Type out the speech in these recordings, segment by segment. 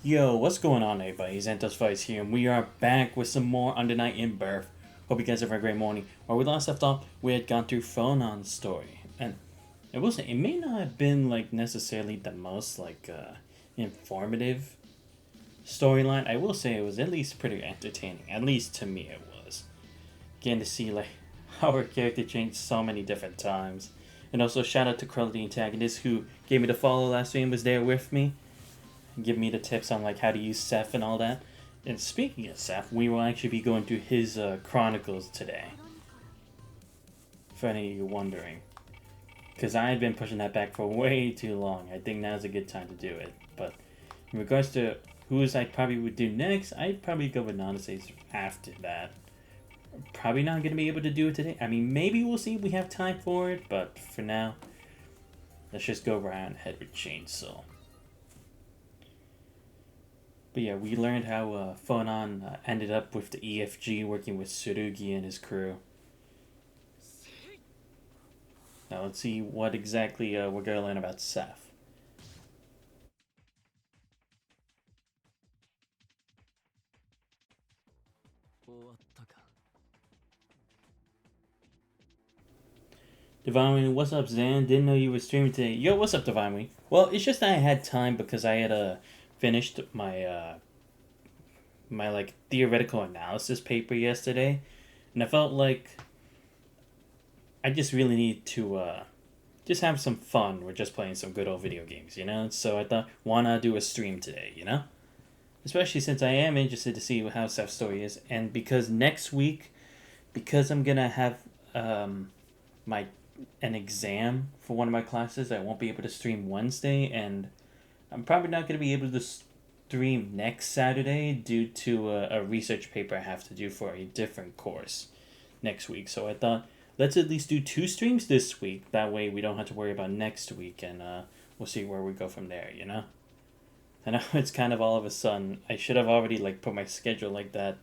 Yo, what's going on, everybody? Xantos Vice here, and we are back with some more Under Night in Birth. Hope you guys have a great morning. Where we last left off, we had gone through Phonon's story, and I will say it may not have been like necessarily the most informative storyline. I will say it was at least pretty entertaining. At least to me, it was. Getting to see like how her character changed so many different times, and also shout out to Krell, the antagonist, who gave me the follow last stream, was there with me give me the tips on like how to use Seth and all that. And speaking of Seth, we will actually be going through his chronicles today. For any of you wondering, because I had been pushing that back for way too long. I think now's a good time to do it. But in regards to who's I probably would do next, I'd probably go with Nanase's after that. Probably not gonna be able to do it today. I mean, maybe we'll see if we have time for it. But for now, let's just go around head with Chainsaw. But yeah, we learned how Phonon ended up with the EFG working with Tsurugi and his crew. Now let's see what exactly we're going to learn about Seth. Divine Wing, what's up, Zan? Didn't know you were streaming today. Yo, what's up, Divine Wing? Well, it's just that I had time because I had finished my like theoretical analysis paper yesterday, and I felt like I just really need to just have some fun with just playing some good old video games, you know? So I thought, why not do a stream today, you know? Especially since I am interested to see how Seth's story is, and because next week, because I'm gonna have my an exam for one of my classes, I won't be able to stream Wednesday, and I'm probably not gonna be able to stream next Saturday due to a research paper I have to do for a different course next week. So I thought, let's at least do 2 streams this week. That way we don't have to worry about next week, and we'll see where we go from there, you know? I know it's kind of all of a sudden. I should have already like put my schedule like that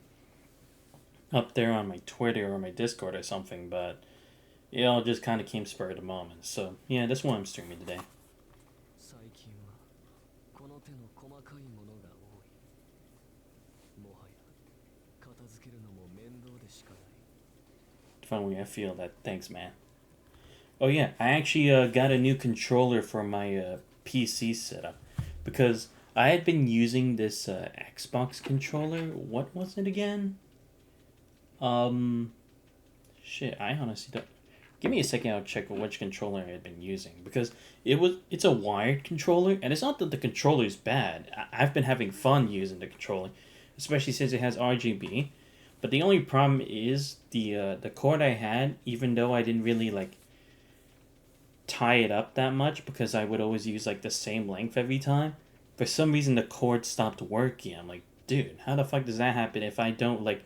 up there on my Twitter or my Discord or something, but it all just kind of came spur of the moment. So yeah, that's why I'm streaming today. Finally, I feel that. Thanks, man. Oh yeah, I actually got a new controller for my PC setup because I had been using this Xbox controller. What was it again? Um, shit. I honestly don't. Give me a second. I'll check which controller I had been using because it's a wired controller, and it's not that the controller is bad. I've been having fun using the controller, especially since it has RGB. But the only problem is the cord I had, even though I didn't really like tie it up that much because I would always use like the same length every time. For some reason the cord stopped working. I'm like, dude, how the fuck does that happen if I don't like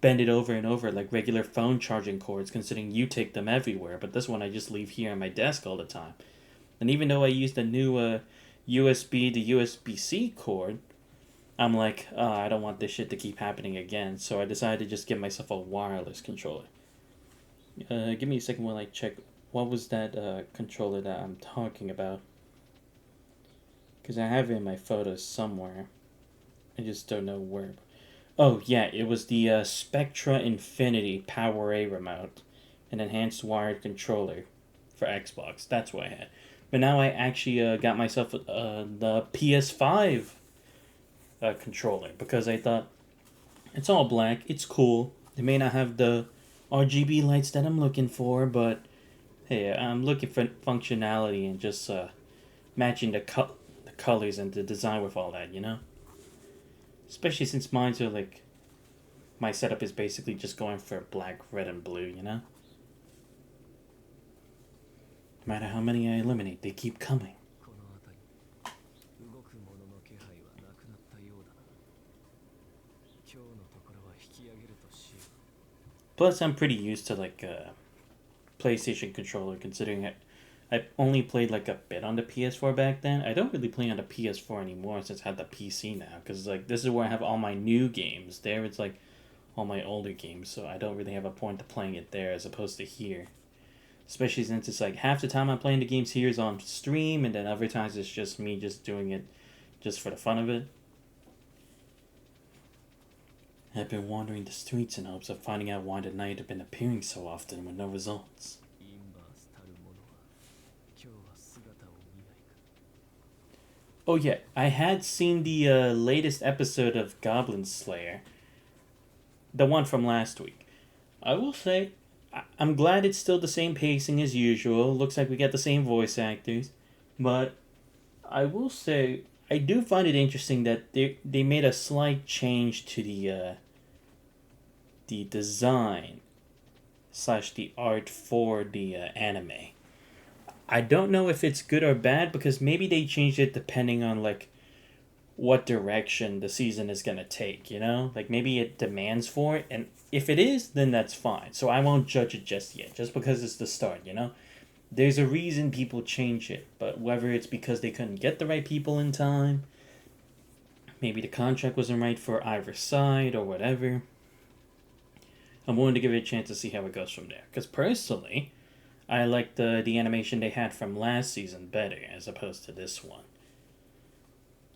bend it over and over like regular phone charging cords, considering you take them everywhere, but this one I just leave here on my desk all the time. And even though I use the new USB to USB-C cord, I'm like, oh, I don't want this shit to keep happening again, so I decided to just get myself a wireless controller. Give me a second while I check what was that controller that I'm talking about. Because I have it in my photos somewhere. I just don't know where. Oh, yeah, it was the Spectra Infinity Power A remote. An enhanced wired controller for Xbox. That's what I had. But now I actually got myself the PS5 controller because I thought it's all black, it's cool. It may not have the RGB lights that I'm looking for, but hey, I'm looking for functionality and just matching the colors and the design with all that, you know? Especially since mine's are like, my setup is basically just going for black, red, and blue, you know? No matter how many I eliminate, they keep coming. Plus, I'm pretty used to like a PlayStation controller, considering I only played like a bit on the PS4 back then. I don't really play on the PS4 anymore since I have the PC now, because like this is where I have all my new games. There, it's like all my older games, so I don't really have a point to playing it there as opposed to here. Especially since it's like half the time I'm playing the games here is on stream, and then other times it's just me just doing it just for the fun of it. I've been wandering the streets in hopes of finding out why the knight had been appearing so often with no results. Oh yeah, I had seen the latest episode of Goblin Slayer, the one from last week. I will say, I'm glad it's still the same pacing as usual. Looks like we get the same voice actors, but I will say I do find it interesting that they made a slight change to the design slash the art for the anime. I don't know if it's good or bad because maybe they changed it depending on like what direction the season is gonna take, you know? Like maybe it demands for it, and if it is, then that's fine. So I won't judge it just yet, just because it's the start, you know? There's a reason people change it, but whether it's because they couldn't get the right people in time, maybe the contract wasn't right for either side or whatever. I'm willing to give it a chance to see how it goes from there. Because personally, I like the animation they had from last season better as opposed to this one.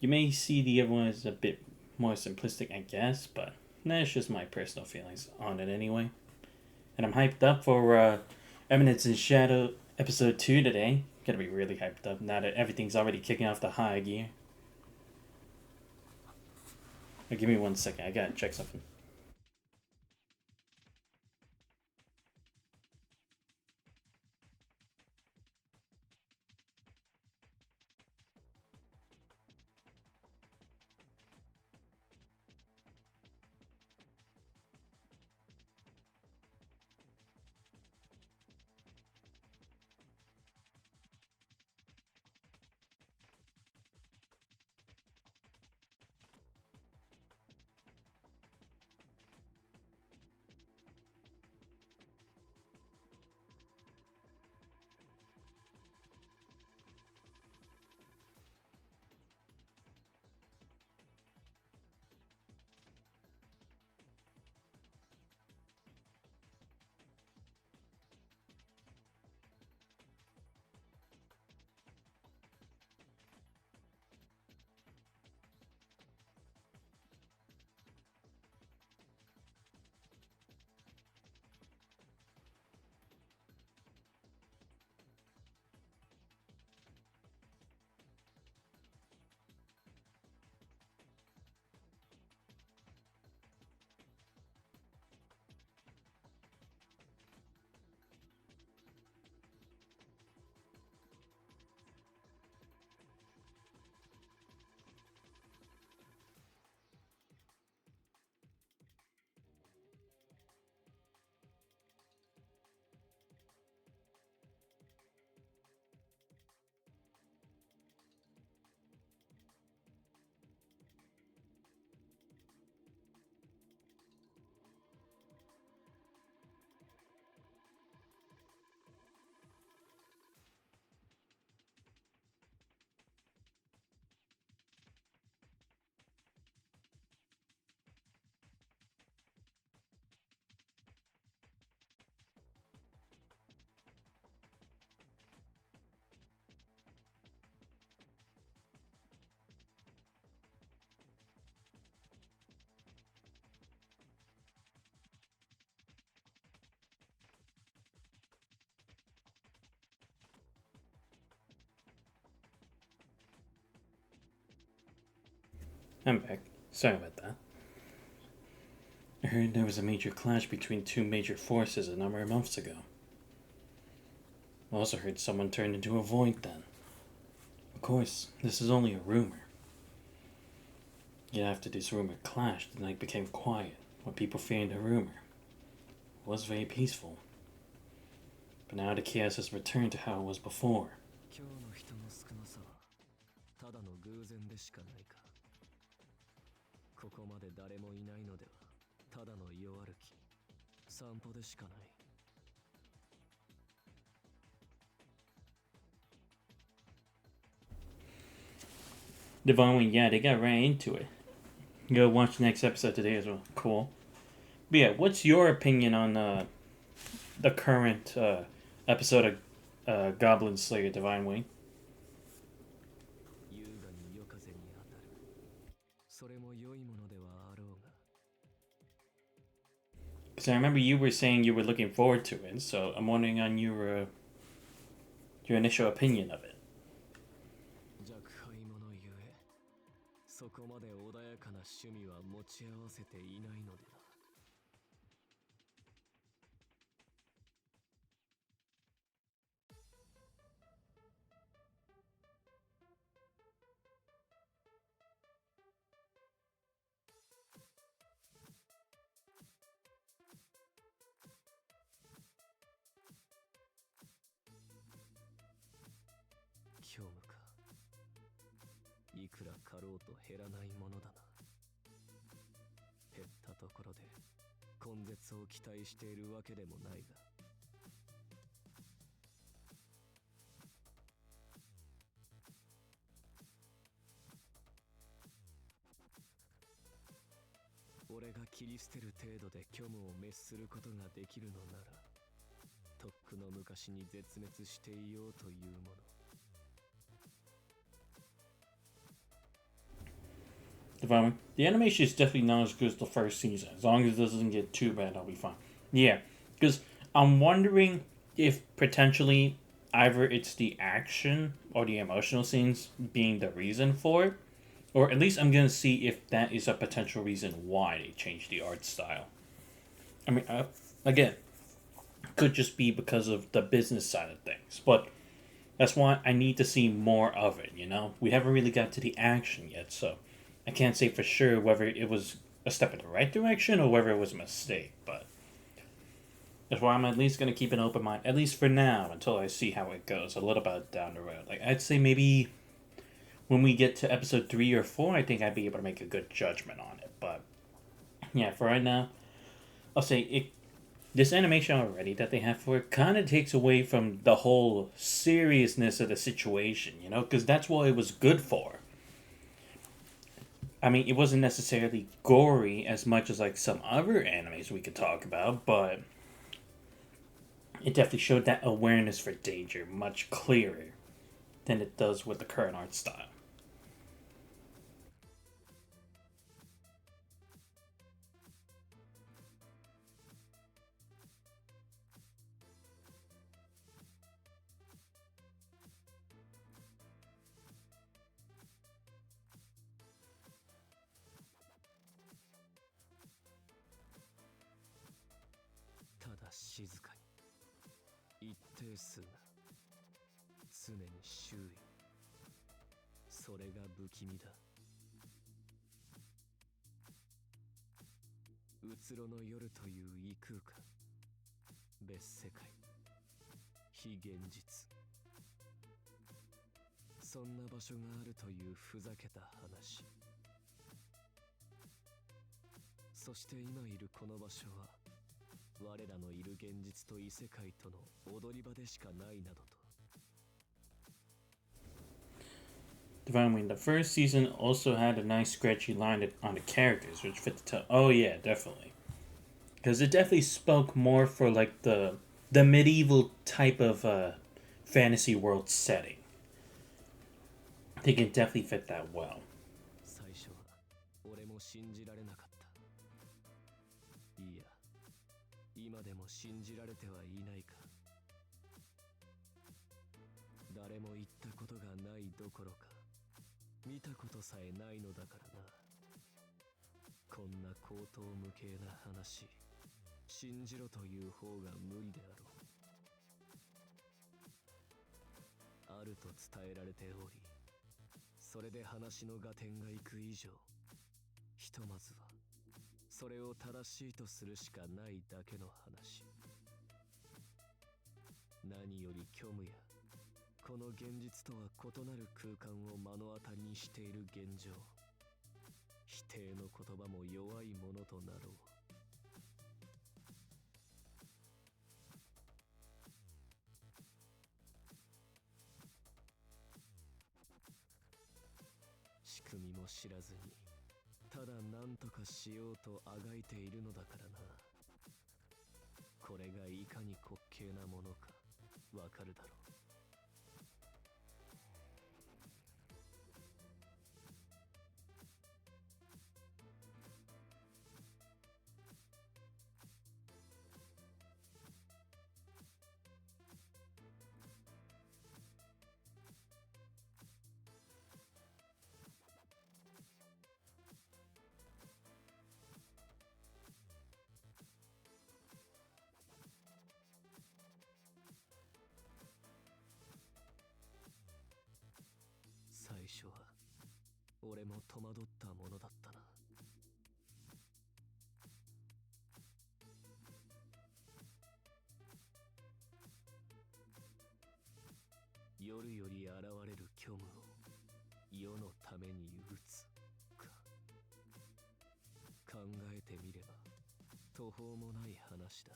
You may see the other one as a bit more simplistic, I guess, but that's just my personal feelings on it anyway. And I'm hyped up for Eminence in Shadow episode 2 today. Gonna be really hyped up now that everything's already kicking off the high gear. Now, give me 1 second, I gotta check something. I'm back. Sorry about that. I heard there was a major clash between two major forces a number of months ago. I also heard someone turned into a void then. Of course, this is only a rumor. Yet after this rumor clashed, the night became quiet, what people feared the rumor. It was very peaceful. But now the chaos has returned to how it was before. Divine Wing, yeah, they got right into it. Go watch the next episode today as well. Cool. But yeah, what's your opinion on the current episode of Goblin Slayer Divine Wing? Because I remember you were saying you were looking forward to it, so I'm wondering on your initial opinion of it. 若輩者ゆえ、そこまで穏やかな趣味は持ち合わせていないのでな。虚無か。いくらかろうと減らないものだな。減ったところで根絶を期待しているわけでもないが。俺が切り捨てる程度で虚無を滅することができるのなら、とっくの昔に絶滅していようというもの。The animation is definitely not as good as the first season. As long as it doesn't get too bad, I'll be fine. Yeah, because I'm wondering if potentially either it's the action or the emotional scenes being the reason for it, or at least I'm gonna see if that is a potential reason why they changed the art style. I mean, again, could just be because of the business side of things, but that's why I need to see more of it. We haven't really got to the action yet, so I can't say for sure whether it was a step in the right direction or whether it was a mistake, but that's why I'm at least going to keep an open mind, at least for now, until I see how it goes a little bit down the road. Like, I'd say maybe when we get to episode 3 or 4, I think I'd be able to make a good judgment on it, but yeah, for right now, I'll say this animation already that they have for it kind of takes away from the whole seriousness of the situation, because that's what it was good for. I mean, it wasn't necessarily gory as much as like some other animes we could talk about, but it definitely showed that awareness for danger much clearer than it does with the current art style. ただ静かに、一定数が常に周囲、それが不気味だ。うつろの夜という異空間、別世界、非現実、そんな場所があるというふざけた話。そして今いるこの場所は我らのいる現実と異世界との踊り場でしかないなどと。Divine, the first season also had a nice scratchy line on the characters, which fit the tone. Oh yeah, definitely, because it definitely spoke more for like the medieval type of fantasy world setting. I think it definitely fit that well. 最初は俺も信じられなかった。いや、今でも信じられてはいないか。誰も言ったことがないどころか、見たことさえないのだからな。こんな荒唐無稽な話、信じろという方が無理であろう。あると伝えられており、それで話の合点がいく以上、ひとまずはそれを正しいとするしかないだけの話。何より虚無やこの現実とは異なる空間を目の当たりにしている現状、否定の言葉も弱いものとなろう。仕組みも知らずに、ただ何とかしようとあがいているのだからな。これがいかに滑稽なものかわかるだろう。初は俺も戸惑ったものだったな。夜より現れる虚無を世のために打つか。考えてみれば途方もない話だ。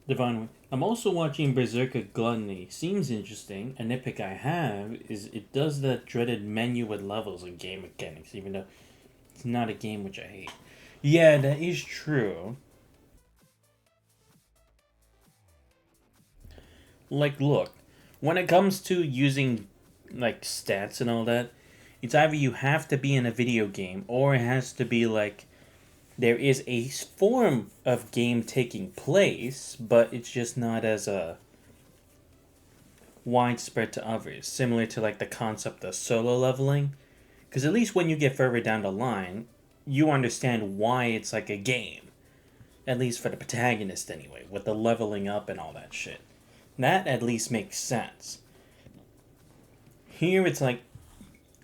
Divine, I'm also watching Berserker Gluttony. Seems interesting. A nitpick I have is it does that dreaded menu with levels and game mechanics, even though it's not a game which I hate. Yeah, that is true. Like, look, when it comes to using, like, stats and all that, it's either you have to be in a video game or it has to be, like, there is a form of game taking place, but it's just not as widespread to others, similar to like the concept of solo leveling. Because at least when you get further down the line, you understand why it's like a game. At least for the protagonist, anyway, with the leveling up and all that shit. That at least makes sense. Here it's like,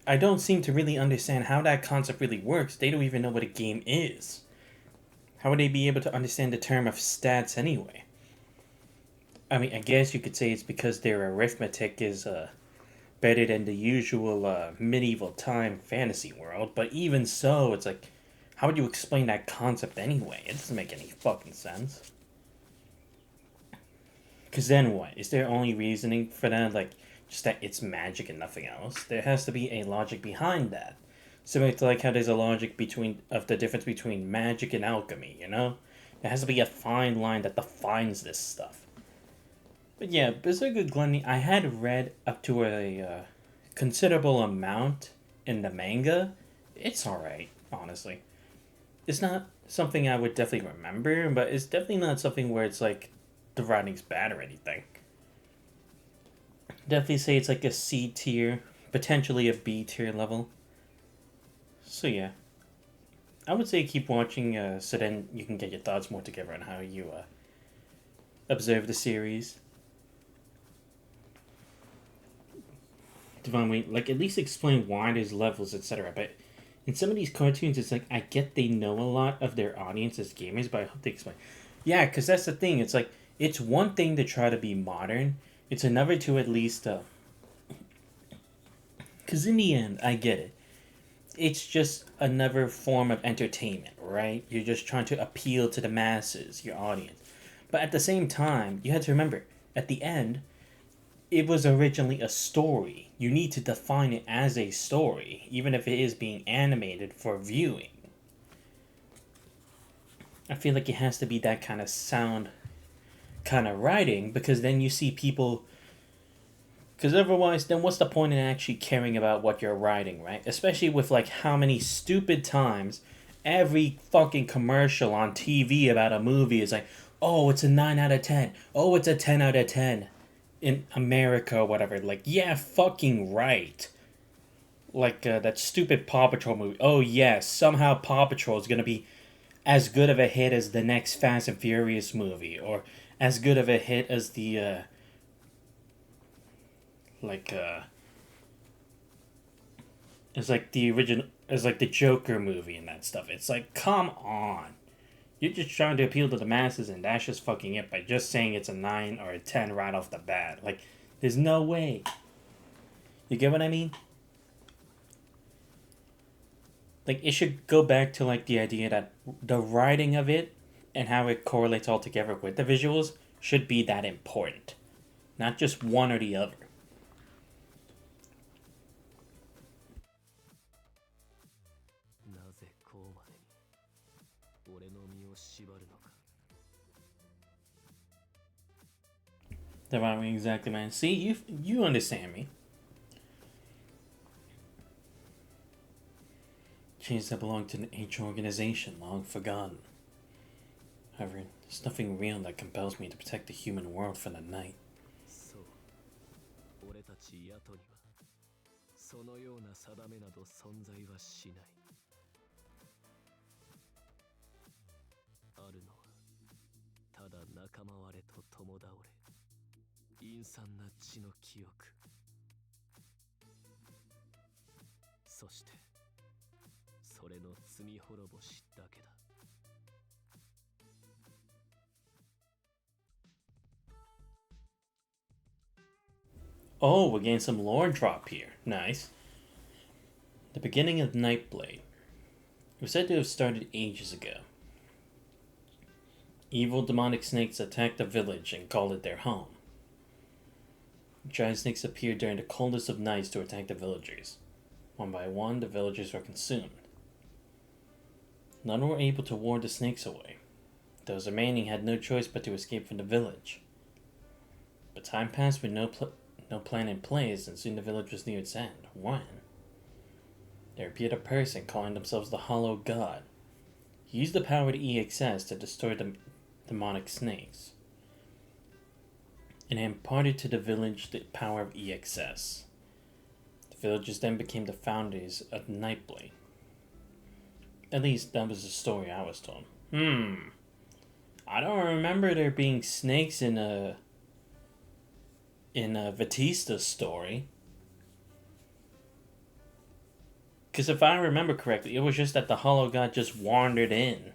I don't seem to really understand how that concept really works. They don't even know what a game is. How would they be able to understand the term of stats anyway? I mean, I guess you could say it's because their arithmetic is better than the usual medieval time fantasy world, but even so, it's like, how would you explain that concept anyway? It doesn't make any fucking sense. Because then what? Is there only reasoning for that? Like, just that it's magic and nothing else? There has to be a logic behind that. Similar to like how there's a logic of the difference between magic and alchemy, you know? There has to be a fine line that defines this stuff. But yeah, Berserker Gluttony, I had read up to a considerable amount in the manga. It's alright, honestly. It's not something I would definitely remember, but it's definitely not something where it's like the writing's bad or anything. Definitely say it's like a C tier, potentially a B tier level. So yeah, I would say keep watching, so then you can get your thoughts more together on how you observe the series. Divine Wing, like at least explain why there's levels, etc. But in some of these cartoons, it's like I get they know a lot of their audience as gamers, but I hope they explain. Yeah, because that's the thing. It's like it's one thing to try to be modern. It's another to at least. Because in the end, I get it. It's just another form of entertainment, right? You're just trying to appeal to the masses, your audience. But at the same time, you have to remember, at the end, it was originally a story. You need to define it as a story, even if it is being animated for viewing. I feel like it has to be that kind of sound kind of writing, because then you see people. Because otherwise, then what's the point in actually caring about what you're writing, right? Especially with like how many stupid times every fucking commercial on TV about a movie is like, oh, it's a 9 out of 10. Oh, it's a 10 out of 10 in America or whatever. Like, yeah, fucking right. Like that stupid Paw Patrol movie. Oh, yes, somehow Paw Patrol is going to be as good of a hit as the next Fast and Furious movie, or as good of a hit as the like it's like the original, it's like the Joker movie and that stuff. It's like, come on, you're just trying to appeal to the masses, and that's just fucking it by just saying it's a 9 or a 10 right off the bat. Like, there's no way. You get what I mean? Like, it should go back to like the idea that the writing of it and how it correlates all together with the visuals should be that important, not just one or the other. なぜこうまでに俺の身を縛るのか。 Divine, exactly, man. See, you understand me. Chains that belong to an ancient organization long forgotten. However, there's nothing real that compels me to protect the human world from the night. そう俺たちヤトにはそのような定めなど存在はしない。あるのはただ仲間割れと共倒れ、陰惨な血の記憶、そしてそれの罪滅ぼしだけだ。Oh, we're getting some lore drop here. Nice. The beginning of Nightblade. It was said to have started ages ago. Evil demonic snakes attacked the village and called it their home. Giant snakes appeared during the coldest of nights to attack the villagers. One by one, the villagers were consumed. None were able to ward the snakes away. Those remaining had no choice but to escape from the village. But time passed with no plan in place, and soon the village was near its end. When there appeared a person calling themselves the Hollow God. He used the power of EXE to destroy the demonic snakes, and imparted to the village the power of EXE. The villagers then became the founders of Nightblade. At least that was the story I was told. I don't remember there being snakes in a Batista's story. Because if I remember correctly, it was just that the Hollow God just wandered in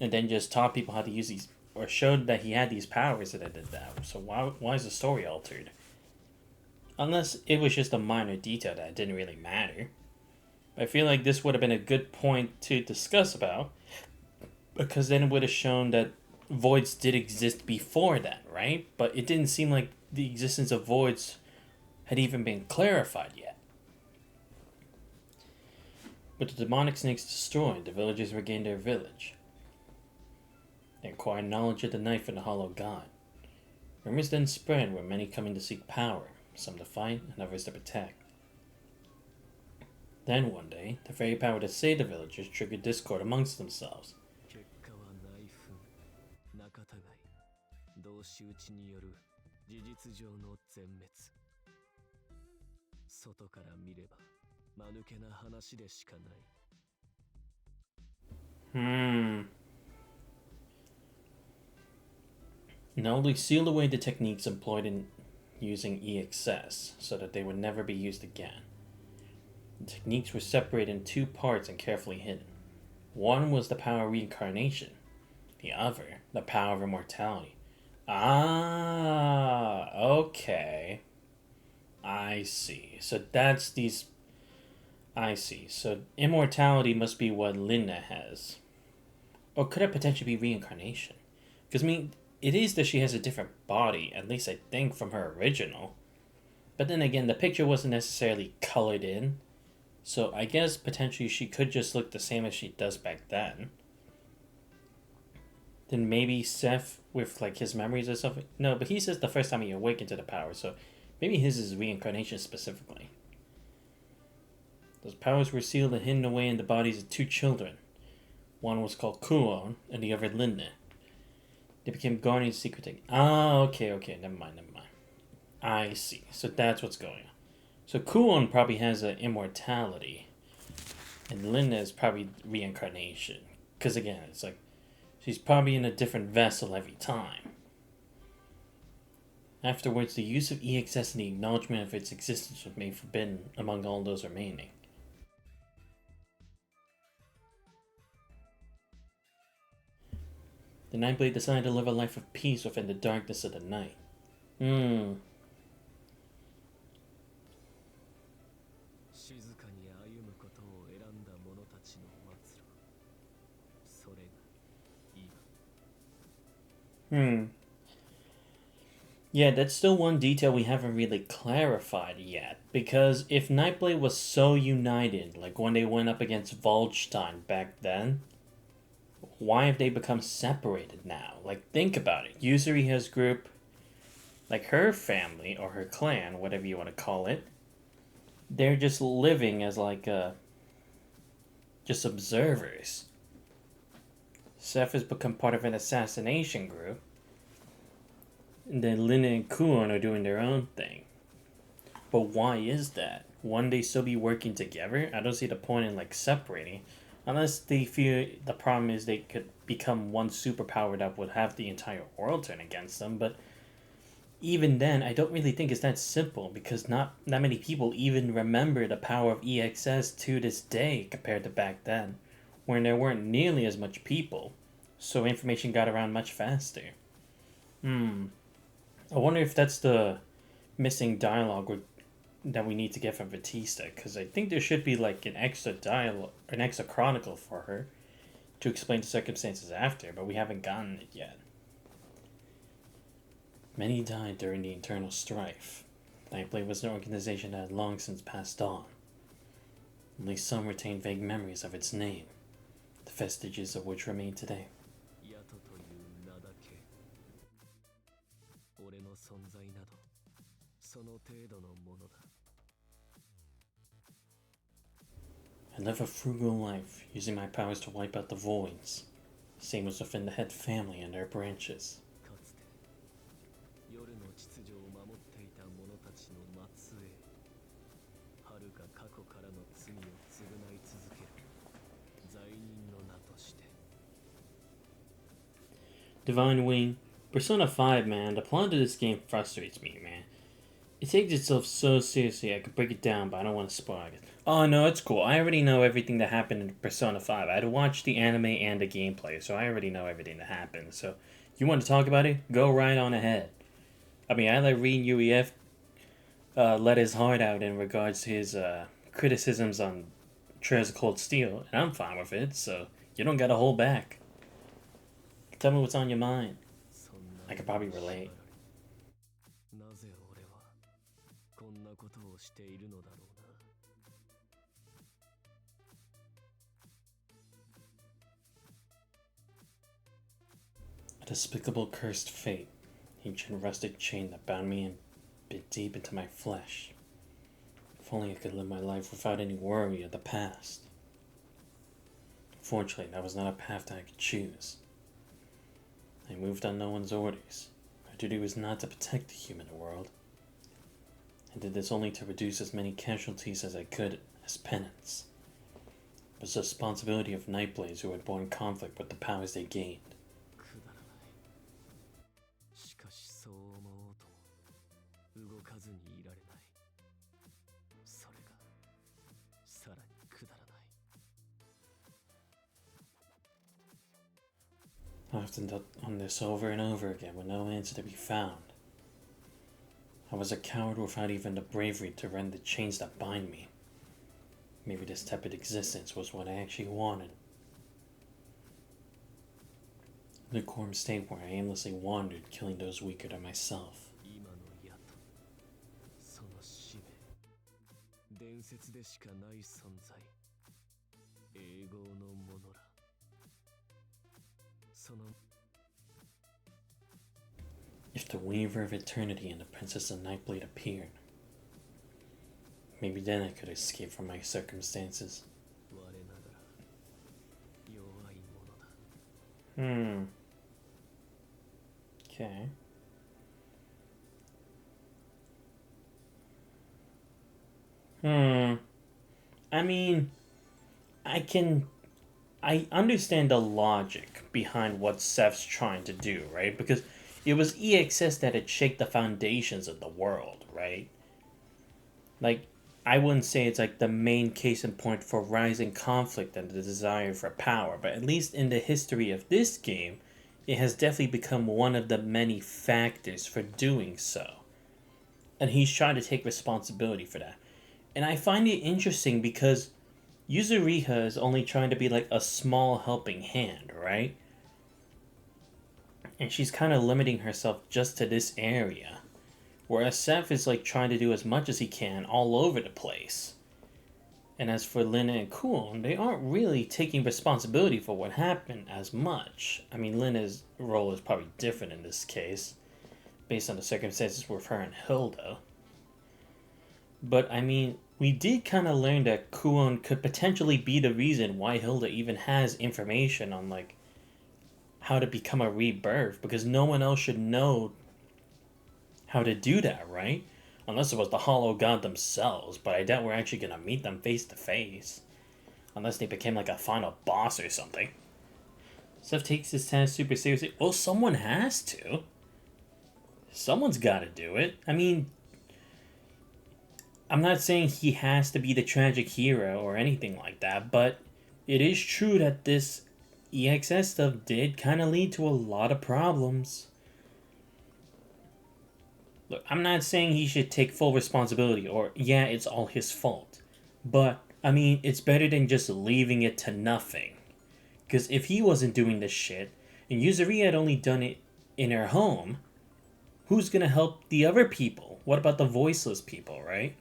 and then just taught people how to use these, or showed that he had these powers that did that. So why is the story altered? Unless it was just a minor detail that didn't really matter. I feel like this would have been a good point to discuss about, because then it would have shown that voids did exist before that, right? But it didn't seem like the existence of voids had even been clarified yet. With the demonic snakes destroyed, the villagers regained their village. They acquired knowledge of the knife and the Hollow God. Rumors then spread, with many coming to seek power, some to fight and others to protect. Then one day, the very power to save the villagers triggered discord amongst themselves. Now they sealed away the techniques employed in using EXE so that they would never be used again. The techniques were separated in two parts and carefully hidden. One was the power of reincarnation, the other, the power of immortality. Ah, okay. I see. So that's these. I see. So immortality must be what Linda has. Or could it potentially be reincarnation? Because, I mean, it is that she has a different body, at least I think, from her original. But then again, the picture wasn't necessarily colored in. So I guess potentially she could just look the same as she does back then. Then maybe Seth with like his memories or something. No, but he says the first time he awakened to the power, so maybe his is reincarnation specifically. Those powers were sealed and hidden away in the bodies of two children. One was called Kuon and the other Linda. They became guardians of secret technique. Ah, okay, never mind. I see. So that's what's going on. So Kuon probably has an immortality, and Linda is probably reincarnation. Because again, it's like she's probably in a different vessel every time. Afterwards, the use of EXE and the acknowledgement of its existence was made forbidden among all those remaining. The Nightblade decided to live a life of peace within the darkness of the night. Yeah, that's still one detail we haven't really clarified yet. Because if Nightblade was so united, like when they went up against Waldstein back then, why have they become separated now? Like, think about it. Yuzuriha's group, like her family, or her clan, whatever you want to call it, they're just living as like, just observers. Seth has become part of an assassination group. And then Lin and Kuon are doing their own thing. But why is that? Wouldn't they still be working together? I don't see the point in like separating. Unless they feel the problem is they could become one superpower that would have the entire world turn against them. But even then, I don't really think it's that simple because not that many people even remember the power of EXS to this day compared to back then, when there weren't nearly as much people, so information got around much faster. I wonder if that's the missing dialogue that we need to get from Batista, because I think there should be like an extra dialogue, an extra chronicle for her to explain the circumstances after, but we haven't gotten it yet. Many died during the internal strife. Nightblade was an organization that had long since passed on. Only some retain vague memories of its name, the vestiges of which remain today. ヤトという名だけ俺の存在などその程度のものだ I live a frugal life, using my powers to wipe out the voids. Same was within the head family and their branches. かつて夜の秩序を守っていた者たちの末裔遥か過去からの罪を償い続ける罪人の名として Divine Wing, Persona 5, man, the plot of this game frustrates me, man. It takes itself so seriously I could break it down, but I don't want to spoil it. Oh no, it's cool. I already know everything that happened in Persona 5. I had watched the anime and the gameplay, so I already know everything that happened. So, you want to talk about it? Go right on ahead. I mean, I let Rin UEF let his heart out in regards to his criticisms on Trails of Cold Steel, and I'm fine with it, so you don't gotta hold back. Tell me what's on your mind. そんな I could probably relate. なぜ俺はこんなことをしているのだろうな A despicable cursed fate, ancient rustic chain that bound me and bit deep into my flesh. If only I could live my life without any worry of the past. Fortunately, that was not a path that I could choose. I moved on no one's orders. My duty was not to protect the human world. I did this only to reduce as many casualties as I could as penance. It was the responsibility of Nightblades who had borne conflict with the powers they gained. くだらないしかしそう思おうとも動かずにいられないそれがさらにくだらない I often done this over and over again with no answer to be found. I was a coward without even the bravery to rend the chains that bind me. Maybe this tepid existence was what I actually wanted. A lukewarm state where I aimlessly wandered, killing those weaker than myself. 今の矢とその使命伝説でしかない存在永劫のものらその If the Weaver of Eternity and the Princess of Nightblade appeared, maybe then I could escape from my circumstances. 我ながら弱いものだ Okay. I mean, I understand the logic behind what Seth's trying to do, right? Because it was EXS that had shaped the foundations of the world, right? Like, I wouldn't say it's like the main case in point for rising conflict and the desire for power, but at least in the history of this game, it has definitely become one of the many factors for doing so. And he's trying to take responsibility for that. And I find it interesting because Yuzuriha is only trying to be like a small helping hand, right? And she's kind of limiting herself just to this area. Whereas Seth is like trying to do as much as he can all over the place. And as for Lina and Kuon, they aren't really taking responsibility for what happened as much. I mean, Lina's role is probably different in this case, based on the circumstances with her and Hilda. But I mean, we did kind of learn that Kuon could potentially be the reason why Hilda even has information on like how to become a rebirth, because no one else should know how to do that, right? Unless it was the Hollow God themselves, but I doubt we're actually gonna meet them face to face. Unless they became like a final boss or something. Seth takes his task super seriously. Oh, someone has to. Someone's got to do it. I mean, I'm not saying he has to be the tragic hero or anything like that, but it is true that this EXE stuff did kind of lead to a lot of problems. Look, I'm not saying he should take full responsibility or, yeah, it's all his fault. But, I mean, it's better than just leaving it to nothing. Because if he wasn't doing this shit, and Yuzuri had only done it in her home, who's gonna help the other people? What about the voiceless people, right?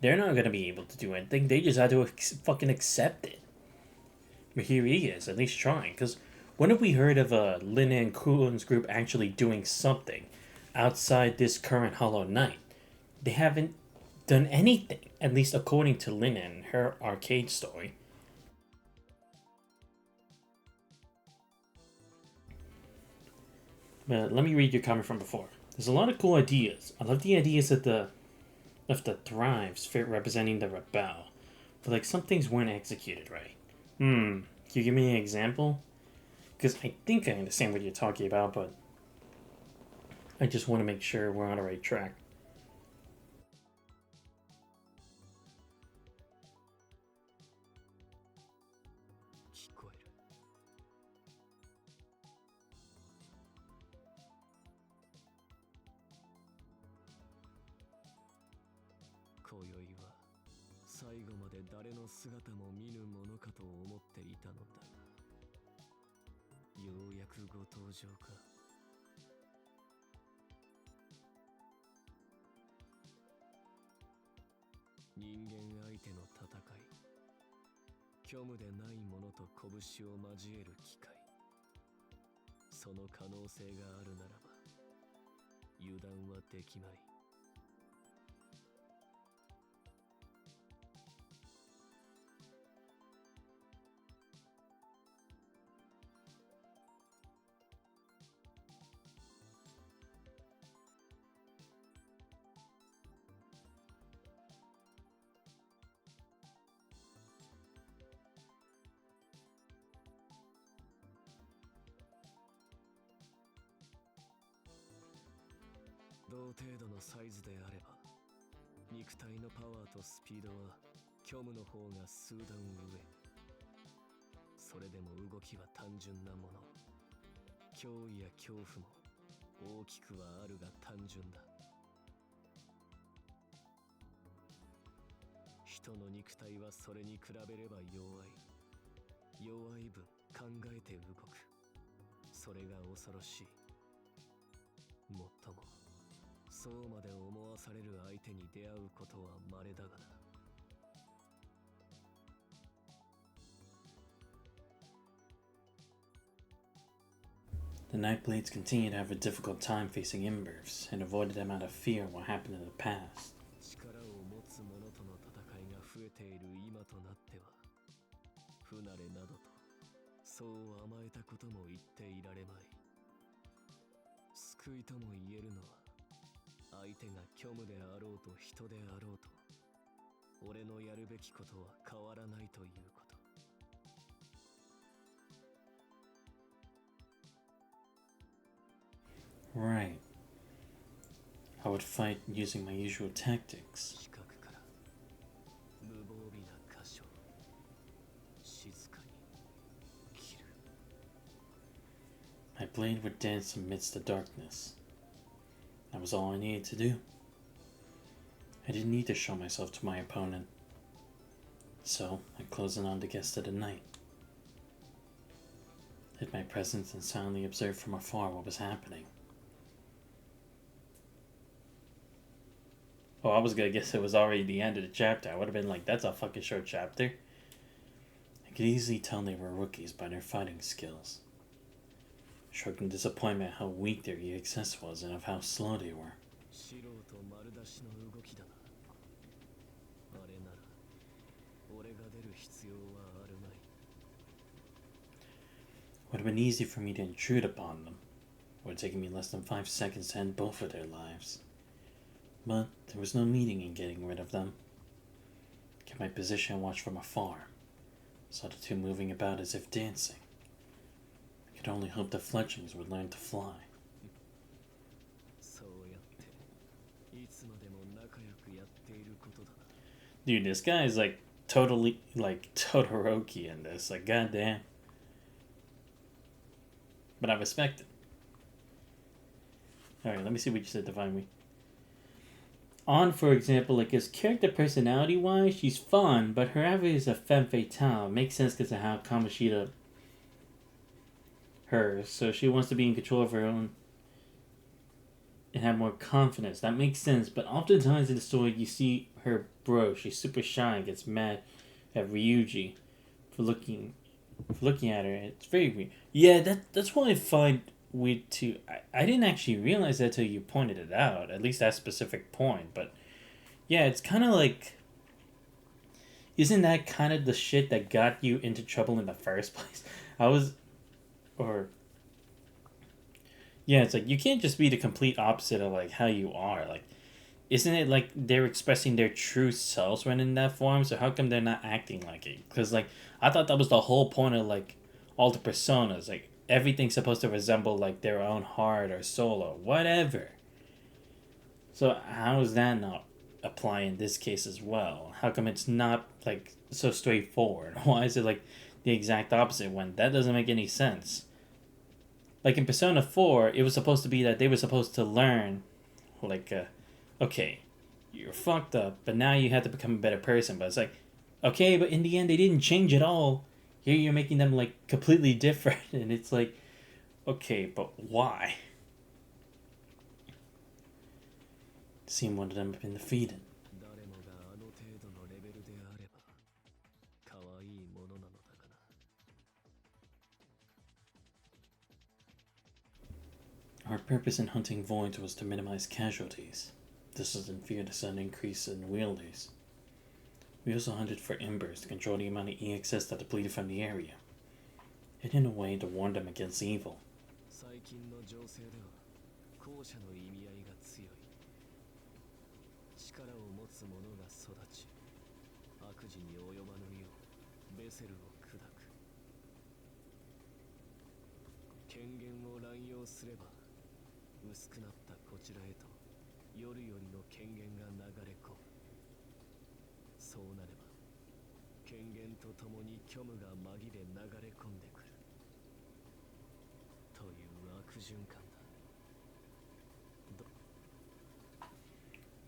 They're not gonna be able to do anything. They just had to fucking accept it. But here he is, at least trying. Because when have we heard of Lina and Kulin's group actually doing something outside this current Hollow Knight? They haven't done anything, at least according to Lina and her arcade story. But let me read your comment from before. There's a lot of cool ideas. I love the ideas of the thrives fit representing the rebel. But like some things weren't executed right. Can you give me an example? Because I think I understand what you're talking about, but I just want to make sure we're on the right track. The Nightblades continue to have a difficult time facing inbirths and avoided them out of fear of what happened in the past. Right. I would fight using my usual tactics. My blade would dance amidst the darkness. That was all I needed to do. I didn't need to show myself to my opponent. So I closed in on the guest of the night. Hid my presence and silently observed from afar what was happening. Oh, I was gonna guess it was already the end of the chapter. I would have been like, that's a fucking short chapter. I could easily tell they were rookies by their fighting skills. I shrugged in disappointment at how weak their EXE was and of how slow they were. It would have been easy for me to intrude upon them. It would have taken me less than 5 seconds to end both of their lives. But there was no meaning in getting rid of them. I kept my position and watched from afar. Saw the two moving about as if dancing. I could only hope the fletchings would learn to fly. Dude, this guy is like totally like Todoroki in this. Like, goddamn. But I respect it. Alright, let me see what you said to find me. On, for example, like his character personality wise, she's fun, but her average is a femme fatale. Makes sense because of how Kamoshida her. So she wants to be in control of her own and have more confidence. That makes sense, but oftentimes in the story you see her bro, she's super shy and gets mad at Ryuji for looking at her. It's very weird. Yeah, that's what I find weird too. I didn't actually realize that till you pointed it out, at least that specific point, but yeah, it's kind of like, isn't that kind of the shit that got you into trouble in the first place? Or yeah, it's like you can't just be the complete opposite of like how you are. Like, isn't it like they're expressing their true selves when in that form? So how come they're not acting like it? Because like I thought that was the whole point of like all the personas. Like everything's supposed to resemble like their own heart or soul or whatever. So how is that not apply in this case as well? How come it's not like so straightforward? Why is it like the exact opposite when that doesn't make any sense? Like in Persona 4, it was supposed to be that they were supposed to learn, like, okay, you're fucked up, but now you have to become a better person. But it's like, okay, but in the end, they didn't change at all. Here you're making them, like, completely different. And it's like, okay, but why? Seeing one of them have been defeated. Our purpose in hunting voids was to minimize casualties. This was in fear of the sudden increase in wielders. We also hunted for embers to control the amount of EXS that depleted from the area, and in a way to warn them against evil.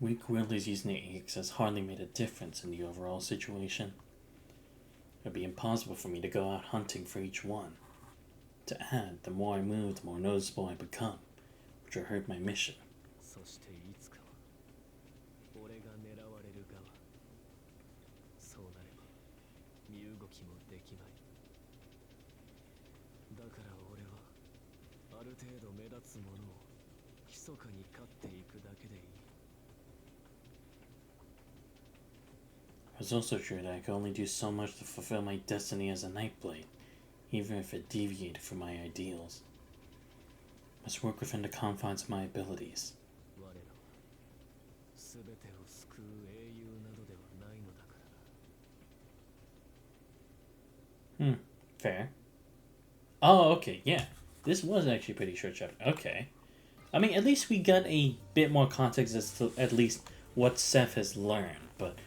Weak wielders using the EXS hardly made a difference in the overall situation. It would be impossible for me to go out hunting for each one. To add, the more I moved, the more noticeable I become, which would hurt my mission. It was also true that I could only do so much to fulfill my destiny as a Nightblade, even if it deviated from my ideals. I must work within the confines of my abilities. Fair. Oh, okay, yeah. This was actually a pretty short chapter. Okay. I mean, at least we got a bit more context as to at least what Seth has learned, but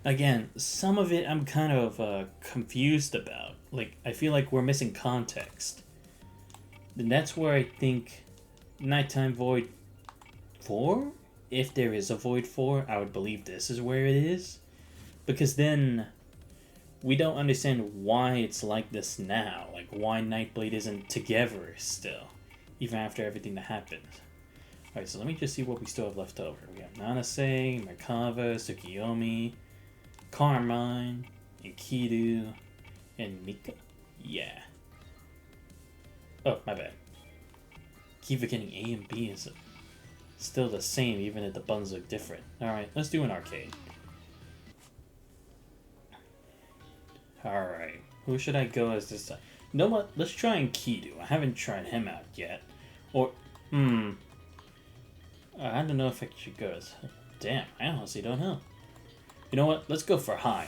again, some of it I'm kind of confused about. Like, I feel like we're missing context. And that's where I think Nighttime Void 4, if there is a Void 4, I would believe this is where it is. Because then we don't understand why it's like this now. Like, why Nightblade isn't together still, even after everything that happened. Alright, so let me just see what we still have left over. We have Nanase, Merkava, Tsukiyomi, Carmine, and Kiru, and Mika? Yeah. Oh, my bad. Keep forgetting A and B is still the same, even if the buttons look different. Alright, let's do an arcade. Alright, who should I go as this time? You know what? Let's try and Kiru. I haven't tried him out yet. Or, I don't know if I should go as... Damn, I honestly don't know. You know what? Let's go for Hyde.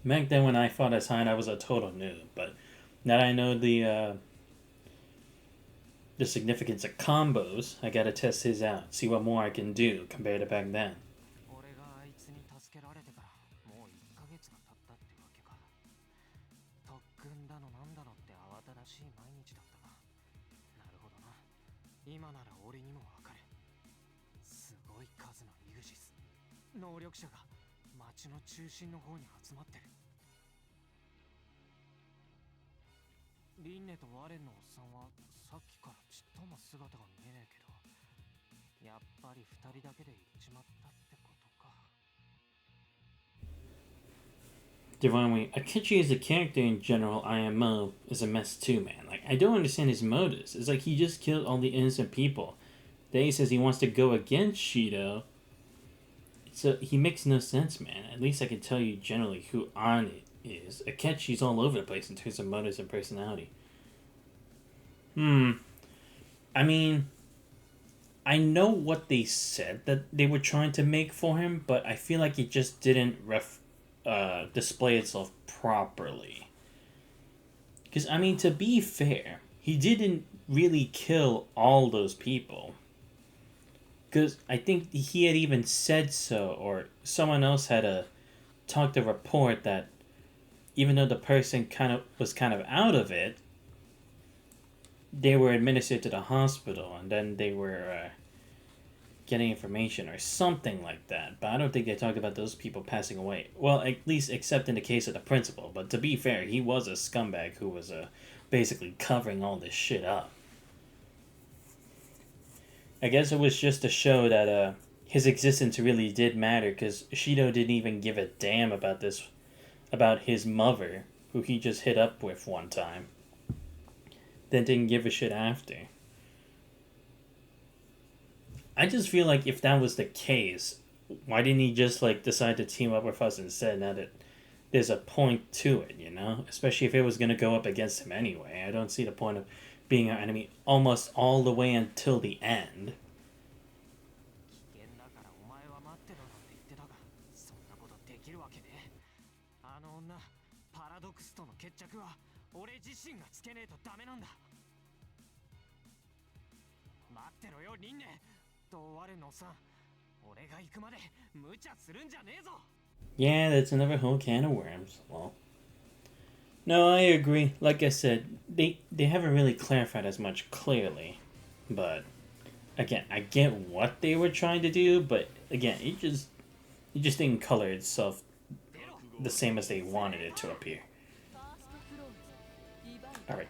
Back then when I fought as Hind, I was a total noob, but now that I know the significance of combos, I gotta test his out, see what more I can do compared to back then. 俺があいつに助けられてからもう1ヶ月が経ったってわけか。特訓だのなんだのって慌ただしい毎日だったが、なるほどな。今なら俺にもわかる。すごい数のイグジス、能力者が街の中心の方に集まってる。リンネとワレンのおっさんはさっきからちっとも姿が見えねえけど、やっぱり2人だけで行っちまったってことか。Divine Way, Akechi as a character in general IMO is a mess too, man. Like, I don't understand his motives. It's like he just killed all the innocent people. Then he says he wants to go against Shido. So he makes no sense, man. At least I can tell you generally who on it is. Akechi's all over the place in terms of motives and personality. I mean, I know what they said that they were trying to make for him, but I feel like it just didn't display itself properly. Because, I mean, to be fair, he didn't really kill all those people. Because I think he had even said so, or someone else had talked a report that even though the person was kind of out of it, they were administered to the hospital, and then they were getting information or something like that. But I don't think they talked about those people passing away. Well, at least except in the case of the principal. But to be fair, he was a scumbag who was basically covering all this shit up. I guess it was just to show that his existence really did matter, because Shido didn't even give a damn about his mother, who he just hit up with one time. Then didn't give a shit after. I just feel like if that was the case, why didn't he just decide to team up with us instead? Now that there's a point to it, you know, especially if it was gonna go up against him anyway. I don't see the point of being our enemy almost all the way until the end. 危険だからお前は待ってろなんて言ってたが、そんなことできるわけね。あの女、パラドクスとの決着は俺自身がつけねえとダメなんだ。待ってろよ、リンネと我のおっさん。俺が行くまで無茶するんじゃねえぞ。Yeah, that's another whole can of worms. Well, no, I agree. Like I said, they haven't really clarified as much clearly, but again, I get what they were trying to do, but again, it just didn't color itself the same as they wanted it to appear. All right.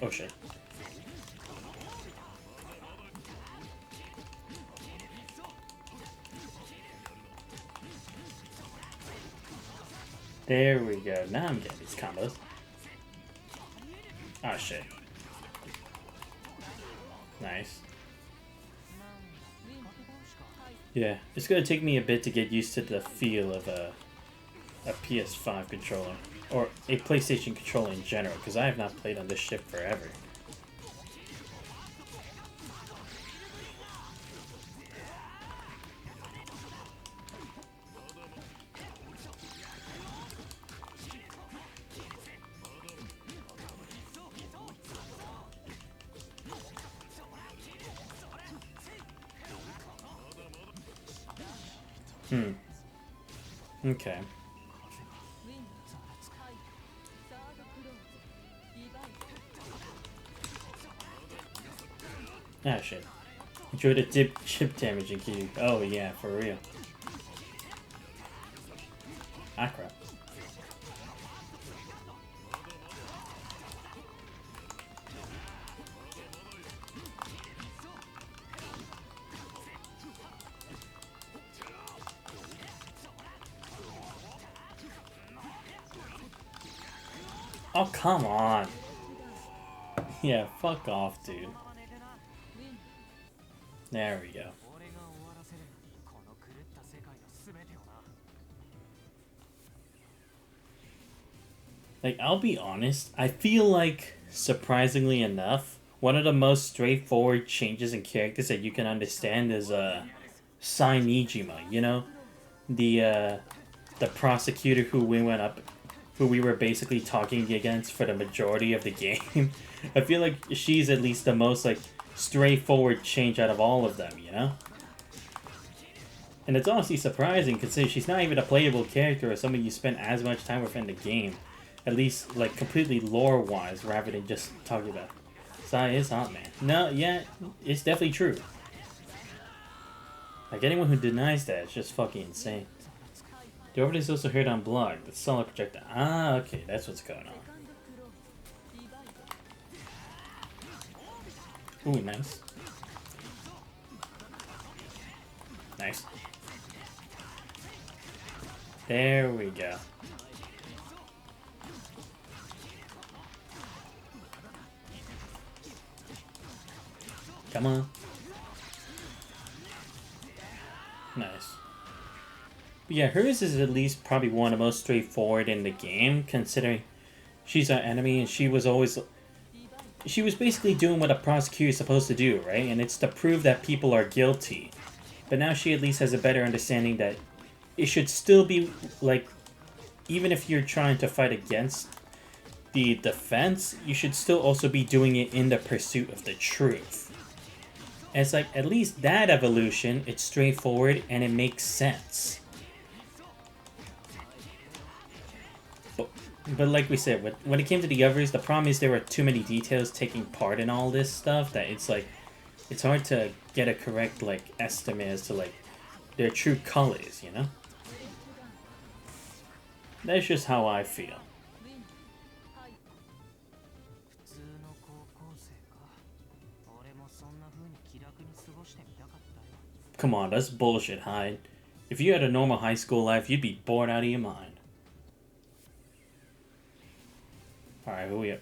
Oh shit. There we go. Now I'm getting these combos. Oh shit. Nice. Yeah, it's gonna take me a bit to get used to the feel of a PS5 controller. Or a PlayStation controller in general, because I have not played on this ship forever. Okay. Ah, shit. Enjoy the chip damage in Kiryu. Oh, yeah, for real. Ah, crap. Oh, come on. Yeah, fuck off, dude. There we go. Like, I'll be honest, I feel like, surprisingly enough, one of the most straightforward changes in characters that you can understand is Sai Nijima, you know? The prosecutor who we were basically talking against for the majority of the game. I feel like she's at least the most, like, straightforward change out of all of them, you know? And it's honestly surprising considering she's not even a playable character or someone you spend as much time with in the game. At least, like, completely lore-wise, rather than just talking about. Sai is hot, man. No, yeah, it's definitely true. Like, anyone who denies that is just fucking insane. The overlay is also heard on blog. The solid projector. Ah, okay, that's what's going on. Ooh, nice. Nice. There we go. Come on. Nice. But yeah, hers is at least probably one of the most straightforward in the game, considering she's our enemy and she was basically doing what a prosecutor is supposed to do, right? And it's to prove that people are guilty. But now she at least has a better understanding that it should still be, like, even if you're trying to fight against the defense, you should still also be doing it in the pursuit of the truth. And it's like, at least that evolution, it's straightforward and it makes sense. But like we said, when it came to the others, the problem is there were too many details taking part in all this stuff that it's like, it's hard to get a correct, like, estimate as to, like, their true colors, you know? That's just how I feel. Come on, that's bullshit, Hyde. If you had a normal high school life, you'd be bored out of your mind. Alright, who we up?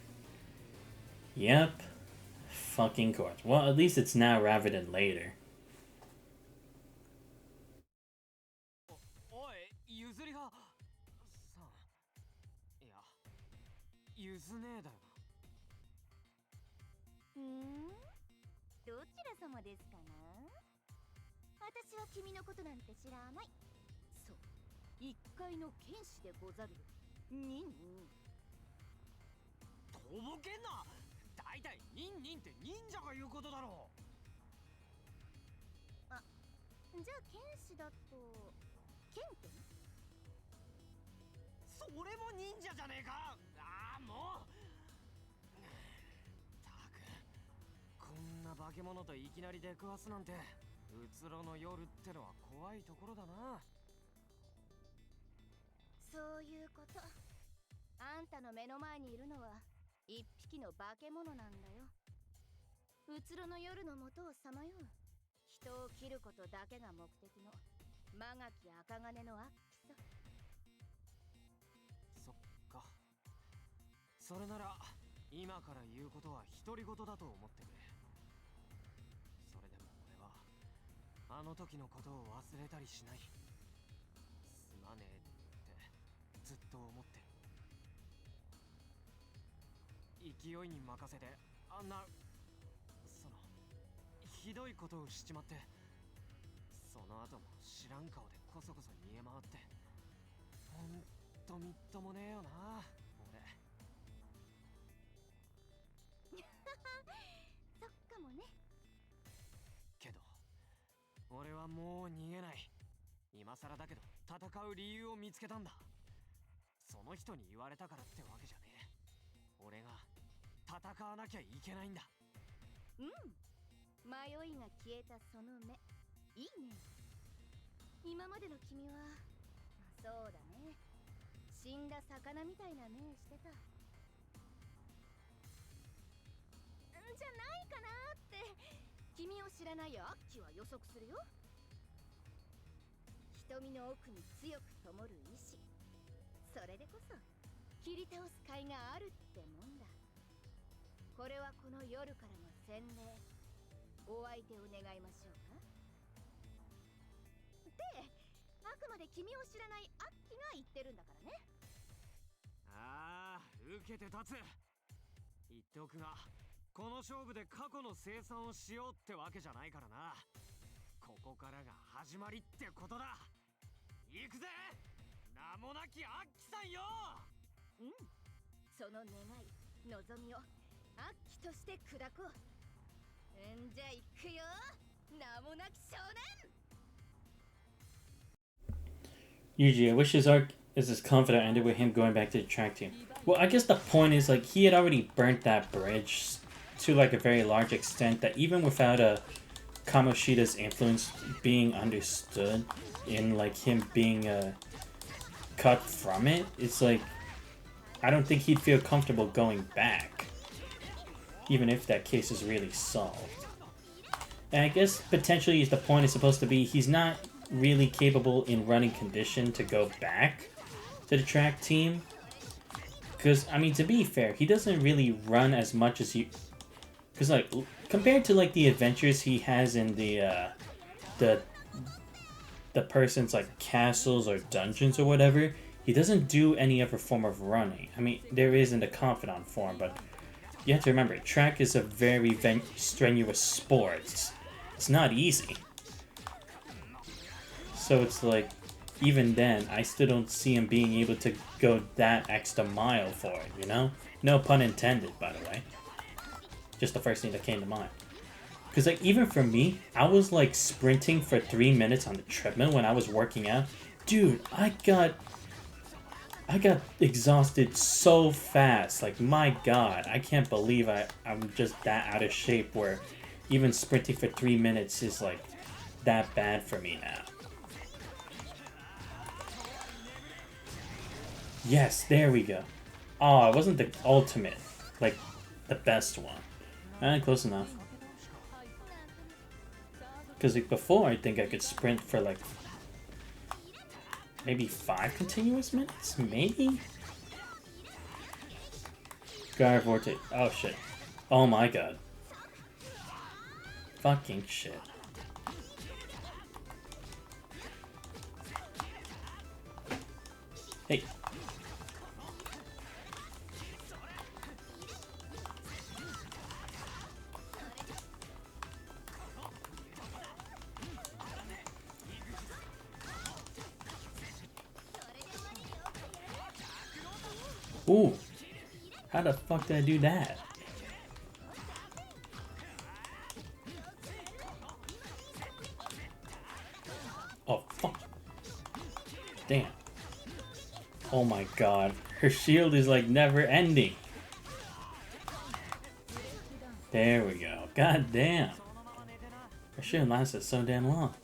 Yep. Fucking course. Well, at least it's now rather than later. 受けて立つ。言っておくが、この勝負で過去の生産をしようってわけじゃないからな。ここからが始まりってことだ。行くぜ、名もなきアッキさんよ。うん、その願い望みをアッキとして砕こう。んじゃ行くよ、名もなき少年。 Usually, I wish his arc is as confident ended with him going back to the track team. Well, I guess the point is, like, he had already burnt that bridge to, like, a very large extent that even without Kamoshida's influence being understood in, like, him being cut from it, it's like, I don't think he'd feel comfortable going back, even if that case is really solved. And I guess potentially the point is supposed to be he's not really capable in running condition to go back to the track team. Because, I mean, to be fair, he doesn't really run as much as you... Because, like, compared to, like, the adventures he has in the person's, like, castles or dungeons or whatever, he doesn't do any other form of running. I mean, there is in the Confidant form, but you have to remember, track is a very strenuous sport. It's not easy. So it's like, even then, I still don't see him being able to go that extra mile for it, you know? No pun intended, by the way. Just the first thing that came to mind. Because, like, even for me, I was, like, sprinting for 3 minutes on the treadmill when I was working out. Dude, I got exhausted so fast. Like, my god, I can't believe I'm just that out of shape where even sprinting for 3 minutes is, like, that bad for me now. Yes, there we go. Oh, it wasn't the ultimate. Like, the best one. Close enough. Because, like, before, I think I could sprint for, like, maybe 5 continuous minutes? Maybe? Guard Vortex. Oh, shit. Oh, my god. Fucking shit. Hey. Ooh. How the fuck did I do that? Oh, fuck. Damn. Oh my god. Her shield is like never ending. There we go. God damn. Her shield lasted so damn long.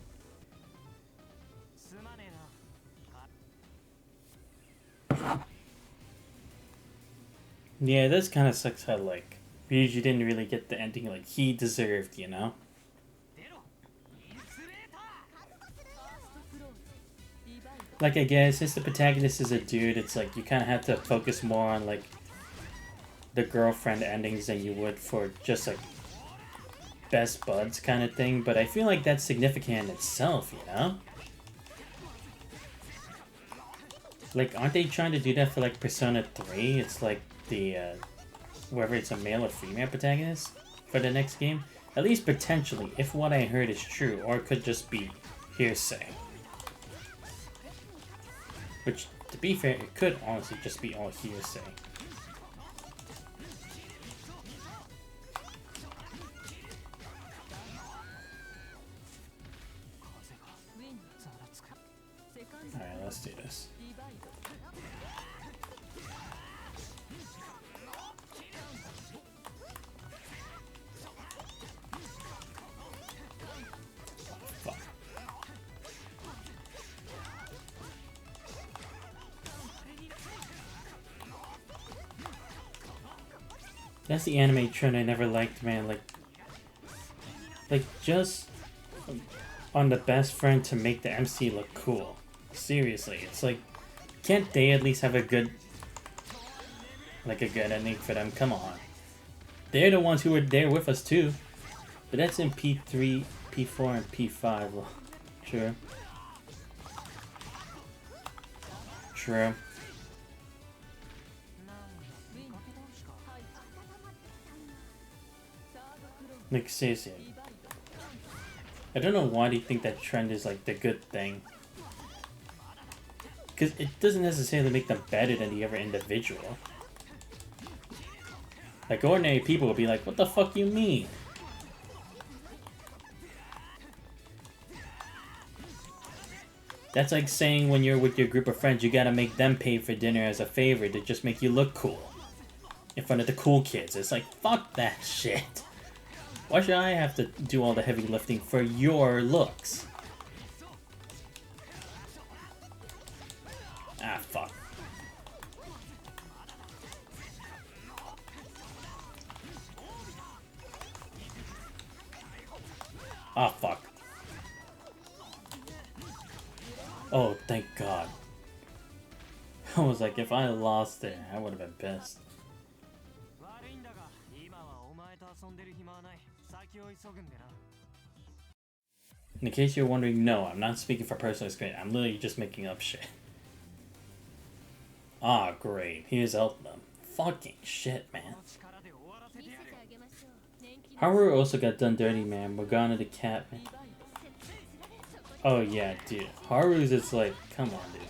Yeah, this kind of sucks how, like, Ryuji didn't really get the ending like he deserved, you know? Like, I guess, since the protagonist is a dude, it's like you kind of have to focus more on, like, the girlfriend endings than you would for just, like, best buds kind of thing. But I feel like that's significant in itself, you know? Like, aren't they trying to do that for, like, Persona 3? It's like the, whether it's a male or female protagonist for the next game. At least potentially, if what I heard is true, or it could just be hearsay. Which, to be fair, it could honestly just be all hearsay. Alright, let's do this. That's the anime trend I never liked, man. Like just on the best friend to make the MC look cool. Seriously, it's like, can't they at least have a good ending for them? Come on. They're the ones who were there with us too. But that's in P3, P4, and P5. Well, true. True. Like, seriously. I don't know why they think that trend is like the good thing. Because it doesn't necessarily make them better than the other individual. Like, ordinary people will be like, what the fuck you mean? That's like saying when you're with your group of friends, you gotta make them pay for dinner as a favor to just make you look cool. In front of the cool kids. It's like, fuck that shit. Why should I have to do all the heavy lifting for your looks? Ah, fuck. Ah, fuck. Oh, thank God. I was like, if I lost there, I would have been pissed. In case you're wondering, no, I'm not speaking for personal experience. I'm literally just making up shit. Ah, great. Here's helping them. Fucking shit, man. Haru also got done dirty, man. Morgana the cat, man. Oh, yeah, dude. Haru's is like, come on, dude.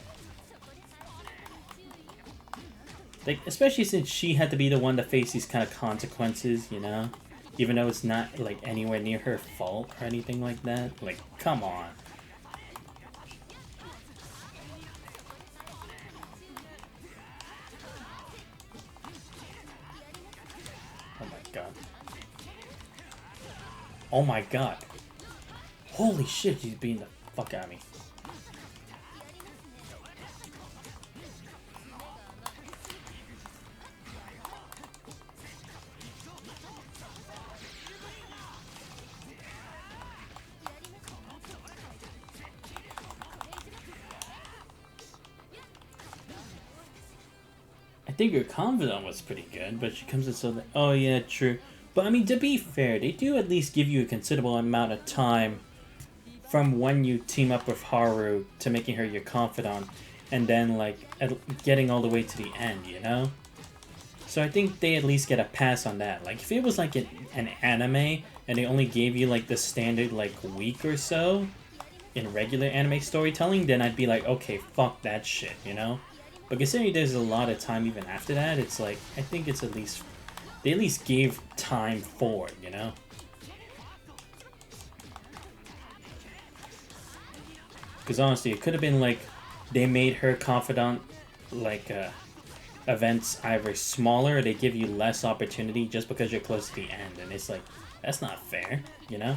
Like, especially since she had to be the one to face these kind of consequences, you know? Even though it's not, like, anywhere near her fault or anything like that. Like, come on. Oh my god. Oh my god. Holy shit, he's beating the fuck out of me. I think her confidant was pretty good, but she comes in so that, oh yeah, true. But I mean, to be fair, they do at least give you a considerable amount of time from when you team up with Haru to making her your confidant, and then like getting all the way to the end, you know? So I think they at least get a pass on that. Like if it was like an anime and they only gave you like the standard like week or so in regular anime storytelling, then I'd be like, okay, fuck that shit, you know? But considering there's a lot of time even after that, it's like, I think it's at least, they at least gave time for it, you know? Because honestly, it could have been like, they made her confidant, like, events either smaller or they give you less opportunity just because you're close to the end. And it's like, that's not fair, you know?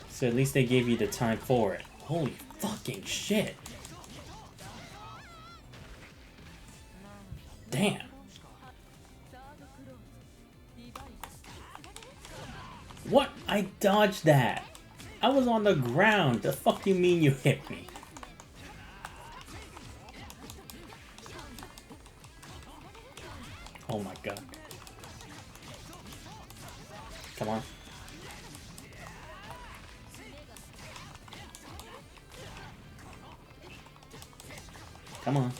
So at least they gave you the time for it. Holy fucking shit. Damn. What? I dodged that. I was on the ground. The fuck you mean you hit me? Oh my god. Come on. Come on.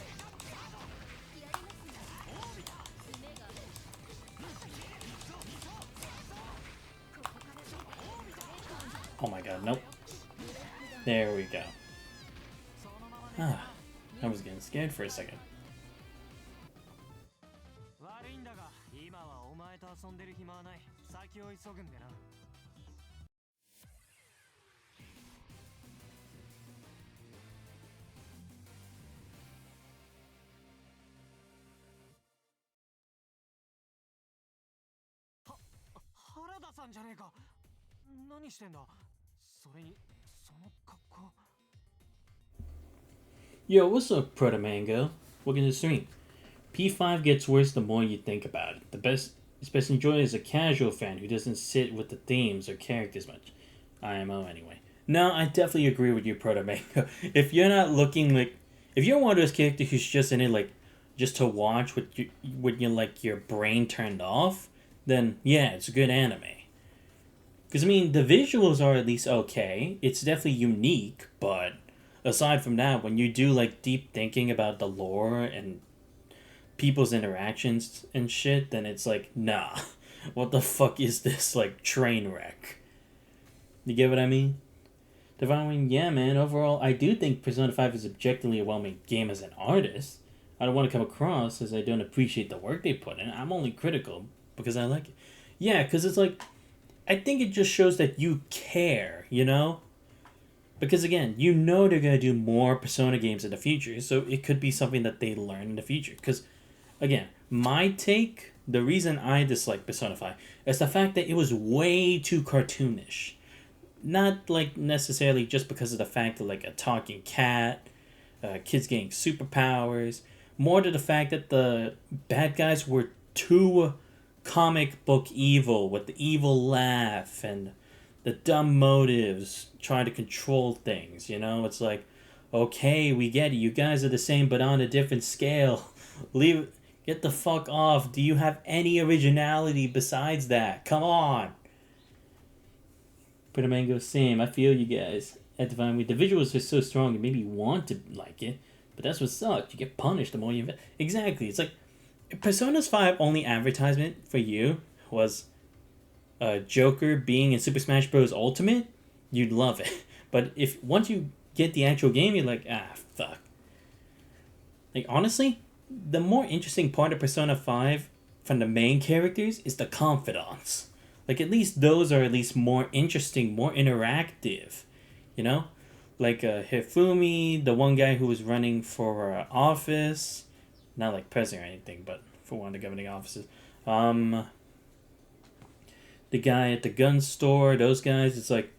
Oh my god, nope. There we go. Ah, I was getting scared for a second. Yo, what's up, Proto Mango? Welcome to the stream. P5 gets worse the more you think about it. It's best enjoyed as a casual fan who doesn't sit with the themes or characters much. IMO anyway. No, I definitely agree with you, Proto Mango. If you're not looking like, if you're one of those characters who's just in it like, just to watch with your like your brain turned off, then yeah, it's a good anime. Because I mean, the visuals are at least okay. It's definitely unique, but aside from that, when you do like deep thinking about the lore and people's interactions and shit, then it's like, nah. what the fuck is this, like, train wreck? You get what I mean? Devouring, yeah, man, overall, I do think Persona 5 is objectively a well-made game as an artist. I don't want to come across as I don't appreciate the work they put in. I'm only critical because I like it. Yeah, because it's like, I think it just shows that you care, you know? Because again, you know they're going to do more Persona games in the future, so it could be something that they learn in the future. Because, again, my take, the reason I dislike Persona 5 is the fact that it was way too cartoonish. Not, like, necessarily just because of the fact that, like, a talking cat, kids getting superpowers, more to the fact that the bad guys were too comic book evil, with the evil laugh and the dumb motives trying to control things, you know? It's like, okay, we get it. You guys are the same but on a different scale. Get the fuck off. Do you have any originality besides that? Come on. Pretty Mango, same. I feel you guys. At Divine Week, the visuals are so strong it made me want to like it, but that's what sucks. You get punished the more you invest. Exactly. It's like, if Persona's 5 only advertisement for you was Joker being in Super Smash Bros. Ultimate, you'd love it. But if once you get the actual game, you're like, fuck. Like, honestly, the more interesting part of Persona 5 from the main characters is the confidants. Like, at least those are at least more interesting, more interactive, you know? Like Hifumi, the one guy who was running for office, not like president or anything, but for one of the governing offices. The guy at the gun store, those guys, it's like,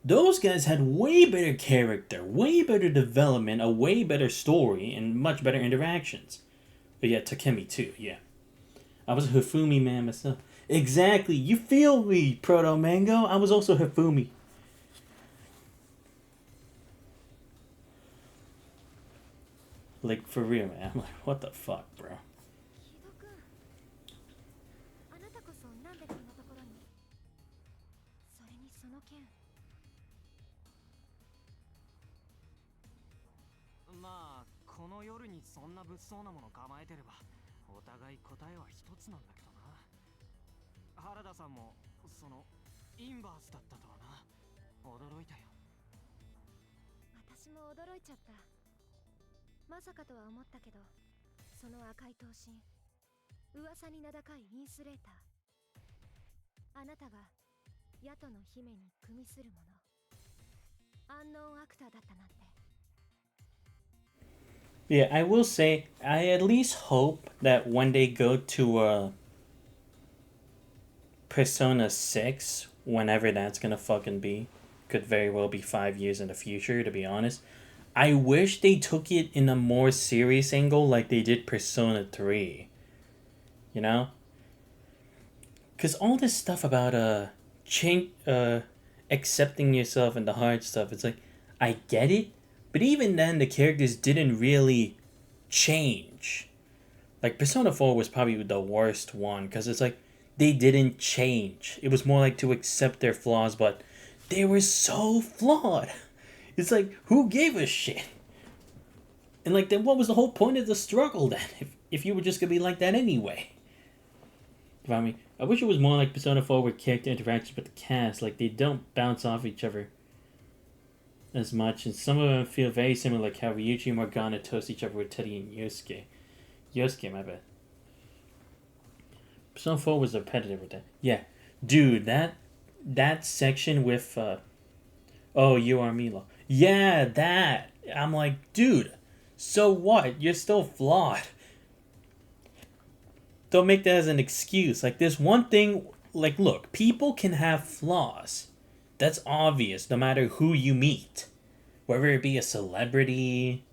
those guys had way better character, way better development, a way better story, and much better interactions. But yeah, Takemi too, yeah. I was a Hifumi man myself. Exactly, you feel me, Proto Mango. I was also Hifumi. Like, for real, man. I'm like, what the fuck, bro? Yeah, I will say, I at least hope that when they go to Persona 6, whenever that's gonna fucking be, could very well be 5 years in the future, to be honest. I wish they took it in a more serious angle like they did Persona 3. You know? Because all this stuff about accepting yourself and the hard stuff, it's like, I get it, but even then the characters didn't really change. Like, Persona 4 was probably the worst one, because it's like, they didn't change. It was more like to accept their flaws, but they were so flawed. It's like, who gave a shit? And like, then what was the whole point of the struggle then? If you were just gonna be like that anyway? I mean, I wish it was more like Persona 4 with character interactions with the cast. Like, they don't bounce off each other as much, and some of them feel very similar, like how Ryuji and Morgana toast each other with Teddy and Yosuke. Yosuke, my bad. Persona 4 was repetitive with that. Yeah. Dude, that section with, oh, you are Milo. Yeah, that. I'm like, dude, so what? You're still flawed. Don't make that as an excuse. Like, there's one thing, like, look, people can have flaws. That's obvious, no matter who you meet. Whether it be a celebrity,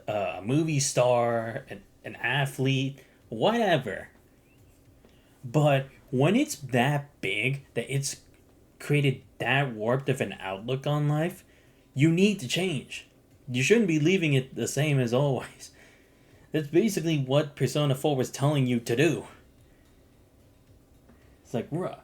a movie star, an athlete, whatever. But when it's that big, that it's created that warped of an outlook on life, you need to change. You shouldn't be leaving it the same as always. That's basically what Persona 4 was telling you to do. It's like, bruh.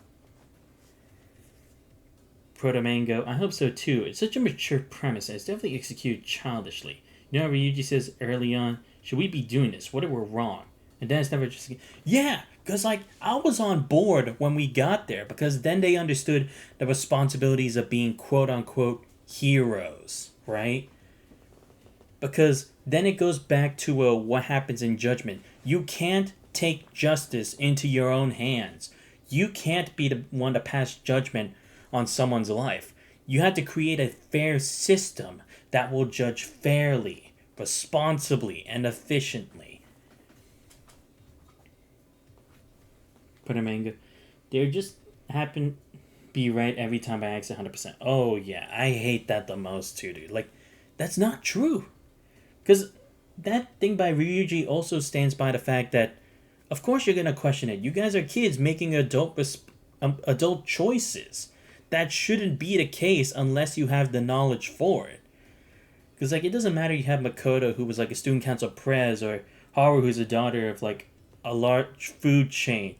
Proto-Mango, I hope so too. It's such a mature premise and it's definitely executed childishly. You know how Ryuji says early on, should we be doing this? What if we're wrong? And then it's never just... Yeah! Because, like, I was on board when we got there because then they understood the responsibilities of being quote unquote heroes, right? Because then it goes back to what happens in judgment. You can't take justice into your own hands. You can't be the one to pass judgment on someone's life. You have to create a fair system that will judge fairly, responsibly, and efficiently. Put a manga. They just happen be right every time by accident 100%. Oh yeah, I hate that the most too, dude. Like, that's not true. Because that thing by Ryuji also stands by the fact that, of course you're gonna question it. You guys are kids making adult choices. That shouldn't be the case unless you have the knowledge for it. Because, like, it doesn't matter you have Makoto, who was, like, a student council pres, or Haru, who's a daughter of, like, a large food chain.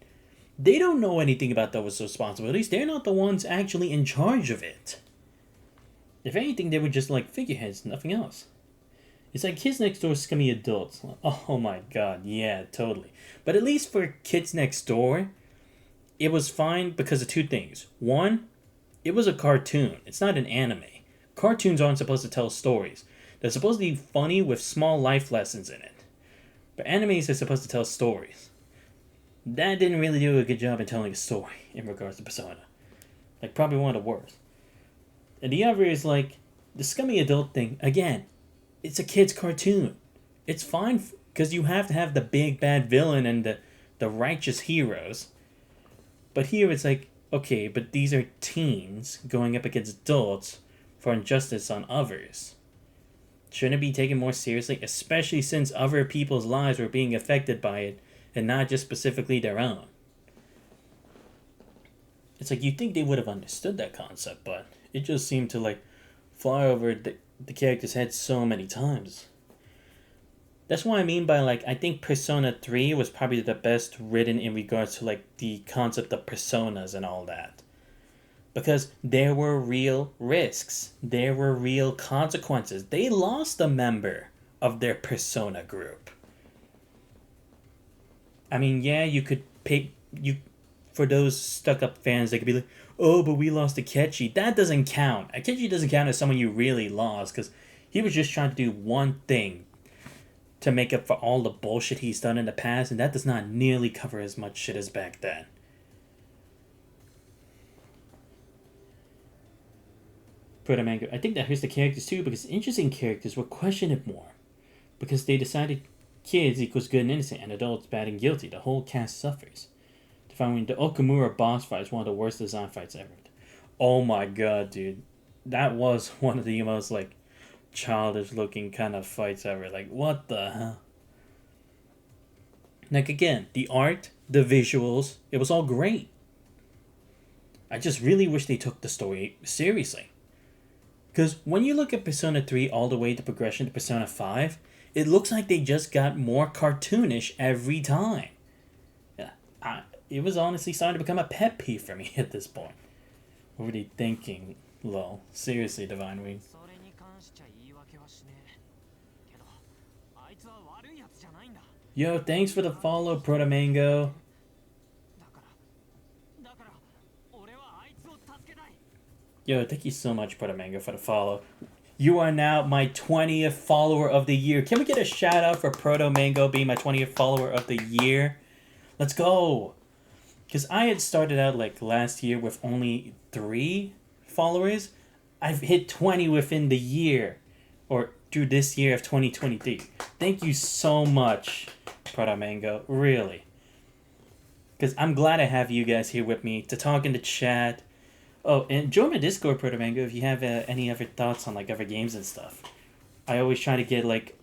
They don't know anything about those responsibilities. They're not the ones actually in charge of it. If anything, they were just, like, figureheads, nothing else. It's like Kids Next Door scummy adults. Oh my god, yeah, totally. But at least for Kids Next Door, it was fine because of two things. One, it was a cartoon. It's not an anime. Cartoons aren't supposed to tell stories. They're supposed to be funny with small life lessons in it. But animes are supposed to tell stories. That didn't really do a good job in telling a story in regards to Persona. Like, probably one of the worst. And the other is, like, the scummy adult thing. Again, it's a kid's cartoon. It's fine because you have to have the big bad villain and the righteous heroes. But here it's like, okay, but these are teens going up against adults for injustice on others. Shouldn't it be taken more seriously, especially since other people's lives were being affected by it and not just specifically their own? It's like you'd think they would have understood that concept, but it just seemed to, like, fly over the character's head so many times. That's what I mean by, like, I think Persona 3 was probably the best written in regards to, like, the concept of personas and all that. Because there were real risks. There were real consequences. They lost a member of their persona group. I mean, yeah, you could pay... For those stuck-up fans, they could be like, oh, but we lost Akechi. That doesn't count. Akechi doesn't count as someone you really lost, because he was just trying to do one thing to make up for all the bullshit he's done in the past, and that does not nearly cover as much shit as back then. Proto-manga. I think that hurts the characters too, because interesting characters were questioned more. Because they decided kids equals good and innocent, and adults bad and guilty. The whole cast suffers. Defining the Okamura boss fight is one of the worst design fights ever. Oh my god, dude. That was one of the most, like, childish looking kind of fights ever. Like, what the hell? Like, again, the art, the visuals, it was all great. I just really wish they took the story seriously. Because when you look at Persona 3 all the way to progression to Persona 5, it looks like they just got more cartoonish every time. It was honestly starting to become a pet peeve for me at this point. What were they thinking? Lol. Seriously, Divine Wing. Yo, thanks for the follow, Proto-Mango. Yo, thank you so much, Proto-Mango, for the follow. You are now my 20th follower of the year. Can we get a shout out for Proto-Mango being my 20th follower of the year? Let's go! Because I had started out, like, last year with only 3 followers. I've hit 20 within the year. Or through this year of 2023. Thank you so much, Proto-Mango. Really. Because I'm glad I have you guys here with me to talk in the chat. Oh, and join my Discord, Proto-Mango, if you have any other thoughts on, like, other games and stuff. I always try to get, like,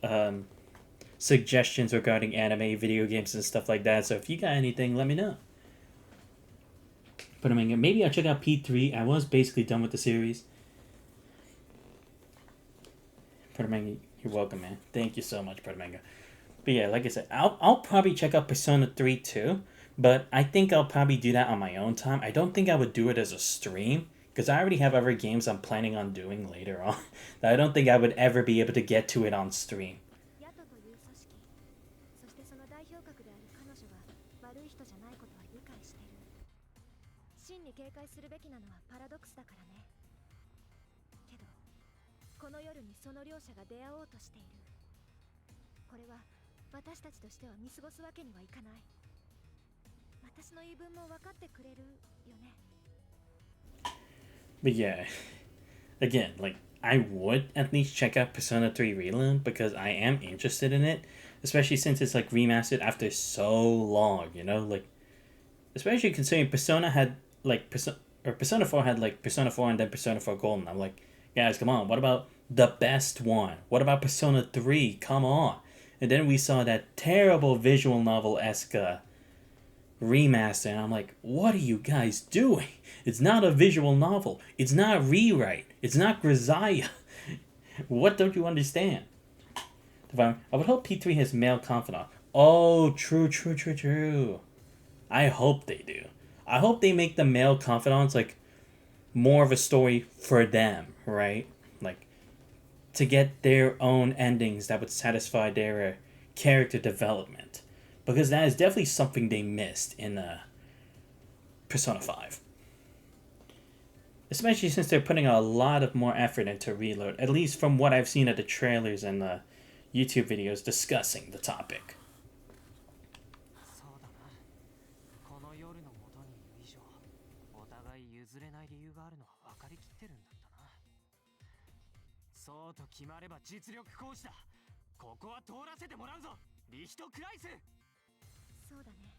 suggestions regarding anime, video games, and stuff like that. So if you got anything, let me know. Proto-Mango, maybe I'll check out P3. I was basically done with the series. Proto-Mango, you're welcome, man. Thank you so much, Proto-Mango. But yeah, like I said, I'll probably check out Persona 3 too. But I think I'll probably do that on my own time. I don't think I would do it as a stream. Because I already have other games I'm planning on doing later on. That I don't think I would ever be able to get to it on stream. 真に警戒するべきなのはパラドクスだからね。けどこの夜にその両者が出会おうとしている。これは私たちとしては見過ごすわけにはいかない。私の言い分も分かってくれるよね。 But yeah, again, like, I would at least check out Persona 3 Reload because I am interested in it, especially since it's like remastered after so long, you know? Like, especially considering Persona had like Persona 4 had like Persona 4 and then Persona 4 Golden. I'm like, guys, come on, what about the best one? What about Persona 3? Come on. And then we saw that terrible visual novel-esque remaster, and I'm like, what are you guys doing? It's not a visual novel. It's not Rewrite. It's not Grisaia. What don't you understand? I would hope P3 has male confidant. Oh, true. I hope they do. I hope they make the male confidants like more of a story for them, right? Like, to get their own endings that would satisfy their character development. Because that is definitely something they missed in Persona 5. Especially since they're putting a lot of more effort into Reload, at least from what I've seen of the trailers and the YouTube videos discussing the topic. そうだな。この夜の元にいる以上、お互い譲れない理由があるのは分かりきってるんだったな。そうと決まれば実力行使だ。ここは通らせてもらうぞ、リヒトクライス。そうだね。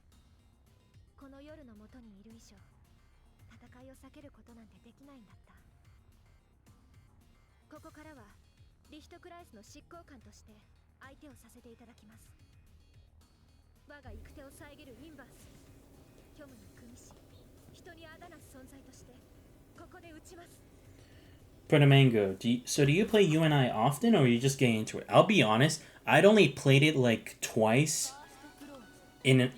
この夜の元にいる以上、戦いを避けることなんてできないんだった。ここからはリヒトクライスの執行官として相手をさせていただきます。我が行く手を遮るインバース、虚無に組みし、人にあだなす存在としてここで打ちます。Protomango, so do you play UNI often, or are you just getting into it? I'll be honest, I'd only played it like twice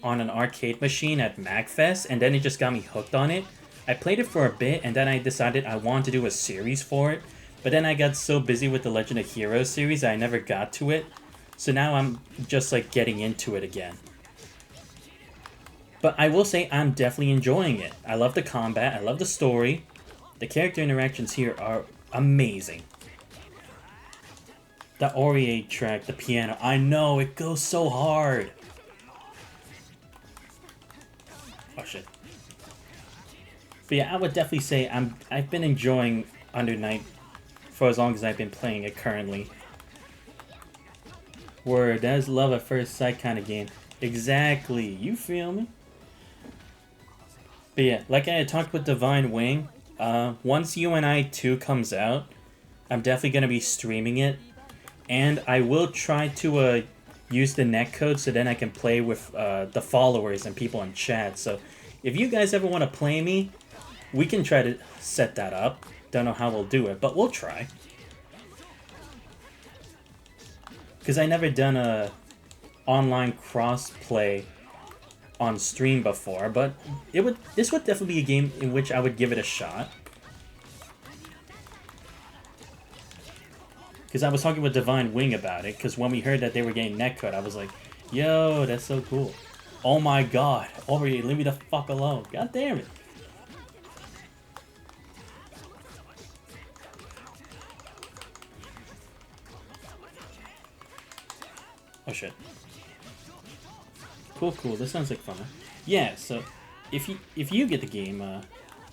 on an arcade machine at MagFest, and then it just got me hooked on it. I played it for a bit, and then I decided I wanted to do a series for it, but then I got so busy with the Legend of Heroes series I never got to it. So now I'm just like getting into it again. But I will say I'm definitely enjoying it. I love the combat, I love the story. The character interactions here are amazing. The Aurier track, the piano, I know, it goes so hard. Oh shit. But yeah, I would definitely say I've been enjoying Under Night for as long as I've been playing it currently. Word, that is love at first sight kind of game. Exactly, you feel me? But yeah, like I had talked with Divine Wing, once UNI 2 comes out, I'm definitely going to be streaming it. And I will try to use the netcode so then I can play with the followers and people in chat. So if you guys ever want to play me, we can try to set that up. Don't know how we'll do it, but we'll try. Because I never done a online cross-play on stream before, but this would definitely be a game in which I would give it a shot. Because I was talking with Divine Wing about it, because when we heard that they were getting netcode, I was like, yo, that's so cool. Oh my god, Aurier, leave me the fuck alone. God damn it. Oh shit. Cool, this sounds like fun. Yeah, so if you get the game,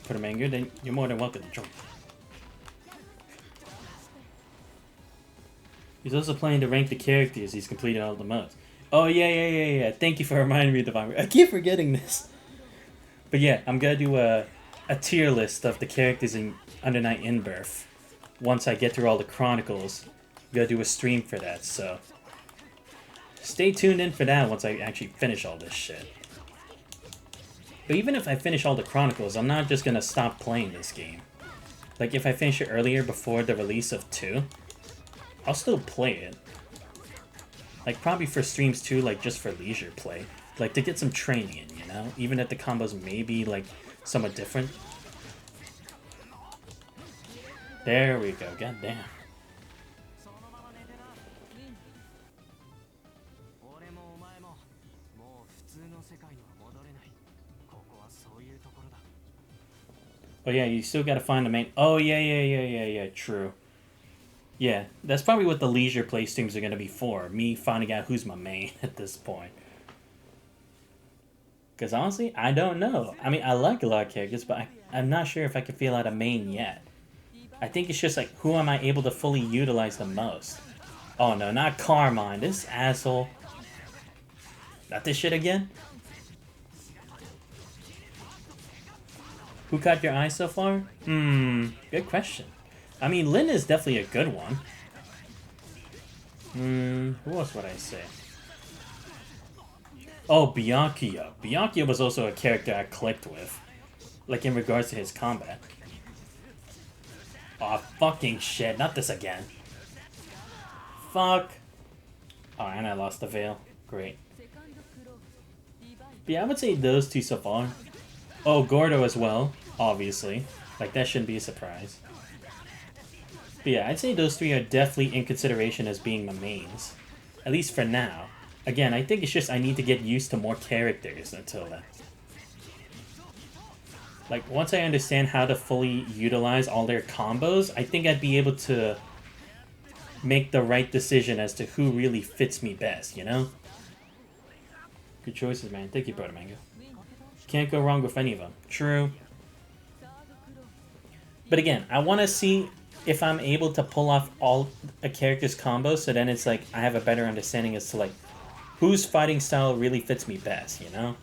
Protomango, then you're more than welcome to join. He's also planning to rank the characters he's completed all the modes. Oh yeah. Thank you for reminding me of Divine. I keep forgetting this. But yeah, I'm gonna do a tier list of the characters in Under Night In-Birth. Once I get through all the chronicles, I'm gonna do a stream for that, so stay tuned in for that once I actually finish all this shit. But even if I finish all the chronicles, I'm not just gonna stop playing this game. Like, if I finish it earlier before the release of 2, I'll still play it. Like, probably for streams too, like, just for leisure play. Like, to get some training in, you know? Even if the combos may be, like, somewhat different. There we go, goddamn. 世界には戻れない。ここはそういうところだ。Oh yeah, you still gotta find the main. Oh yeah. True. Yeah, that's probably what the leisure play streams are gonna be for. Me finding out who's my main at this point. Because honestly, I don't know. I mean, I like a lot of characters, but I'm not sure if I can feel out a main yet. I think it's just like, who am I able to fully utilize the most? Oh no, not Carmine, this asshole. Not this shit again? Who caught your eye so far? Good question. I mean, Lynn is definitely a good one. Who else would I say? Oh, Bianchia. Bianchia was also a character I clicked with. Like, in regards to his combat. Aw, fucking shit. Not this again. Fuck. Oh, and I lost the veil. Great. But yeah, I would say those two so far. Oh, Gordo as well, obviously. Like, that shouldn't be a surprise. But yeah, I'd say those three are definitely in consideration as being my mains. At least for now. Again, I think it's just I need to get used to more characters until then. Like, once I understand how to fully utilize all their combos, I think I'd be able to make the right decision as to who really fits me best, you know? Good choices, man. Thank you, Brother Mango. Can't go wrong with any of them. True. But again, I want to see if I'm able to pull off all a character's combos, so then it's like I have a better understanding as to like whose fighting style really fits me best, you know?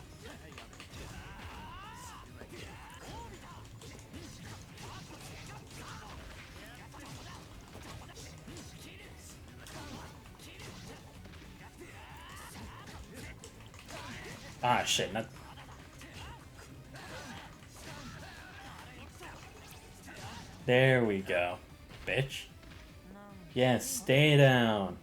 Ah, shit, not... There we go, bitch. Yeah, stay down.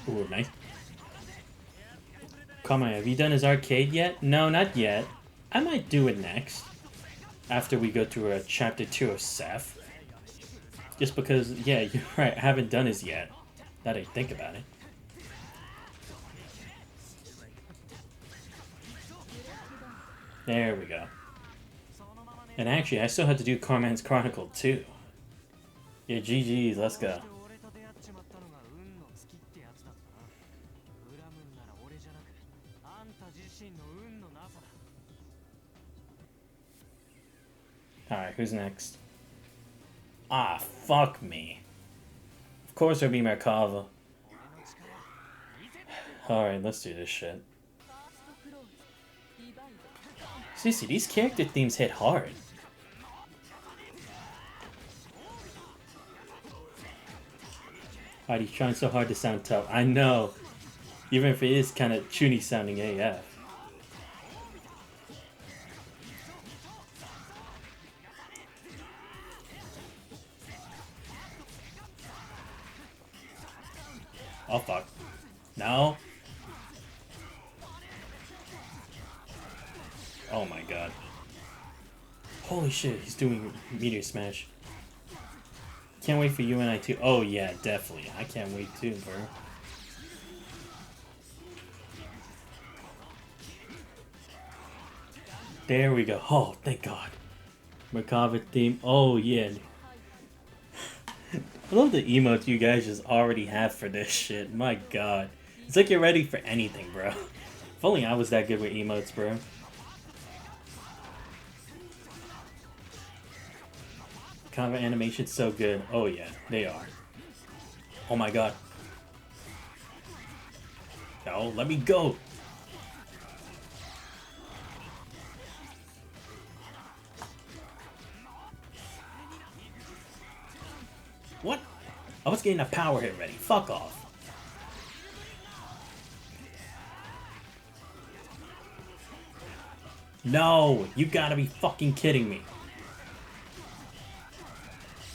Ooh, nice. Come on, have you done his arcade yet? No, not yet. I might do it next. After we go through chapter 2 of Seth. Just because, yeah, you're right, I haven't done his yet. Now that I think about it. There we go. And actually, I still have to do Carmine's Chronicle too. Yeah, GG's, let's go. Alright, who's next? Ah, fuck me. Of course it'll be Merkava. Alright, let's do this shit. Seriously, these character themes hit hard. Alright, he's trying so hard to sound tough. I know. Even if it is kind of chuny sounding AF. Oh fuck. No. Oh my god. Holy shit, he's doing Meteor Smash. Can't wait for UNI too. Oh yeah, definitely. I can't wait too, bro. There we go. Oh, thank god. Merkava theme. Oh yeah. I love the emotes you guys just already have for this shit. My god. It's like you're ready for anything, bro. If only I was that good with emotes, bro. Combat animation's so good. Oh yeah, they are. Oh my god. No, let me go. What? I was getting a power hit ready. Fuck off. No, you gotta be fucking kidding me.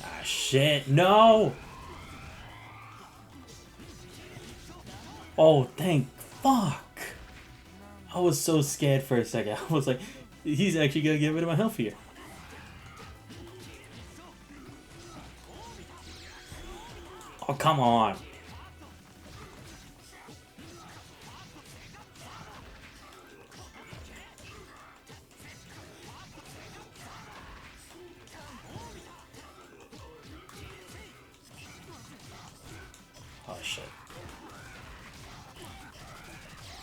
Ah, shit. No! Oh, thank fuck. I was so scared for a second. I was like, he's actually gonna get rid of my health here. Oh, come on. Oh, shit.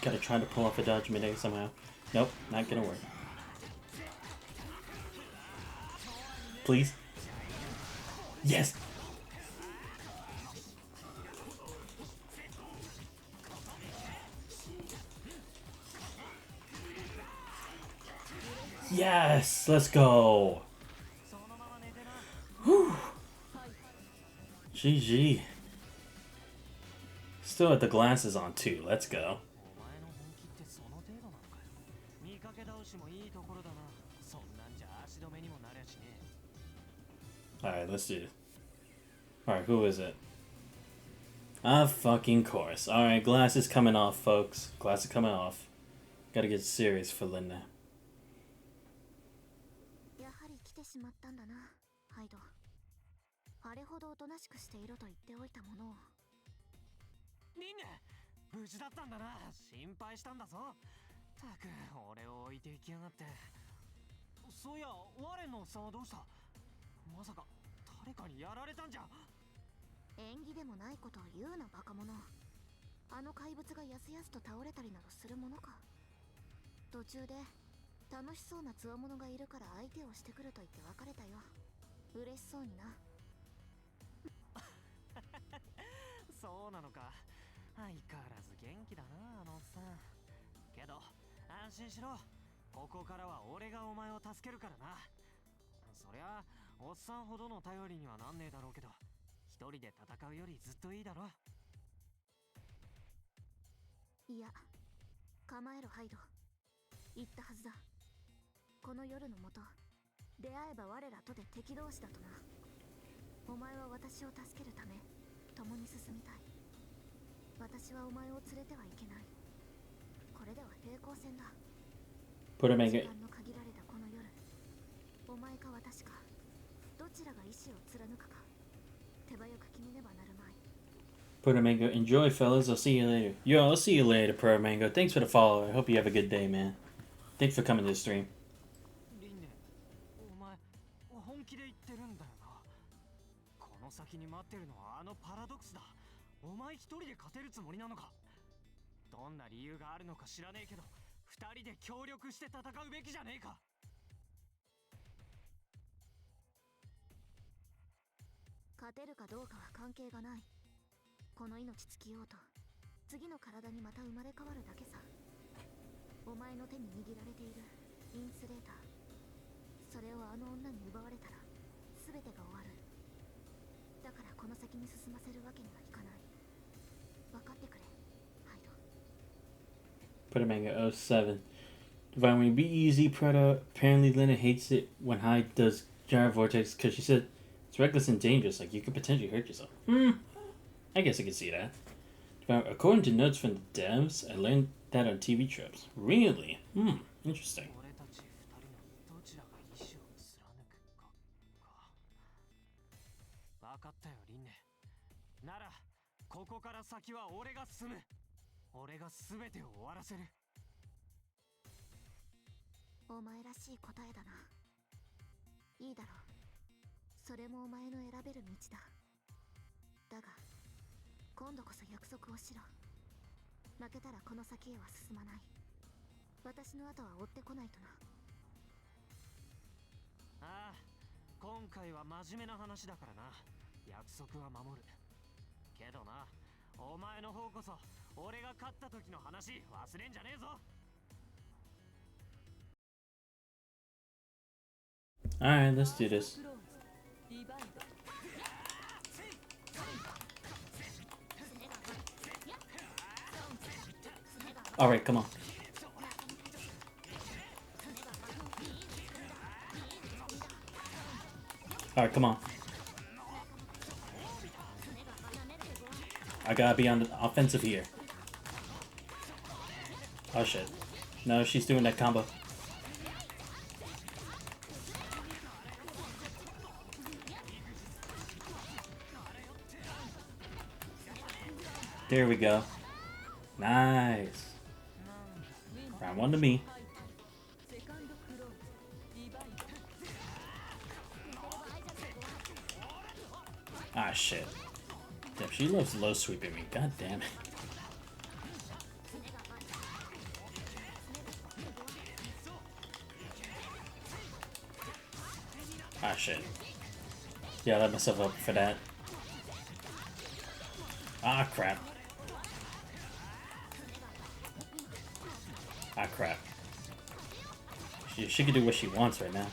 Gotta try to pull off a dodge mid-A somehow. Nope, not gonna work. Please. Yes! Yes! Let's go! Whew. GG. Still have the glasses on too. Let's go. Alright, let's do it. Alright, who is it? Of fucking course. Alright, glasses coming off, folks. Glasses coming off. Gotta get serious for Linda. やはり来てしまったんだな、ハイド。あれほどおとなしくしていろと言っておいたものを。リンネ、無事だったんだな。心配したんだぞ。たく、俺を置いていきやがって。そういや、我のおっさんはどうした？まさか誰かにやられたんじゃ。縁起でもないことを言うな、バカ者。あの怪物がやすやすと倒れたりなどするものか。途中で楽しそうな強者がいるから相手をしてくると言って別れたよ。嬉しそうにな。そうなのか。相変わらず元気だな、あのおっさん。けど安心しろ。ここからは俺がお前を助けるからな。そりゃおっさんほどの頼りにはなんねえだろうけど、一人で戦うよりずっといいだろ。いや、構えろハイド。言ったはずだ。この夜のもと、出会えば我らとて敵同士だとな。お前は私を助けるため共に進みたい。私はお前を連れてはいけない。これでは平行線だ。時間の限られたこの夜、お前か私か、どちらが意志を貫くか、手早く決めねばなるまい。Proto Mango, enjoy, fellas. I'll see you later. Yo, I'll see you later, Proto Mango. Thanks for the follow. I hope you have a good day, man. Thanks for coming to the stream. リンネ、お前本気で言ってるんだよな。この先に待ってるのはあのパラドックスだ。お前一人で勝てるつもりなのか。どんな理由があるのか知らねえけど、二人で協力して戦うべきじゃねえか。勝てるかどうかは関係がない。この命尽きようと、次の体にまた生まれ変わるだけさ。お前の手に握られているインスレーター、それをあの女に奪われたら全てが終わる。だからこの先に進ませるわけにはいかない。分かってくれ、ハイド。Proto Mango 07. Divine Wing, be easy, Proto. Apparently, Lena hates it when Hyde does Gyro Vortex because she said it's reckless and dangerous. Like, you could potentially hurt yourself. I guess I can see that. According to notes from the devs, I learned that on TV tropes. Really? Interesting. 俺たち二人のどちらが意志を貫くかか。分かったよ、リンネ。ならここから先は俺が進む。俺が全てを終わらせる。お前らしい答えだな。いいだろう。それもお前の選べる道だ。だが今度こそ約束をしろ。負けたらこの先へは進まない。私の後は追ってこないとな。ああ、今回は真面目な話だからな。約束は守る。けどな、お前の方こそ俺が勝った時の話忘れんじゃねえぞ。Alright, let's do this. Alright, come on. Alright, come on. I gotta be on the offensive here. Oh shit. No, she's doing that combo. There we go. Nice. Round one to me. Ah, shit. Damn, she loves low sweeping me. God damn it. Ah, shit. Yeah, I let myself up for that. Ah, crap. Ah, crap. She can do what she wants right now.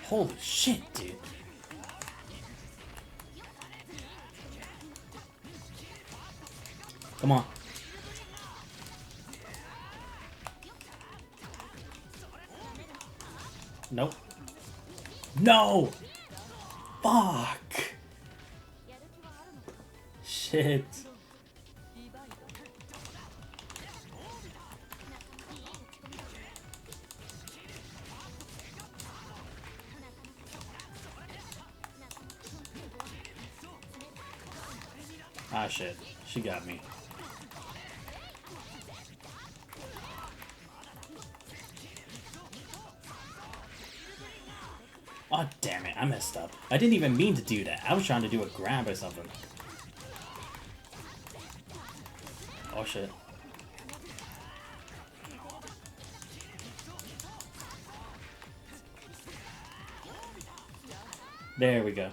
Holy shit, dude. Come on. Nope. No! Fuck! Shit. Ah, shit. She got me. Oh, damn it. I messed up. I didn't even mean to do that. I was trying to do a grab or something. Oh, shit. There we go.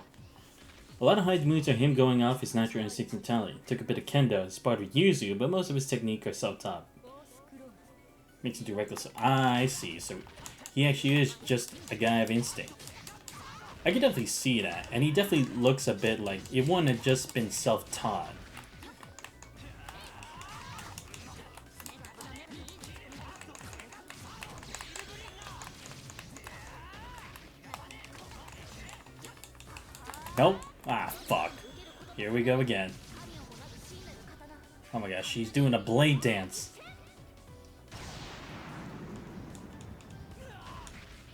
A lot of Hyde's moves are him going off his natural instinct and talent. Took a bit of kendo, sparred with Yuzu, but most of his technique are self-taught. Makes him do reckless. Ah, I see. So he actually is just a guy of instinct. I can definitely see that, and he definitely looks a bit like if one had just been self-taught. Nope. Ah, fuck. Here we go again. Oh my gosh, she's doing a blade dance.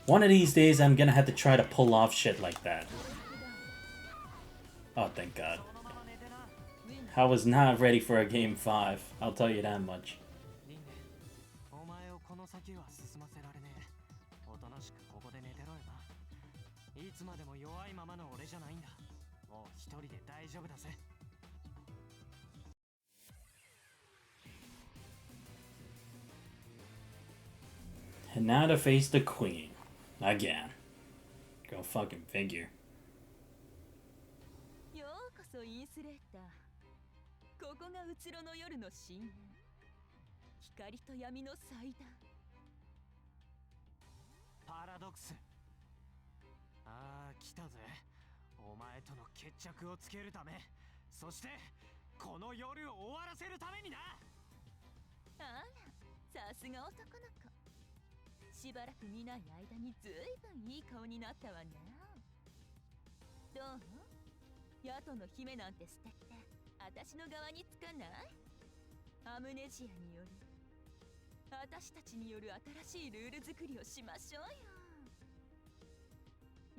One of these days, I'm gonna have to try to pull off shit like that. Oh, thank God. I was not ready for a game 5. I'll tell you that much. And now to face the queen. Again. Go fucking figure. ようこそインスレーター。ここがうつろの夜の深淵。光と闇の祭壇。パラドクス。ああ、来たぜ。お前との決着をつけるため、そしてこの夜を終わらせるためにな。あら、さすが男の子。しばらく見ない間にずいぶんいい顔になったわね。どう？ヤトの姫なんて捨てて、私の側につかない？アムネジアによる、私たちによる新しいルール作りをしましょう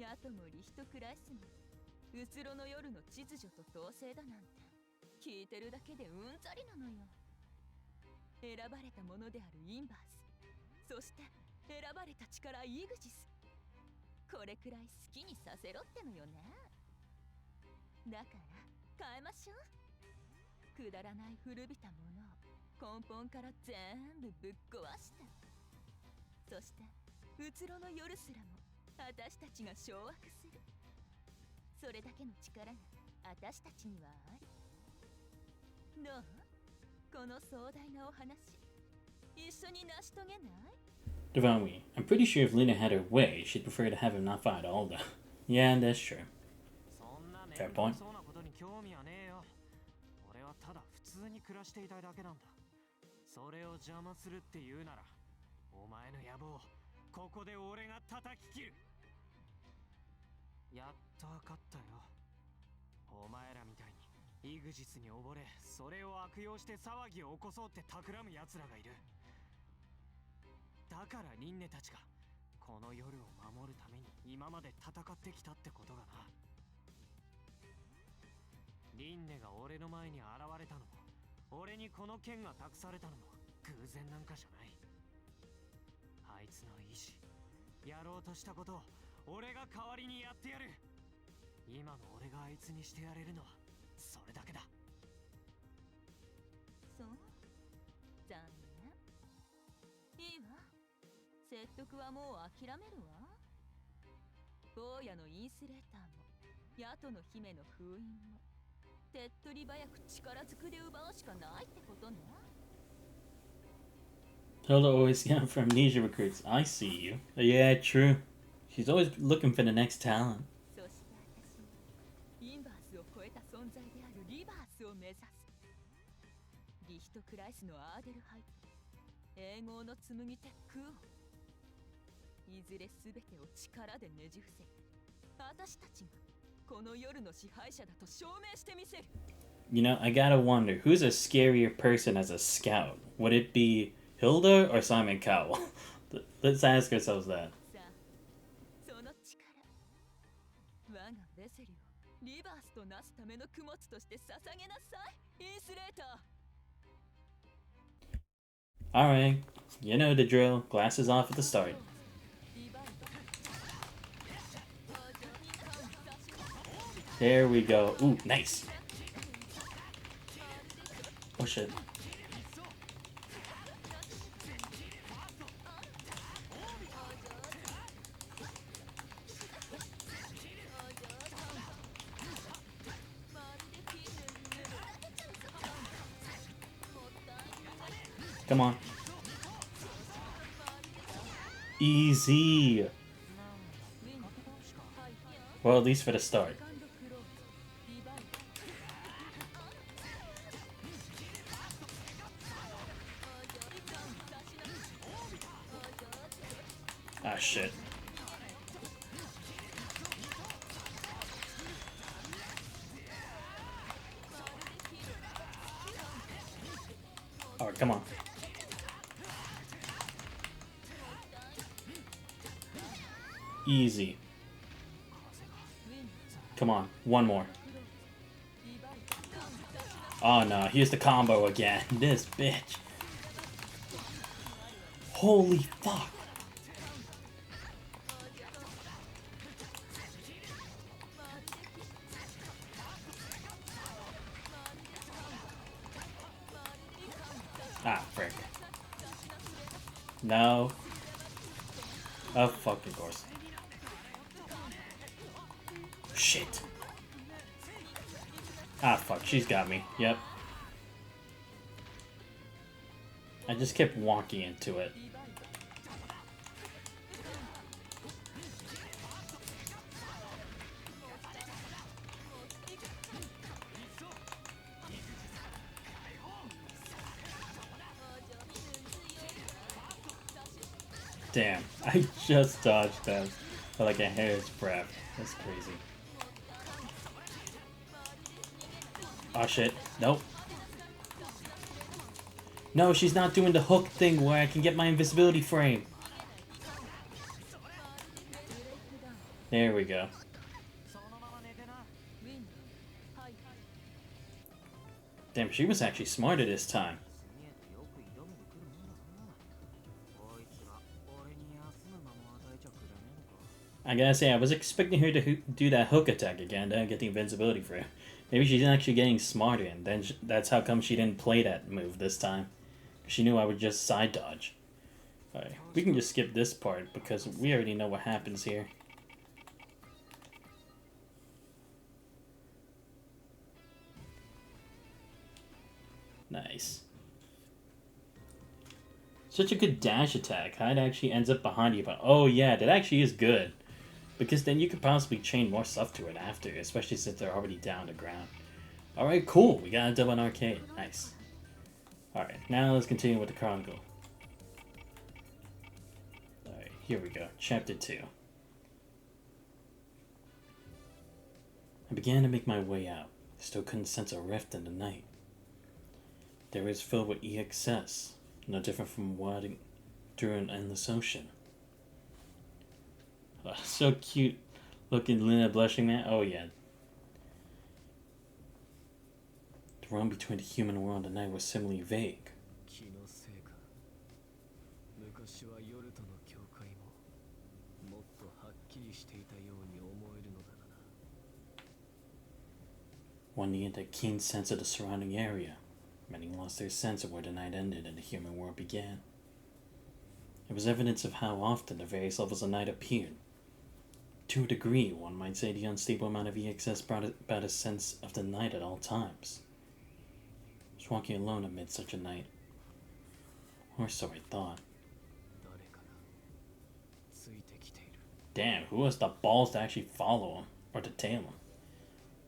よ。ヤトもリヒトクライスも、うつろの夜の秩序と統制だなんて、聞いてるだけでうんざりなのよ。選ばれたものであるインバース、そして、選ばれた力イグジス。これくらい好きにさせろってのよね。だから変えましょう。くだらない古びたものを根本から全部ぶっ壊して、そしてうつろの夜すらも私たちが掌握する。それだけの力が私たちにはある。どう？この壮大なお話、一緒に成し遂げない？ Devonwe, I'm pretty sure if Luna had her way, she'd prefer to have him not fight all though. Yeah, that's true. Fair point. 俺はただ普通に暮らしていたいだけなんだ。それを邪魔するって言うなら、お前の野望、ここで俺が叩き切る。やっと分かったよ。お前らみたいにイグジスに溺れ、それを悪用して騒ぎを起こそうって企む奴らがいる。だからリンネたちがこの夜を守るために今まで戦ってきたってことがな。リインネが俺の前に現れたのも、俺にこの剣が託されたのも偶然なんかじゃない。あいつの意志、やろうとしたことを俺が代わりにやってやる。今の俺があいつにしてやれるのはそれだけだ。そう、残念。いいわ、説得はもう諦めるわ。坊やのインスレーターもヤトの姫の封印も手っ取り早く力ずくで奪うしかないってことね。 Hilda always got from amnesia recruits. I see you. Yeah, true. She's always looking for the next talent. そして私はインバースを超えた存在であるリバースを目指す。リヒトクライスのアーデルハイト、英語の紡ぎテックをいずれ全てを力でねじ伏せ、私たちがこの夜の支配者だと証明してみせる。You know, I gotta wonder, who's a scarier person as a scout? Would it be Hilda or Simon Cowell? Let's ask ourselves that. さあ、その力、我がベセリをリバースとなすための供物として捧げなさい、インスレーター。 Alright, you know the drill. Glasses off at the start. There we go. Ooh, nice. Oh shit. Come on. Easy. Well, at least for the start. Ah, shit. Alright, come on. Easy. Come on, one more. Oh no, here's the combo again. This bitch. Holy fuck. Ah, frick. No. Oh, fuck, of course. Shit. Ah, fuck, she's got me. Yep. I just kept walking into it. Damn, I just dodged that for like a hair's breadth. That's crazy. Oh shit, nope. No, she's not doing the hook thing where I can get my invisibility frame. There we go. Damn, she was actually smarter this time. I gotta say, I was expecting her to do that hook attack again, then get the invincibility frame. Maybe she's actually getting smarter, and then that's how come she didn't play that move this time. She knew I would just side dodge. Alright, we can just skip this part because we already know what happens here. Nice. Such a good dash attack. How it actually ends up behind you. But oh yeah, that actually is good. Because then you could possibly chain more stuff to it after, especially since they're already down to ground. Alright, cool. We got a double arcade. Nice. Alright, now let's continue with the Chronicle. Alright, here we go. Chapter 2. I began to make my way out. Still couldn't sense a rift in the night. The air is filled with EXE, no different from wading through an endless ocean. So cute looking Luna blushing man. Oh yeah. The road between the human world and night was similarly vague. 気のせいか。昔は夜との境界ももっとはっきりしていたように思えるのだがな。One needed a keen sense of the surrounding area. Many lost their sense of where the night ended and the human world began. It was evidence of how often the various levels of night appeared. To a degree, one might say the unstable amount of EXS brought about a sense of the night at all times. I was walking alone amid such a night. Or so I thought. 誰かがついてきている。 Damn, who has the balls to actually follow him? Or to tail him?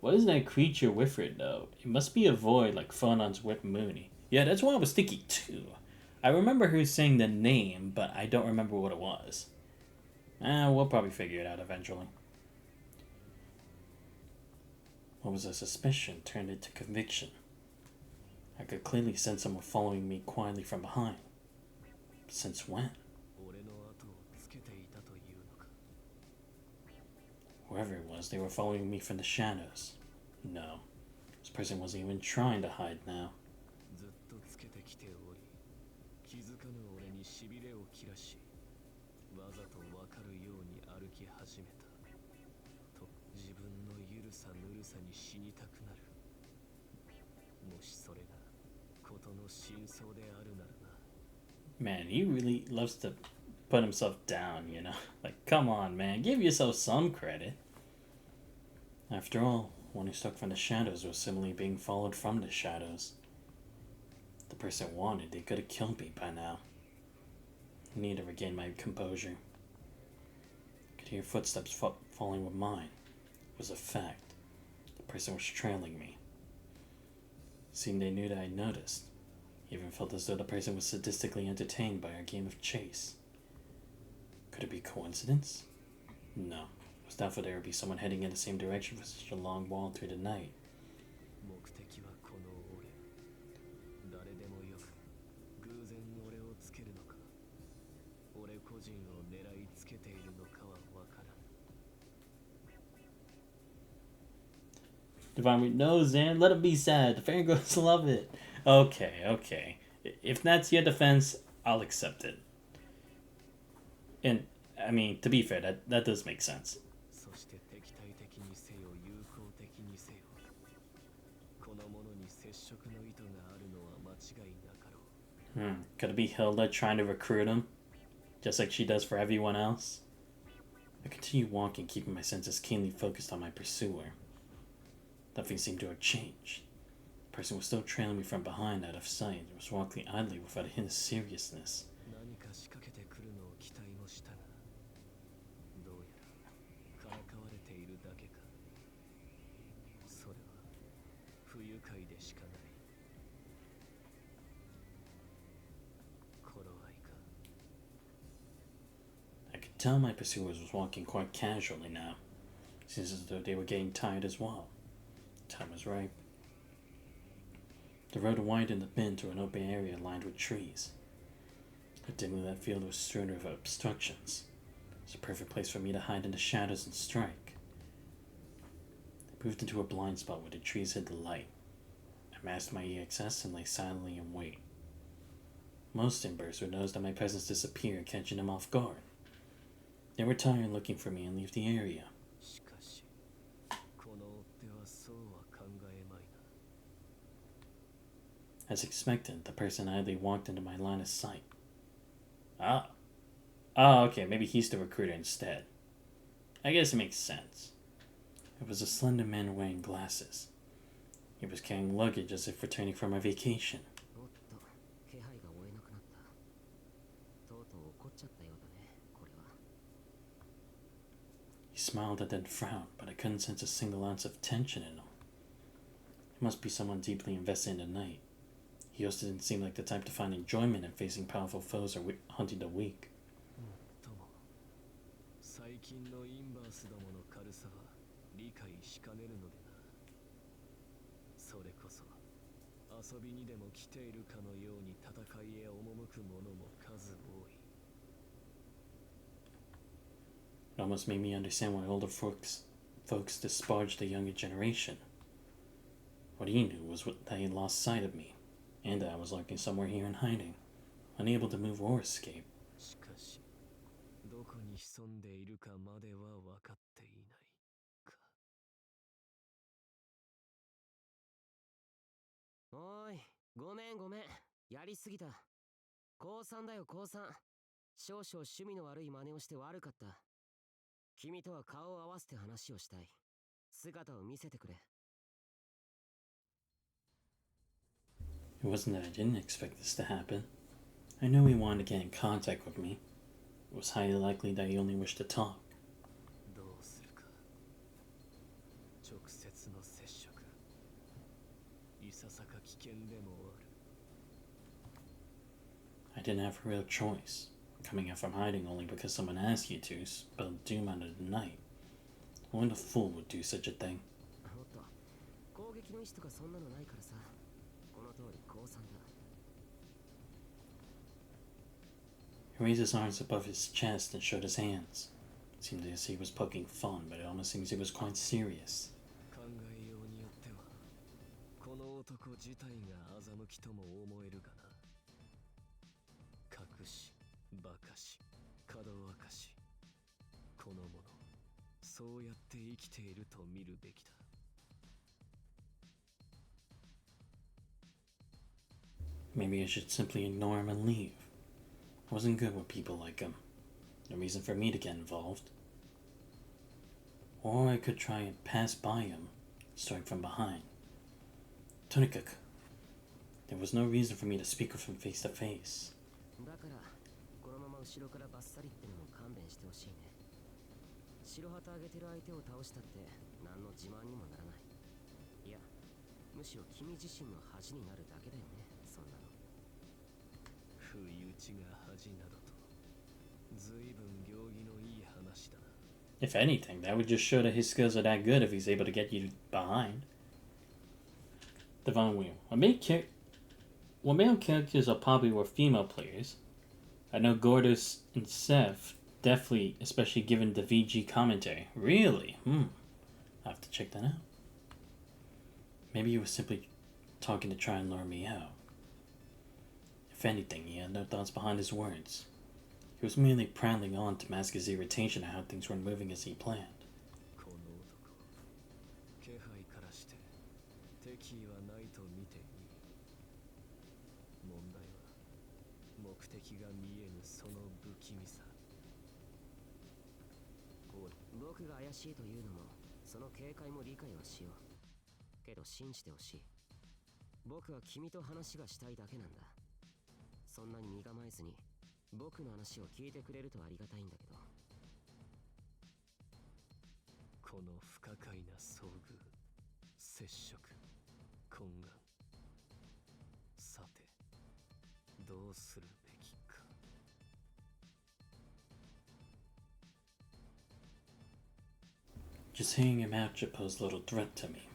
What is that creature with it, though? It must be a void like Phonon's with Mooney. Yeah, that's what I was thinking, too. I remember her saying the name, but I don't remember what it was. We'll probably figure it out eventually. What was a suspicion turned into conviction. I could clearly sense someone following me quietly from behind. Since when? 俺の後をつけていたというのか。 Whoever it was, they were following me from the shadows. No, this person wasn't even trying to hide now. ずっとつけてきており、気づかぬ俺にしびれを切らし、わざとわかるように歩き始めた。と自分のゆるさぬるさに死にたくなる。もしそれが事の真相であるならな。 Man, he really loves to put himself down, you know? Like, come on, man, give yourself some credit. After all, one who stuck from the shadows was similarly being followed from the shadows. The person wanted, they could have killed me by now. I need to regain my composure. I could hear footsteps falling with mine. It was a fact. The person was trailing me. It seemed they knew that I noticed. I even felt as though the person was sadistically entertained by our game of chase. Could it be coincidence? No. It was doubtful there would be someone heading in the same direction for such a long walk through the night. 目的はこの俺。誰でもよく偶然俺をつけるのか、俺個人を狙いつけているのかはわからん。 Divine Root, no, Zan, let it be sad. The fangirls love it. Okay. If that's your defense, I'll accept it. And, I mean, to be fair, that does make sense. そして敵対的にせよ友好的にせよ、この者に接触の意図があるのは間違いなかろう。 Could it be Hilda trying to recruit him? Just like she does for everyone else? I continued walking, keeping my senses keenly focused on my pursuer. Nothing seemed to have changed. The person was still trailing me from behind, out of sight, and was walking idly without a hint of seriousness. 何か仕掛けてくるのを期待もしたが、どうやらからかわれているだけか。それは不愉快でしかない。頃合いか。 I could tell my pursuers was walking quite casually now. It seems as though they were getting tired as well. Time was right. The road widened a bit to an open area lined with trees. The dimly lit field was strewn with obstructions. It was a perfect place for me to hide in the shadows and strike. I moved into a blind spot where the trees hid the light. I masked my EXS and lay silently in wait. Most Embers would notice that my presence disappeared, catching them off guard. They were tired looking for me and leave the area. しかし、この追っ手はそうは考えまいな。 As expected, the person idly walked into my line of sight. Okay, maybe he's the recruiter instead. I guess it makes sense. It was a slender man wearing glasses. He was carrying luggage as if returning from a vacation. おっと、気配が追えなくなった。とうとう怒っちゃったようだね、これは。 He smiled and then frowned, but I couldn't sense a single ounce of tension in him. He must be someone deeply invested in the night. He also didn't seem like the type to find enjoyment in facing powerful foes or hunting the weak. とも、最近のインバースどもの軽さは理解しかねるのでな。それこそ遊びにでも来ているかのように戦いへ赴く者も数多い。 It almost made me understand why older folks disparaged the younger generation. What he knew was that he lost sight of me, and that I was lurking somewhere here in hiding, unable to move or escape. しかしどこに潜んでいるかまでは分かっていないか。おーい、ごめんごめん。やりすぎた。高3だよ高3。少々趣味の悪い真似をして悪かった。君とは顔を合わせて話をしたい。姿を見せてくれ。It wasn't that I didn't expect this to happen. I knew he wanted to get in contact with me. It was highly likely that he only wished to talk. どうするか。直接の接触。いささか危険でもある。I didn't have a real choice, coming out from hiding only because someone asked you to spell doom out of the night. Only a fool would do such a thing. おっと、攻撃の意思とかそんなのないからさ。この通り高3だ。He raised his arms above his chest and showed his hands. It seemed as he was poking fun, but it almost seems he was quite serious. 考えようによってはこの男自体が欺きとも思えるがな。隠し、馬鹿し、かどわかし、この者そうやって生きていると見るべきだ。Maybe I should simply ignore him and leave. I wasn't good with people like him. No reason for me to get involved. Or I could try and pass by him, starting from behind. とにかく there was no reason for me to speak with him face to face. だからこのまま後ろからバッサリってのも勘弁してほしいね。白旗上げてる相手を倒したって何の自慢にもならない。いや、むしろ君自身の恥になるだけだよね、そんなの。不意打ちが恥などと随分行儀のいい話だな。 If anything, that would just show that his skills are that good if he's able to get you behind. Divine Wheel. What male characters are probably were female players. I know Gordas and Seth, definitely, especially given the VG commentary. Really? I'll have to check that out. Maybe he was simply talking to try and lure me out. If anything, he had no thoughts behind his words. He was merely prattling on to mask his irritation at how things weren't moving as he planned. この男気配からして敵意はないと見ていい。問題は目的が見えぬその不気味さ。僕が怪しいというのもその警戒も理解はしよう。けど信じてほしい。僕は君と話がしたいだけなんだ。そんなに身構えずに僕の話を聞いてくれるとありがたいんだけど。この不可解な遭遇、接触、懇願。さて、どうするべきか。Just hearing him out should pose little threat to me.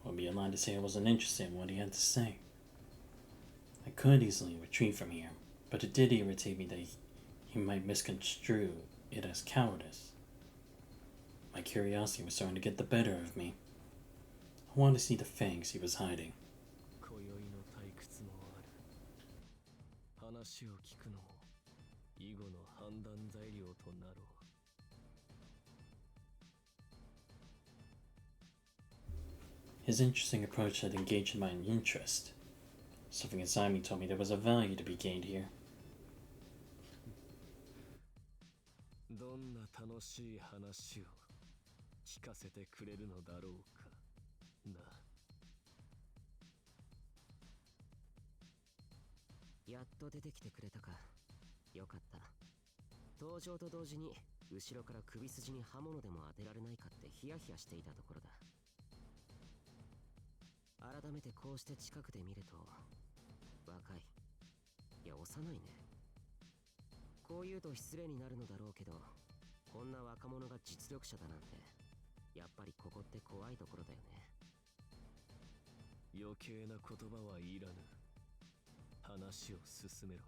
It would be a lie to say I wasn't interested in what he had to say. I could easily retreat from here, but it did irritate me that he might misconstrue it as cowardice. My curiosity was starting to get the better of me. I wanted to see the fangs he was hiding. 今宵の退屈もある。話を聞くのも以後の判断材料となろう。His interesting approach had engaged my interest. Something inside me told me there was a value to be gained here. どんな楽しい話を聞かせてくれるのだろうかな。やっと出てきてくれたか。よかった。登場と同時に後ろから首筋に刃物でも当てられないかってヒヤヒヤしていたところだ。改めてこうして近くで見ると若い、いや幼いね。こう言うと失礼になるのだろうけど、こんな若者が実力者だなんてやっぱりここって怖いところだよね。余計な言葉はいらぬ。話を進めろ。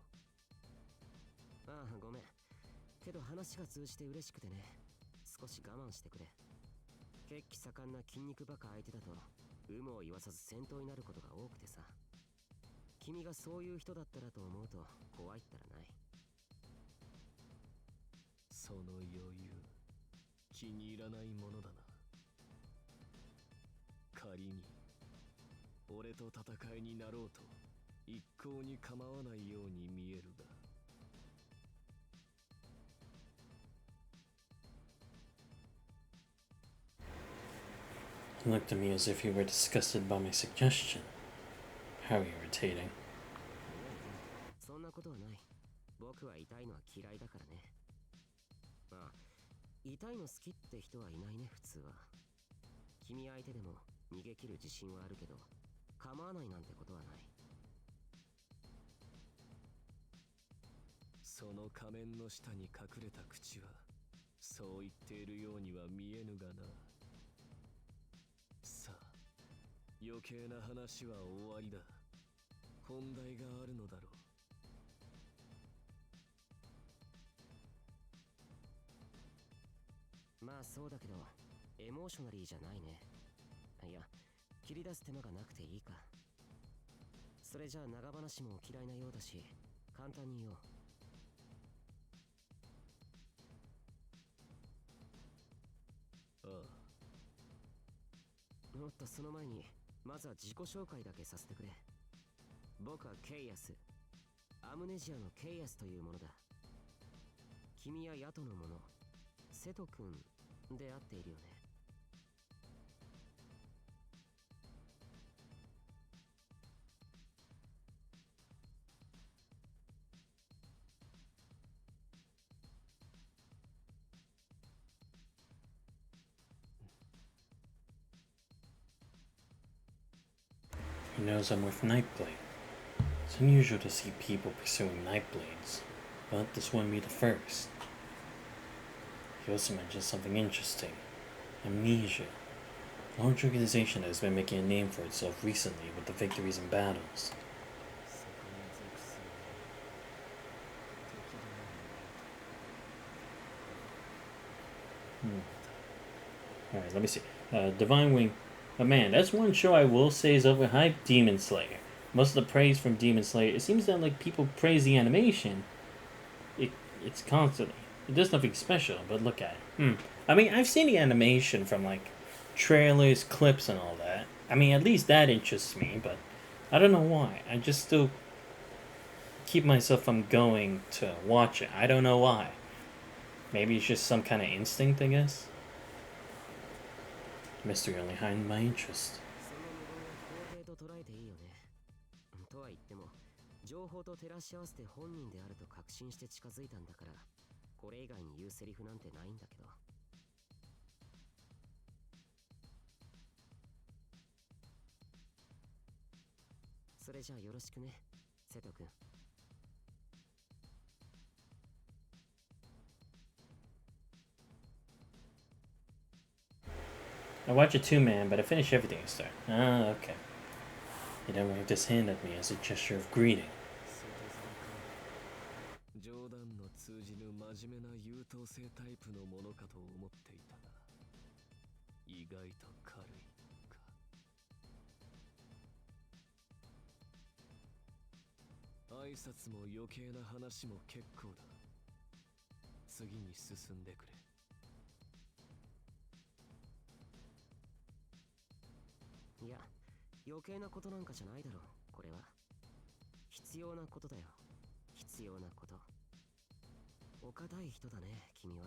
ああ、ごめん。けど話が通じて嬉しくてね。少し我慢してくれ。血気盛んな筋肉バカ相手だと有無を言わさず戦闘になることが多くてさ。君がそういう人だったらと思うと怖いったらない。その余裕気に入らないものだな。仮に俺と戦いになろうと一向に構わないように見えるが。He looked at me as if he were disgusted by my suggestion. How irritating. そんなことはない。僕は痛いのは嫌いだからね。まあ、痛いの好きって人はいないね、普通は。君相手でも逃げ切る自信はあるけど、構わないなんてことはない。その仮面の下に隠れた口はそう言っているようには見えぬがな。さあ、余計な話は終わりだ。本題があるのだろう。まあそうだけど、エモーショナリーじゃないね。いや、切り出す手間がなくていいか。それじゃあ長話も嫌いなようだし、簡単に言おう。ああ。もっとその前に、まずは自己紹介だけさせてくれ。僕はケイアス。アムネジアのケイアスというものだ。君やヤトの者、セト君で会っているよね。He knows I'm with Nightblade. It's unusual to see people pursuing Nightblades, but this wouldn't be the first. He also mentioned something interesting. Amnesia. A large organization that has been making a name for itself recently with the victories in battles. Alright, let me see. Divine Wing. Man, that's one show I will say is overhyped. Demon Slayer. Most of the praise from Demon Slayer, it seems that like people praise the animation. It's constantly. It does nothing special, but look at it. I mean, I've seen the animation from like trailers, clips, and all that. I mean, at least that interests me, but I don't know why. I just still keep myself from going to watch it. I don't know why. Maybe it's just some kind of instinct, I guess. Mystery only behind my interest. その無言を肯定と捉えていいよね。とは言っても、情報と照らし合わせて本人であると確信して近づいたんだから、これ以外に言うセリフなんてないんだけど。それじゃあよろしくね、瀬戸君。I watch a two-man, but I finish everything I start. Ah, okay. He then waved his hand at me as a gesture of greeting. 冗談の通じぬ真面目な優等生タイプのものかと思っていたが、意外と軽いか。挨拶も余計な話も結構だ。次に進んでくれ。いや、余計なことなんかじゃないだろう、これは。必要なことだよ。必要なこと。お堅い人だね、君は。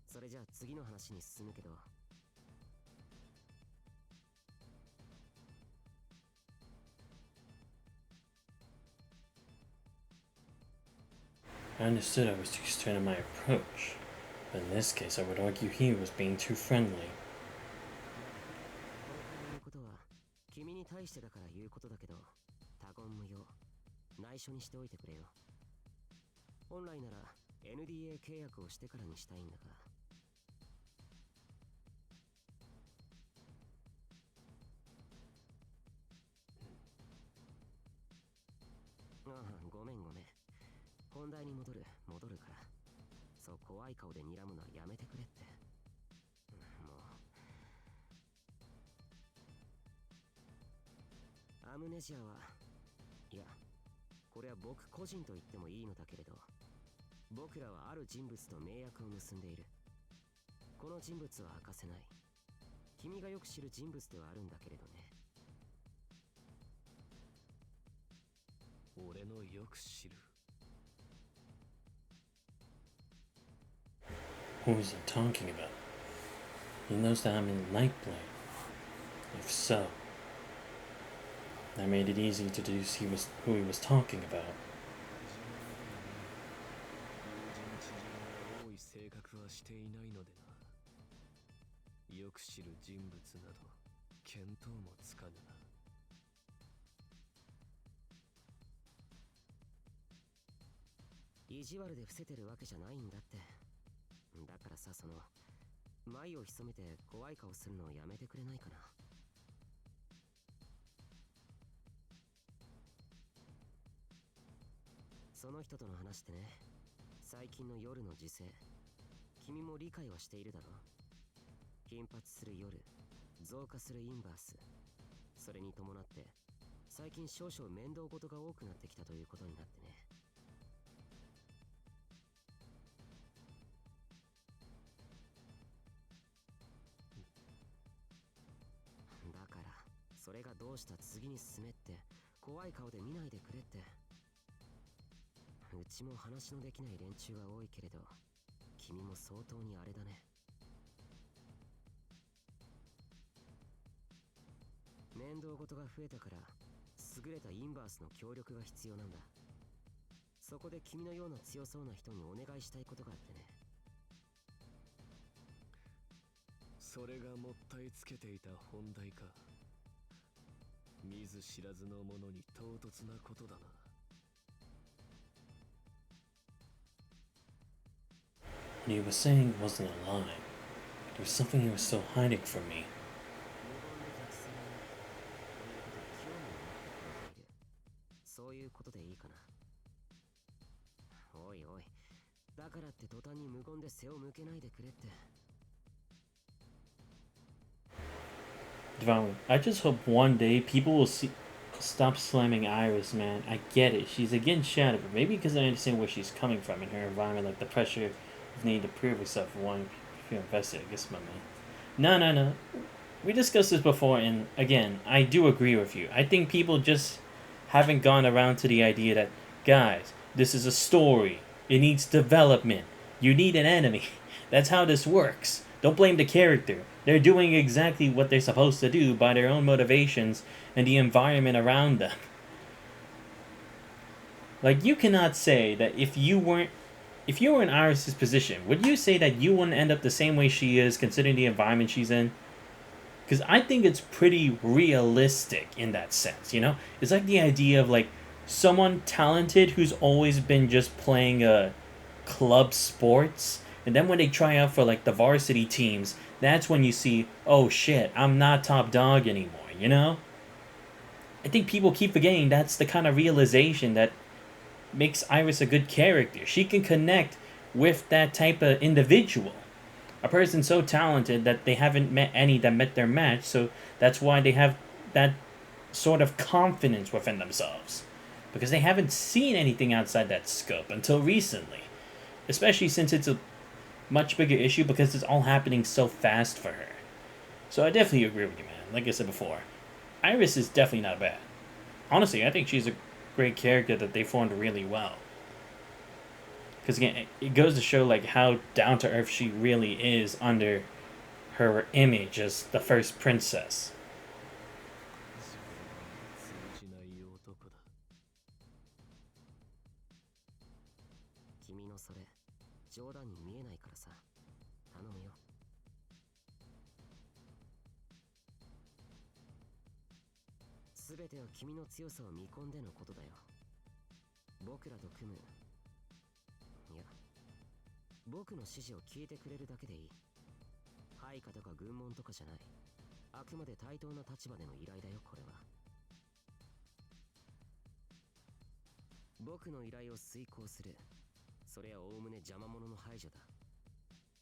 それじゃあ次の話に進むけど。I understood I was too stern in my approach, but in this case I would argue he was being too friendly. このことは君に対してだから言うことだけど、他言無用。内緒にしておいてくれよ。本来なら NDA 契約をしてからにしたいんだが。ああ、ごめんごめん。本題に戻るから。そう怖い顔で睨むのはやめてくれって。もう。アムネジアはいやこれは僕個人と言ってもいいのだけれど、僕らはある人物と盟約を結んでいる。この人物は明かせない。君がよく知る人物ではあるんだけれどね。俺のよく知る。 Who is he talking about? He knows that I'm in Nightblade. If so, that made it easy to deduce who he was talking about. 友人知人が多い性格はしていないのでな。よく知る人物など見当もつかぬな。意地悪で伏せてるわけじゃないんだって。だからさ、その眉を潜めて怖い顔するのをやめてくれないかな。その人との話ってね、最近の夜の時勢、君も理解はしているだろ。頻発する夜、増加するインバース、それに伴って最近少々面倒事が多くなってきたということになってね。だからそれがどうした、次に進めって怖い顔で見ないでくれって。うちも話のできない連中は多いけれど、君も相当にあれだね。面倒事が増えたから優れたインバースの協力が必要なんだ。そこで君のような強そうな人にお願いしたいことがあってね。それがもったいつけていた本題か。見ず知らずの者に唐突なことだな。What he was saying wasn't a lie. There was something he was still hiding from me. そういうことでいいかな。おいおい、だからって途端に無言で背を向けないでくれって。Devon, I just hope one day people will stop slamming Iris, man. I get it. She's against Shadow, but maybe because I understand where she's coming from in her environment, like the pressure of needing to prove herself and wanting to feel invested. I guess my man. No. We discussed this before, and again, I do agree with you. I think people just haven't gone around to the idea that, guys, this is a story. It needs development. You need an enemy. That's how this works. Don't blame the character. They're doing exactly what they're supposed to do by their own motivations and the environment around them. Like, you cannot say that if you were in Iris' position, would you say that you wouldn't end up the same way she is, considering the environment she's in? Because I think it's pretty realistic in that sense, you know? It's like the idea of, like, someone talented who's always been just playing club sports, and then when they try out for, like, the varsity teams, that's when you see, oh shit, I'm not top dog anymore, you know? I think people keep forgetting that's the kind of realization that makes Iris a good character. She can connect with that type of individual. A person so talented that they haven't met any that met their match, so that's why they have that sort of confidence within themselves. Because they haven't seen anything outside that scope until recently. Especially since it's a much bigger issue because it's all happening so fast for her. So I definitely agree with you, man. Like I said before, Iris is definitely not bad. Honestly, I think she's a great character that they formed really well. Because again, it goes to show like how down to earth she really is under her image as the first princess. 通じない男だ。君のそれ冗談に見えないからさ、頼むよ。すべては君の強さを見込んでのことだよ。僕らと組む、いや、僕の指示を聞いてくれるだけでいい。配下とか軍門とかじゃない。あくまで対等な立場での依頼だよ、これは。僕の依頼を遂行する。それはおおむね邪魔者の排除だ。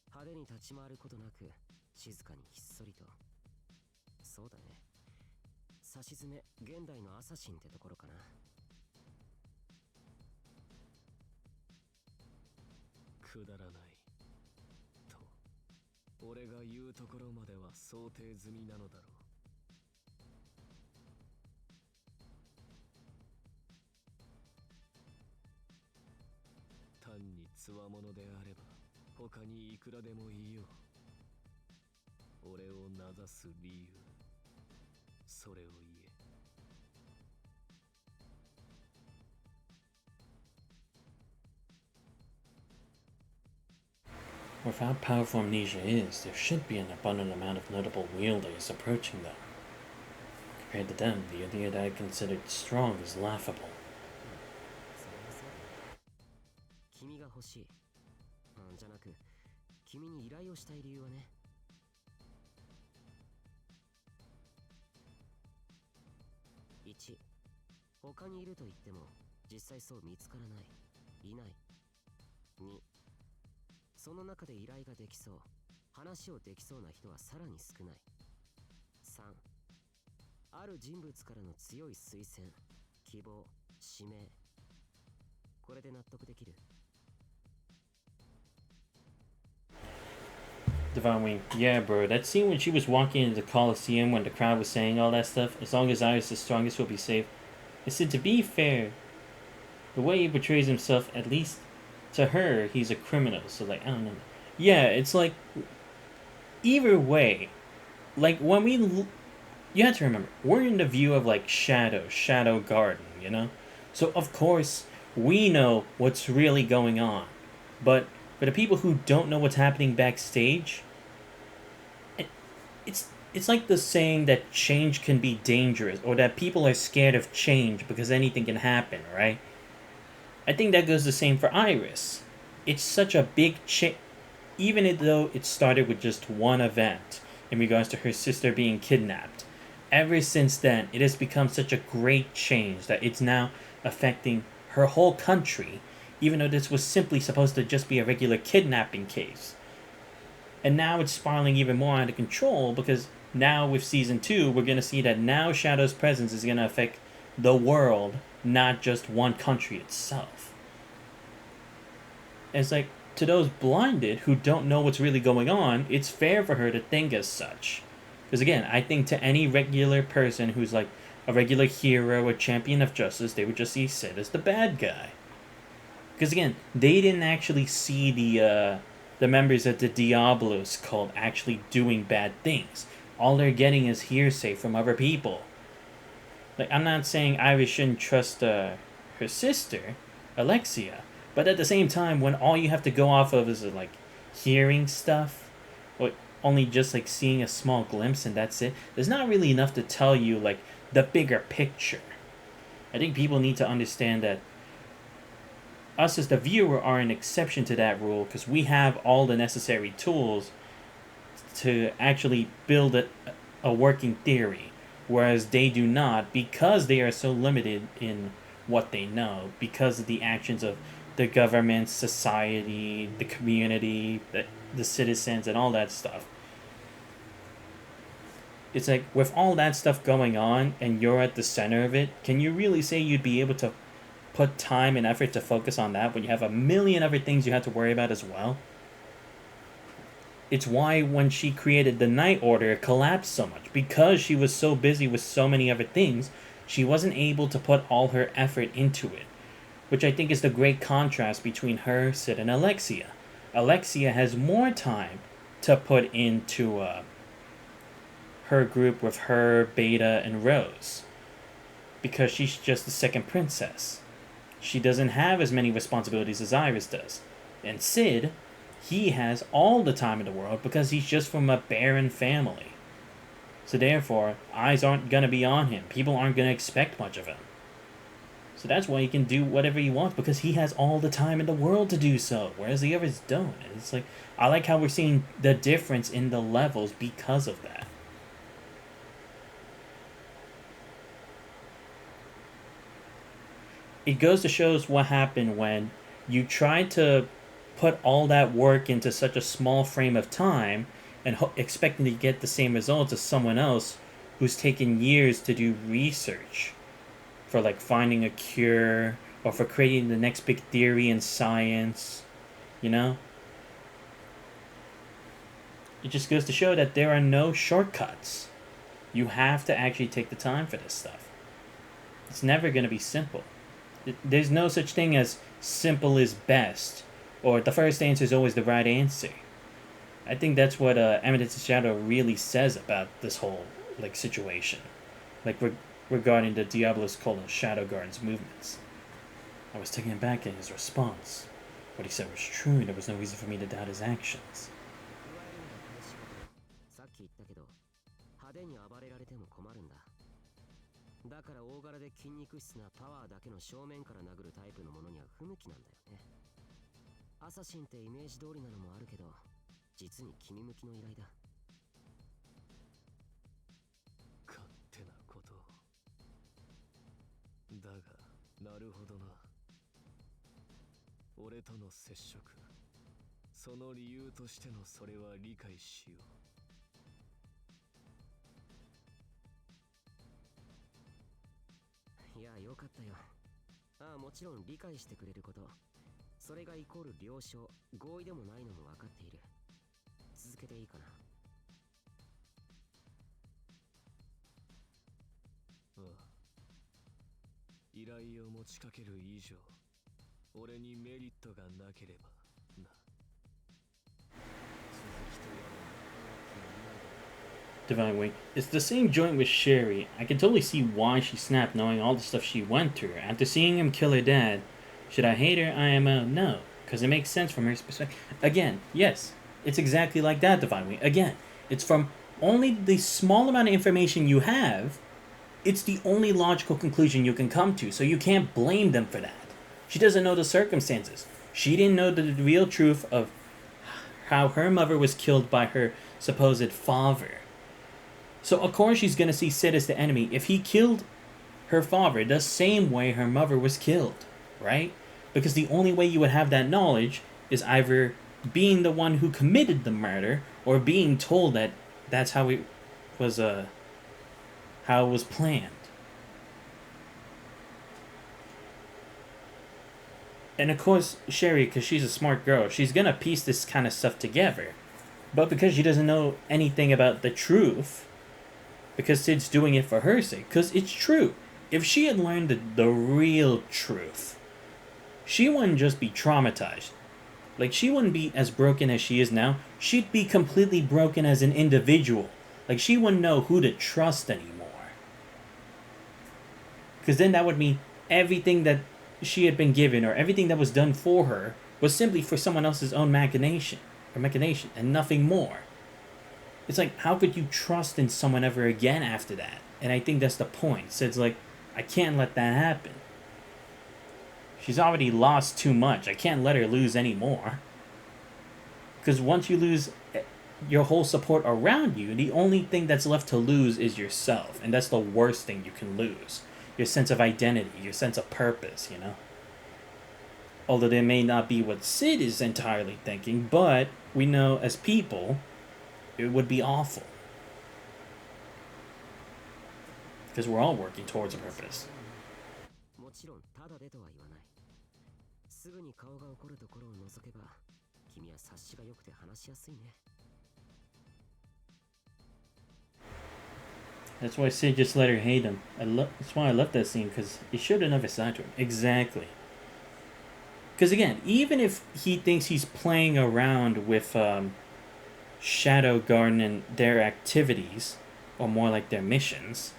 派手に立ち回ることなく、静かにひっそりと。そうだね。さしずめ現代のアサシンってところかな。くだらないと俺が言うところまでは想定済みなのだろう。単につわものであれば他にいくらでもいいよ。俺を名指す理由、それを言え。With how powerful amnesia is, there should be an abundant amount of notable wielders approaching them. Compared to them, the idea that I considered strong is laughable. それはそうだ。君が欲しい。じゃなく、君に依頼をしたい理由はね。1、他にいると言っても実際そう見つからない、いない。2、その中で依頼ができそう、話をできそうな人はさらに少ない。3、ある人物からの強い推薦、希望、指名。これで納得できる？ Divine Wing, yeah, bro. That scene when she was walking into the Coliseum when the crowd was saying all that stuff, as long as I is the strongest, we'll be safe. I said, to be fair, the way he portrays himself, at least to her, he's a criminal. So, like, I don't know. Yeah, it's like, either way, like, when we, you have to remember, we're in the view of, like, Shadow Garden, you know? So, of course, we know what's really going on. But for the people who don't know what's happening backstage, it's like the saying that change can be dangerous, or that people are scared of change because anything can happen, right? I think that goes the same for Iris. It's such a big change, even though it started with just one event in regards to her sister being kidnapped. Ever since then, it has become such a great change that it's now affecting her whole country, even though this was simply supposed to just be a regular kidnapping case. And now it's spiraling even more out of control because now with Season 2, we're going to see that now Shadow's presence is going to affect the world, not just one country itself. And it's like, to those blinded who don't know what's really going on, it's fair for her to think as such. Because again, I think to any regular person who's like a regular hero, a champion of justice, they would just see Sid as the bad guy. Because again, they didn't actually see the members of the Diablos cult actually doing bad things. All they're getting is hearsay from other people. Like, I'm not saying Iris shouldn't trust her sister, Alexia, but at the same time, when all you have to go off of is like hearing stuff, or only just like seeing a small glimpse and that's it, there's not really enough to tell you like the bigger picture. I think people need to understand that us as the viewer are an exception to that rule because we have all the necessary tools to actually build a working theory, whereas they do not because they are so limited in what they know because of the actions of the government, society, the community, the citizens, and all that stuff. It's like, with all that stuff going on and you're at the center of it, can you really say you'd be able to put time and effort to focus on that when you have a million other things you have to worry about as well? It's why when she created the Night Order, it collapsed so much. Because she was so busy with so many other things, she wasn't able to put all her effort into it. Which I think is the great contrast between her, Sid, and Alexia. Alexia has more time to put into her group with her, Beta, and Rose. Because she's just the second princess. She doesn't have as many responsibilities as Iris does. And Sid, he has all the time in the world because he's just from a barren family. So therefore, eyes aren't going to be on him. People aren't going to expect much of him. So that's why he can do whatever he wants because he has all the time in the world to do so, whereas the others don't. And it's like, I like how we're seeing the difference in the levels because of that. It goes to show us what happened when you try to put all that work into such a small frame of time and expecting to get the same results as someone else who's taken years to do research for like finding a cure or for creating the next big theory in science, you know? It just goes to show that there are no shortcuts. You have to actually take the time for this stuff. It's never going to be simple. There's no such thing as simple is best, or the first answer is always the right answer. I think that's what Eminence of Shadow really says about this whole like situation, like regarding the Diablo's Cult and Shadow Garden's movements. I was taken aback in his response. What he said was true. There was no reason for me to doubt his actions. さっき言ったけど、派手に暴れられても困るんだ。だから大柄で筋肉質なパワーだけの正面から殴るタイプのものには不向きなんだよね。アサシンってイメージ通りなのもあるけど、実に君向きの依頼だ。勝手なことを。だが、なるほどな。俺との接触、その理由としてのそれは理解しよう。いや、よかったよ。ああ、もちろん理解してくれること。それがイコール了承、合意でもないのも分かっている。続けていいかな。ああ。依頼を持ちかける以上、俺にメリットがなければな。続きとやら Divine Wing. It's the same joint with Sherry. I can totally see why she snapped knowing all the stuff she went through. After seeing him kill her dad, should I hate her, IMO? No, because it makes sense from her perspective. Again, yes, it's exactly like that, Divine Wing. Again, it's from only the small amount of information you have, it's the only logical conclusion you can come to, so you can't blame them for that. She doesn't know the circumstances. She didn't know the real truth of how her mother was killed by her supposed father. So of course she's going to see Sid as the enemy if he killed her father the same way her mother was killed, right? Because the only way you would have that knowledge is either being the one who committed the murder or being told that that's how it was planned. And of course, Sherry, because she's a smart girl, she's going to piece this kind of stuff together. But because she doesn't know anything about the truth, because Sid's doing it for her sake, because it's true. If she had learned the real truth, she wouldn't just be traumatized. Like, she wouldn't be as broken as she is now. She'd be completely broken as an individual. Like, she wouldn't know who to trust anymore. Because then that would mean everything that she had been given or everything that was done for her was simply for someone else's own machination and nothing more. It's like, how could you trust in someone ever again after that? And I think that's the point. So it's like, I can't let that happen. She's already lost too much. I can't let her lose any more. Because once you lose your whole support around you, the only thing that's left to lose is yourself. And that's the worst thing you can lose. Your sense of identity, your sense of purpose, you know? Although they may not be what Sid is entirely thinking, but we know as people, it would be awful. Because we're all working towards a purpose. もちろんただでとは言わない。すぐに顔が怒るところを除けば、君は察しが良くて話しやすいね。That's why Sid just let her hate him. That's why I love that scene, because it showed another side to him. Exactly. Because again, even if he thinks he's playing around with Shadow Garden and their activities, or more like their missions,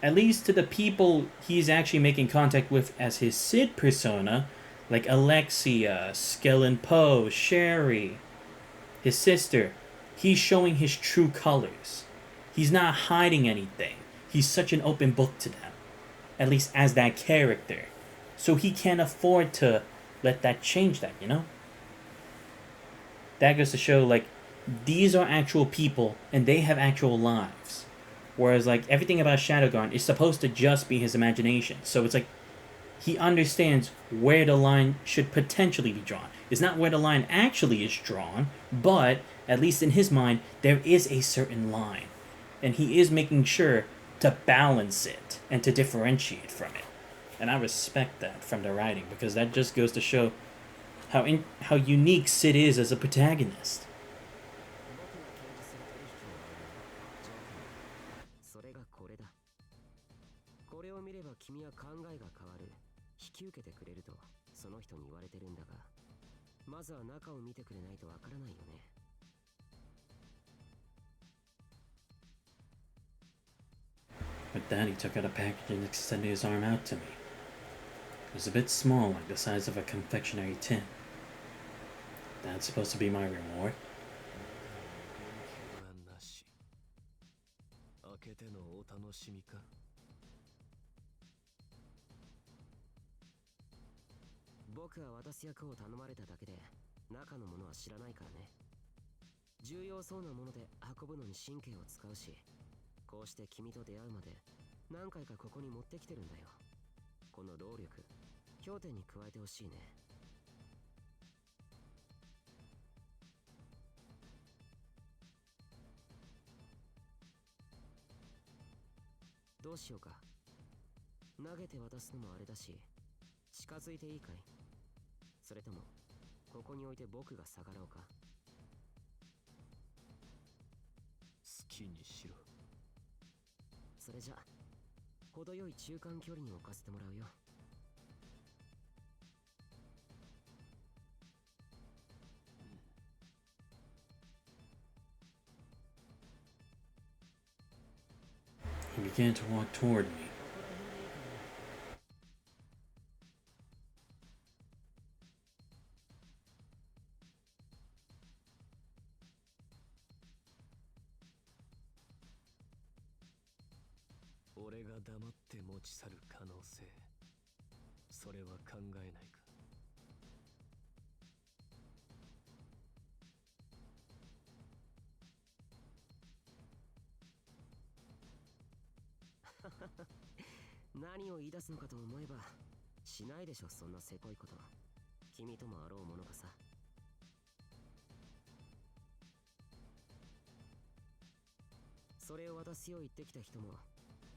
at least to the people he's actually making contact with as his Sid persona, like Alexia, Skellen Poe, Sherry, his sister, he's showing his true colors. He's not hiding anything. He's such an open book to them, at least as that character. So he can't afford to let that change that, you know? That goes to show, like, these are actual people and they have actual lives. Whereas, like, everything about Shadowgone is supposed to just be his imagination. So it's like, he understands where the line should potentially be drawn. It's not where the line actually is drawn, but, at least in his mind, there is a certain line. and he is making sure to balance it and to differentiate from it. And I respect that from the writing because that just goes to show how unique Sid is as a protagonist. それがこれだ。これを見れば君は考えが変わる。引き受けてくれるとその人に言われてるんだが、まずは中を見てくれないとわからないよね。With that, he took out a package and extended his arm out to me. It was a bit small, like the size of a confectionery tin. That's supposed to be my reward. 開けてのお楽しみか。僕は渡す役を頼まれただけで中のものは知らないからね。重要そうなもので運ぶのに神経を使うし、こうして君と出会うまで何回かここに持ってきてるんだよ。この労力、経典に加えてほしいね。どうしようか。投げて渡すのもあれだし、近づいていいかい？それともここに置いて僕が下がろうか？好きにしろ。それじゃ程よい中間距離に置かせてもらうよ。He began to walk toward me. 俺が黙って持ち去る可能性、それは考えないか。何を言い出すのかと思えば、しないでしょそんなせこいこと。君ともあろうものかさ。それを渡すよう言ってきた人も、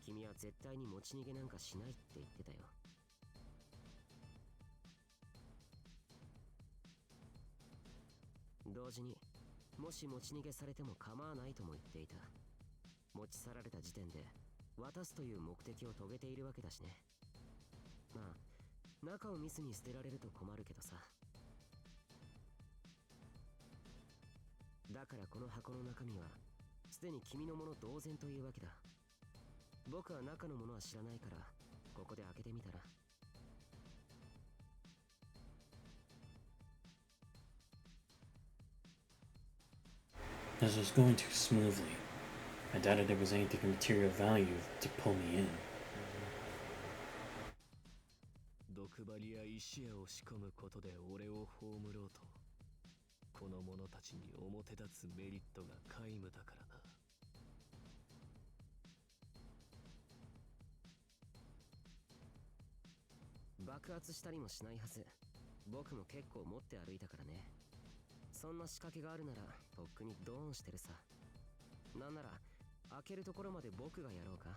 君は絶対に持ち逃げなんかしないって言ってたよ。同時にもし持ち逃げされても構わないとも言っていた。持ち去られた時点で渡すという目的を遂げているわけだしね。まあ中を見ずに捨てられると困るけどさ。だからこの箱の中身はすでに君のもの同然というわけだ。僕は中のものは知らないからここで開けてみたら。This was going too smoothly. I doubted there was anything of material value to pull me in. 毒針や石矢を仕込むことで俺を葬ろうと、この者たちに表立つメリットが皆無だからな。爆発したりもしないはず。僕も結構持って歩いたからね。そんな仕掛けがあるならとっくにドーンしてるさ。なんなら開けるところまで僕がやろうか。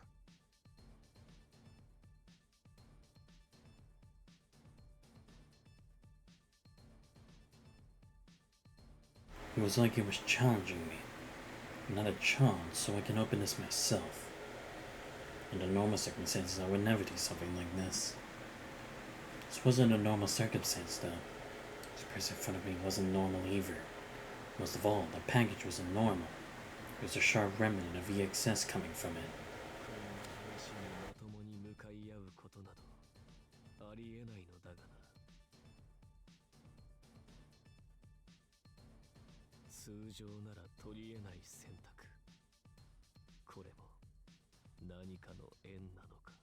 It was like he was challenging me. Not a chance, so I can open this myself. Under normal circumstances, I would never do something like this. This wasn't a normal circumstance, though. This person in front of me wasn't normal either. Most of all, the package wasn't normal. There was a sharp remnant of EXE coming from it. 話にまともに向かい合うことなどありえないのだがな。通常なら取り得ない選択。これも何かの縁なのか。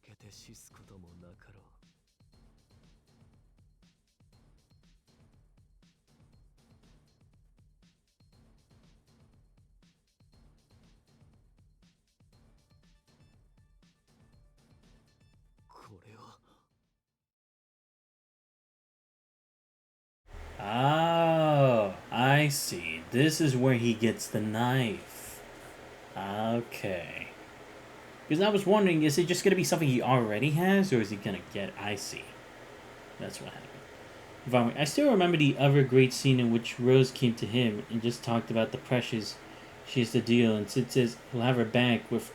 開けて死すこともなかろう。see. This is where he gets the knife. Okay. Because I was wondering, is it just going to be something he already has, or is he going to get icy? That's what happened. I still remember the other great scene in which Rose came to him and just talked about the pressures she has to deal, and Sid says he'll have her back with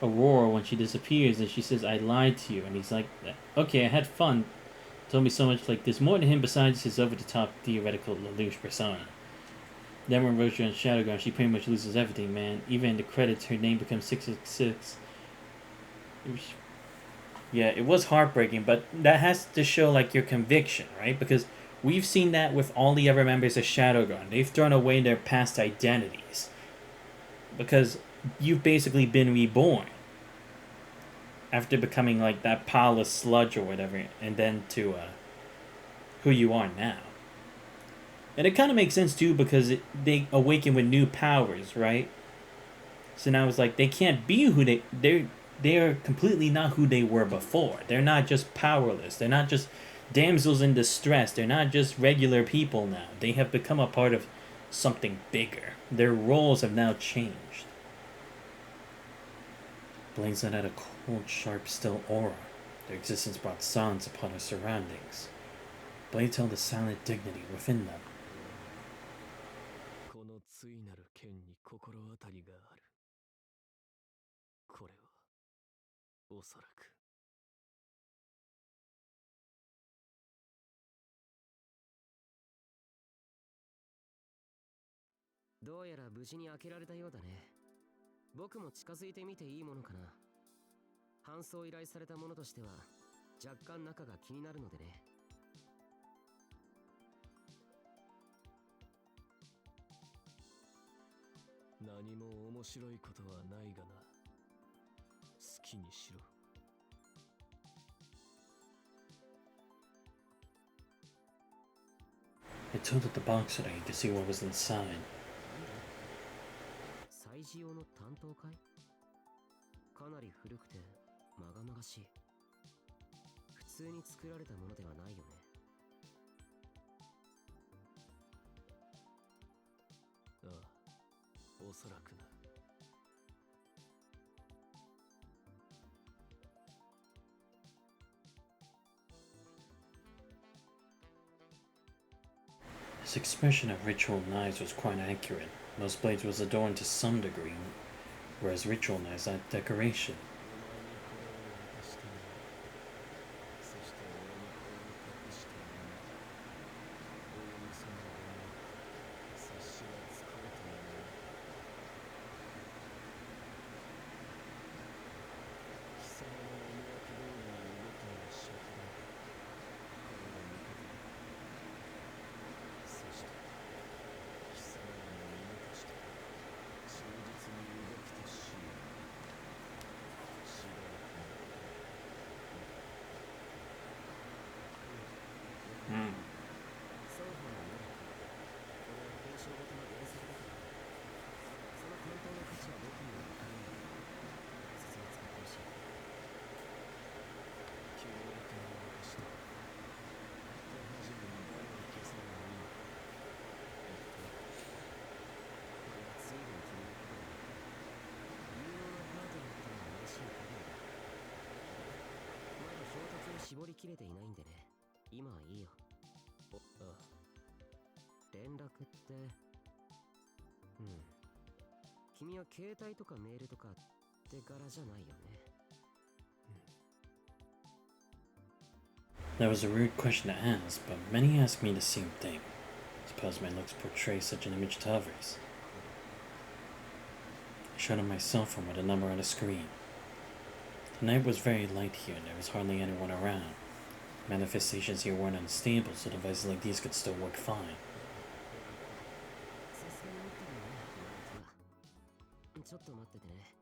Aurora when she disappears, and she says, I lied to you, and he's like, okay, I had fun. Told me so much, like, there's more to him besides his over-the-top theoretical Lelouch persona. Then when Rose joins Shadowground, she pretty much loses everything, man. Even in the credits, her name becomes 666. Yeah, it was heartbreaking, but that has to show, like, your conviction, right? Because we've seen that with all the other members of Shadowground. They've thrown away their past identities. Because you've basically been reborn. After becoming, like, that pile of sludge or whatever, and then to, who you are now. And it kind of makes sense, too, because they awaken with new powers, right? So now it's like, they can't be who they're completely not who they were before. They're not just powerless. They're not just damsels in distress. They're not just regular people now. They have become a part of something bigger. Their roles have now changed. Blaine's had a cold, sharp, still aura. Their existence brought silence upon their surroundings. Blades held a silent dignity within them. この対なる剣に心当たりがある。これはおそらく。どうやら無事に開けられたようだね。僕も近づいてみていいものかな。搬送依頼されたものとしては若干中が気になるのでね。何も面白いことはないがな。好きにしろ。I tilted the box today to see what was inside. 催事用の担当会？かなり古くてまがまがしい。普通に作られたものではないよね。ああ、おそらくな。His expression of ritual knives was quite accurate. Most blades was adorned to some degree, whereas ritual knives had decoration.「絞りきれていないんでね。今はいいよ。ああ。連絡って、うん。君は携帯とかメールとかって柄じゃないよね。That was a rude question to ask, but many ask me the same thing. Suppose my looks portray such an image to others. I showed him my cell phone with a number on the screen. The night was very light here and there was hardly anyone around. Manifestations here weren't unstable, so devices like these could still work fine. ちょっと待っててね。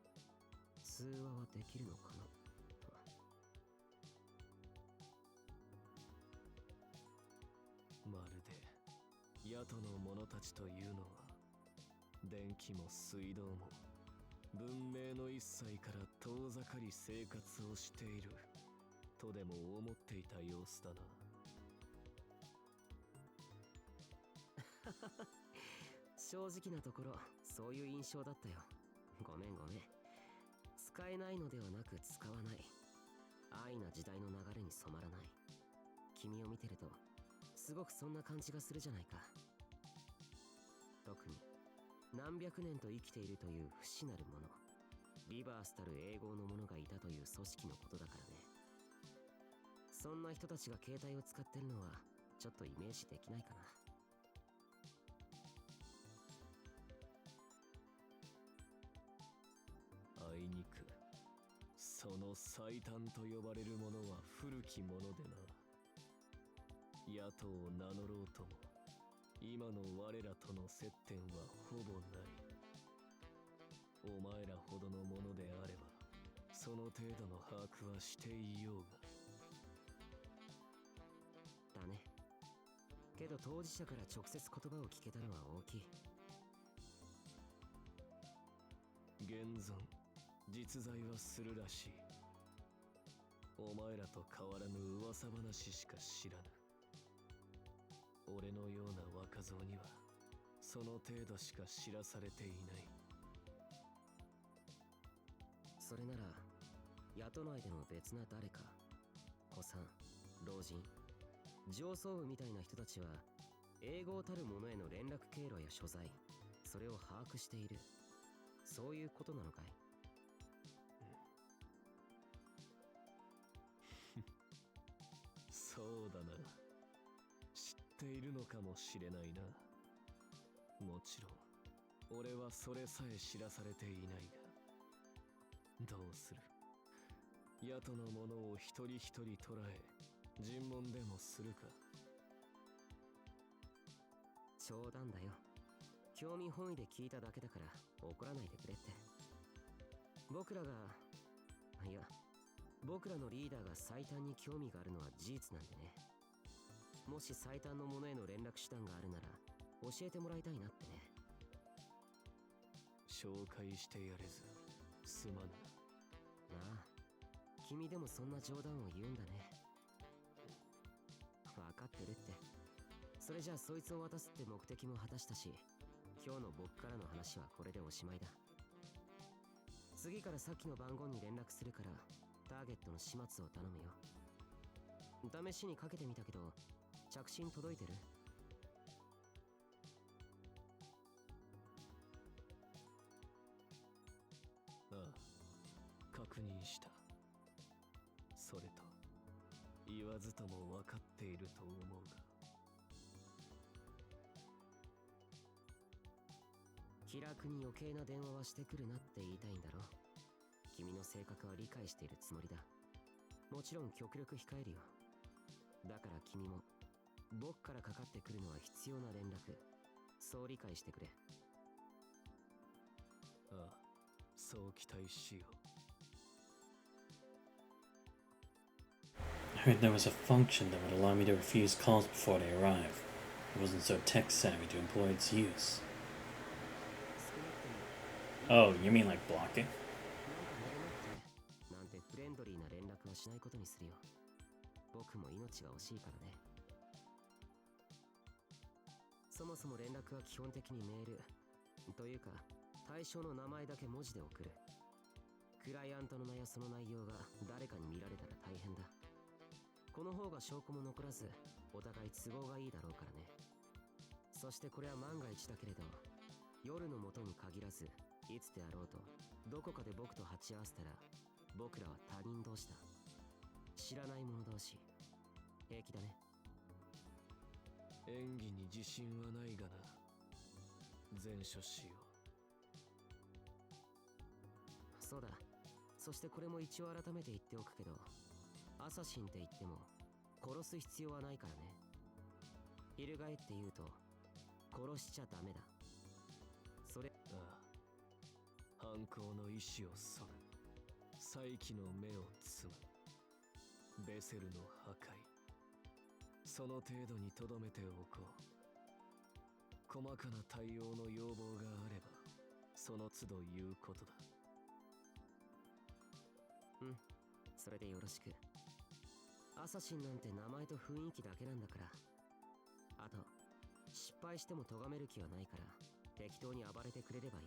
通話はできるのかな。まるで野党の者たちというのは電気も水道も文明の一切から遠ざかり生活をしているとでも思っていた様子だな。正直なところそういう印象だったよ。ごめん。使えないのではなく使わない、安易な時代の流れに染まらない。君を見てるとすごくそんな感じがするじゃないか。特に何百年と生きているという不死なるもの、リバースたる永劫の者がいたという組織のことだからね。そんな人たちが携帯を使ってるのはちょっとイメージできないかな。あいにくその最短と呼ばれるものは古きものでな。野党を名乗ろうとも今の我らとの接点はほぼない。お前らほどのものであればその程度の把握はしていようが。だね。けど当事者から直接言葉を聞けたのは大きい。現存実在はするらしい。お前らと変わらぬ噂話しか知らぬ。俺のような若造にはその程度しか知らされていない。それなら雇内での別な誰か、子さん、老人、上層部みたいな人たちは永劫たる者への連絡経路や所在、それを把握している、そういうことなのかい？そうだな、知っているのかもしれないな。もちろん俺はそれさえ知らされていないが、どうする？野党の者を一人一人捕らえ尋問でもするか？冗談だよ。興味本位で聞いただけだから怒らないでくれって。僕らのリーダーが最短に興味があるのは事実なんでね。もし最短の者への連絡手段があるなら教えてもらいたいなってね。紹介してやれずすまぬ。なあ、君でもそんな冗談を言うんだね。分かってるって。それじゃあそいつを渡すって目的も果たしたし、今日の僕からの話はこれでおしまいだ。次からさっきの番号に連絡するからターゲットの始末を頼むよ。試しにかけてみたけど着信届いてる？ああ、確認した。それと言わずとも分かっていると思うが、気楽に余計な電話はしてくるなって言いたいんだろ。君の性格は理解しているつもりだ。もちろん極力控えるよ。だから君も僕からかかってくるのは必要な連絡、そう理解してくれ。ああ、そう期待しよう。I heard there was a function that would allow me to refuse calls before they arrive. I wasn't so tech savvy to employ its use. Oh, you mean like blocking? なんてフレンドリーな連絡はしないことにするよ。僕も命が惜しいからね。そもそも連絡は基本的にメールというか対象の名前だけ文字で送る。クライアントの名やその内容が誰かに見られたら大変だ。この方が証拠も残らずお互い都合がいいだろうからね。そしてこれは万が一だけれど夜のもとに限らずいつであろうとどこかで僕と鉢合わせたら僕らは他人同士だ。知らない者同士。平気だね。演技に自信はないがな。前処しよう。そうだ。そしてこれも一応改めて言っておくけど、アサシンって言っても殺す必要はないからね。翻って言うと殺しちゃダメだ。それ。ああ、犯行の意志を削ぐ、再起の目を摘む、ベセルの破壊、その程度に留めておこう。細かな対応の要望があればその都度言うことだ。うん、それでよろしく。アサシンなんて名前と雰囲気だけなんだから。あと失敗しても咎める気はないから適当に暴れてくれればいい。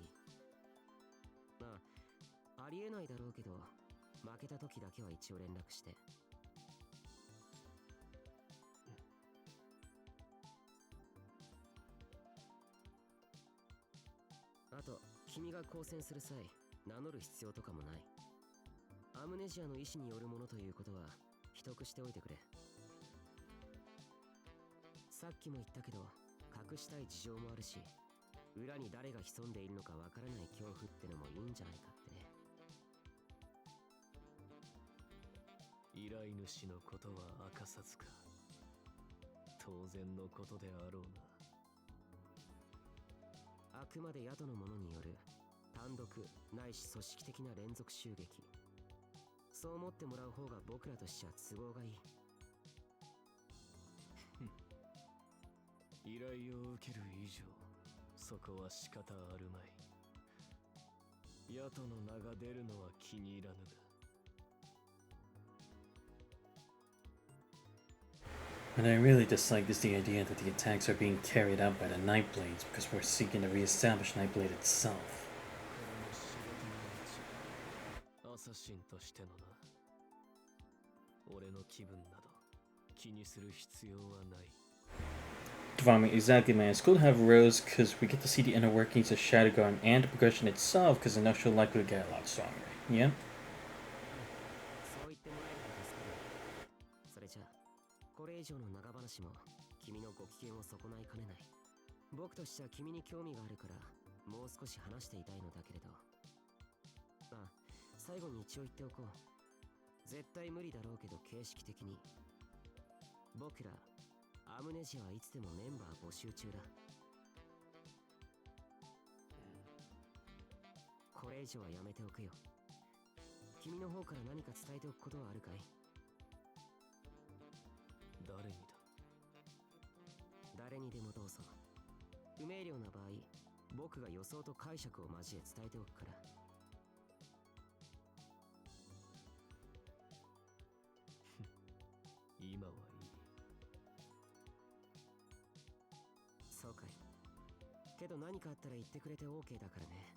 まあありえないだろうけど、負けた時だけは一応連絡して。あと君が交戦する際名乗る必要とかもない。アムネジアの意志によるものということは秘匿しておいてくれ。さっきも言ったけど隠したい事情もあるし、裏に誰が潜んでいるのかわからない恐怖ってのもいいんじゃないかってね。依頼主のことは明かさずか。当然のことであろうな。あくまで宿の者による単独ないし組織的な連続襲撃。そう思ってもらう方が僕らとしては都合がいい。依頼を受ける以上そこは仕方あるまい。宿の名が出るのは気に入らぬが。What I really dislike is the idea that the attacks are being carried out by the Nightblades because we're seeking to re-establish Nightblade itself. アサシンとしてのな。俺の気分など気にする必要はない。Exactly, man. It's cool to have Rose because we get to see the inner workings of Shadowgun and the progression itself because the next she'll likely get a lot stronger. Yeah? そう言ってもらえると助かる。それじゃあこれ以上の長話も君のご機嫌を損ないかねない。僕としては君に興味があるからもう少し話していたいのだけれど、あ、最後に一応言っておこう。絶対無理だろうけど形式的に僕らアムネジアはいつでもメンバー募集中だ。これ以上はやめておくよ。君の方から何か伝えておくことはあるかい？誰にだ？誰にでもどうぞ。不明瞭な場合僕が予想と解釈を交え伝えておくから。今はいい。そうかい。けど何かあったら言ってくれて OK だからね。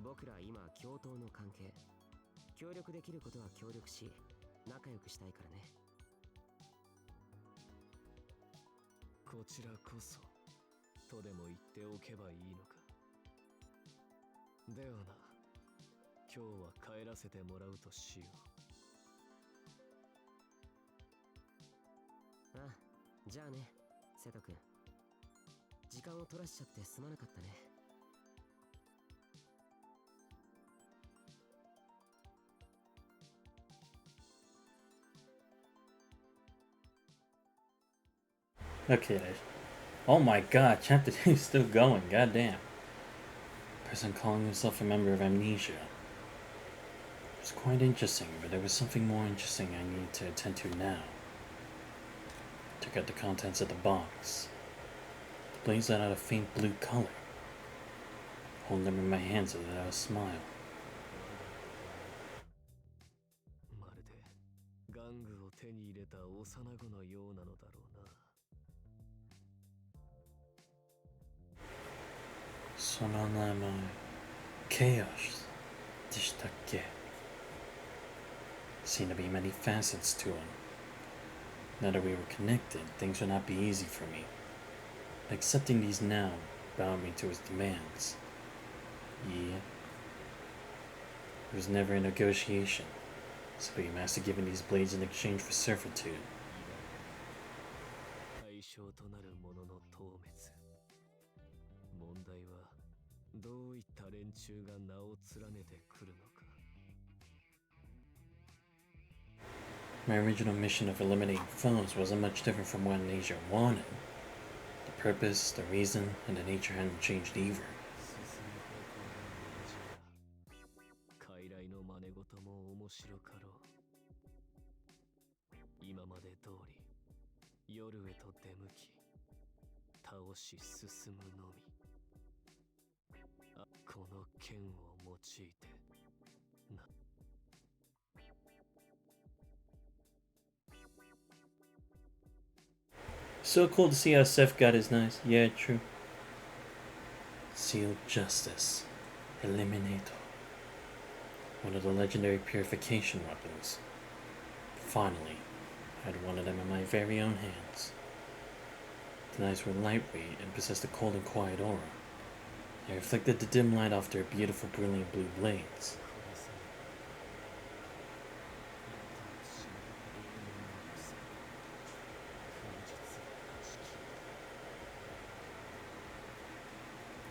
僕らは今共闘の関係。協力できることは協力し仲良くしたいからね。こちらこそとでも言っておけばいいのか。ではな、今日は帰らせてもらうとしよう。ああ、じゃあね、瀬戸くん。時間を取らしちゃってすまなかったね。Okay, oh my god, chapter 2 is still going, goddamn. Person calling himself a member of Amnesia. It was quite interesting, but there was something more interesting I needed to attend to now. Took out the contents of the box. The blades let out a faint blue color. Holding them in my hands without a smile. う。まるで玩具を手に入れた幼子のようなのだろうな。その名前、Chaosでしたっけ? Seemed to be many facets to him. Now that we were connected, things would not be easy for me. Accepting these now bound me to his demands. Yeah. It was never a negotiation, so he mastered giving these blades in exchange for servitude. 対象となるものの透滅。問題はどういった連中が名を連ねてくるのか。My original mission of eliminating foes wasn't much different from what Amnesia wanted. The purpose, the reason, and the nature hadn't changed either. 傀儡の真似事も面白かろう。今まで通り夜へと出向き倒し進むのみ。この剣を用いてな。So cool to see how Seth got his knives. Yeah, true. Sealed Justice. Eliminator. One of the legendary purification weapons. Finally, I had one of them in my very own hands. The knives were lightweight and possessed a cold and quiet aura. They reflected the dim light off their beautiful, brilliant blue blades.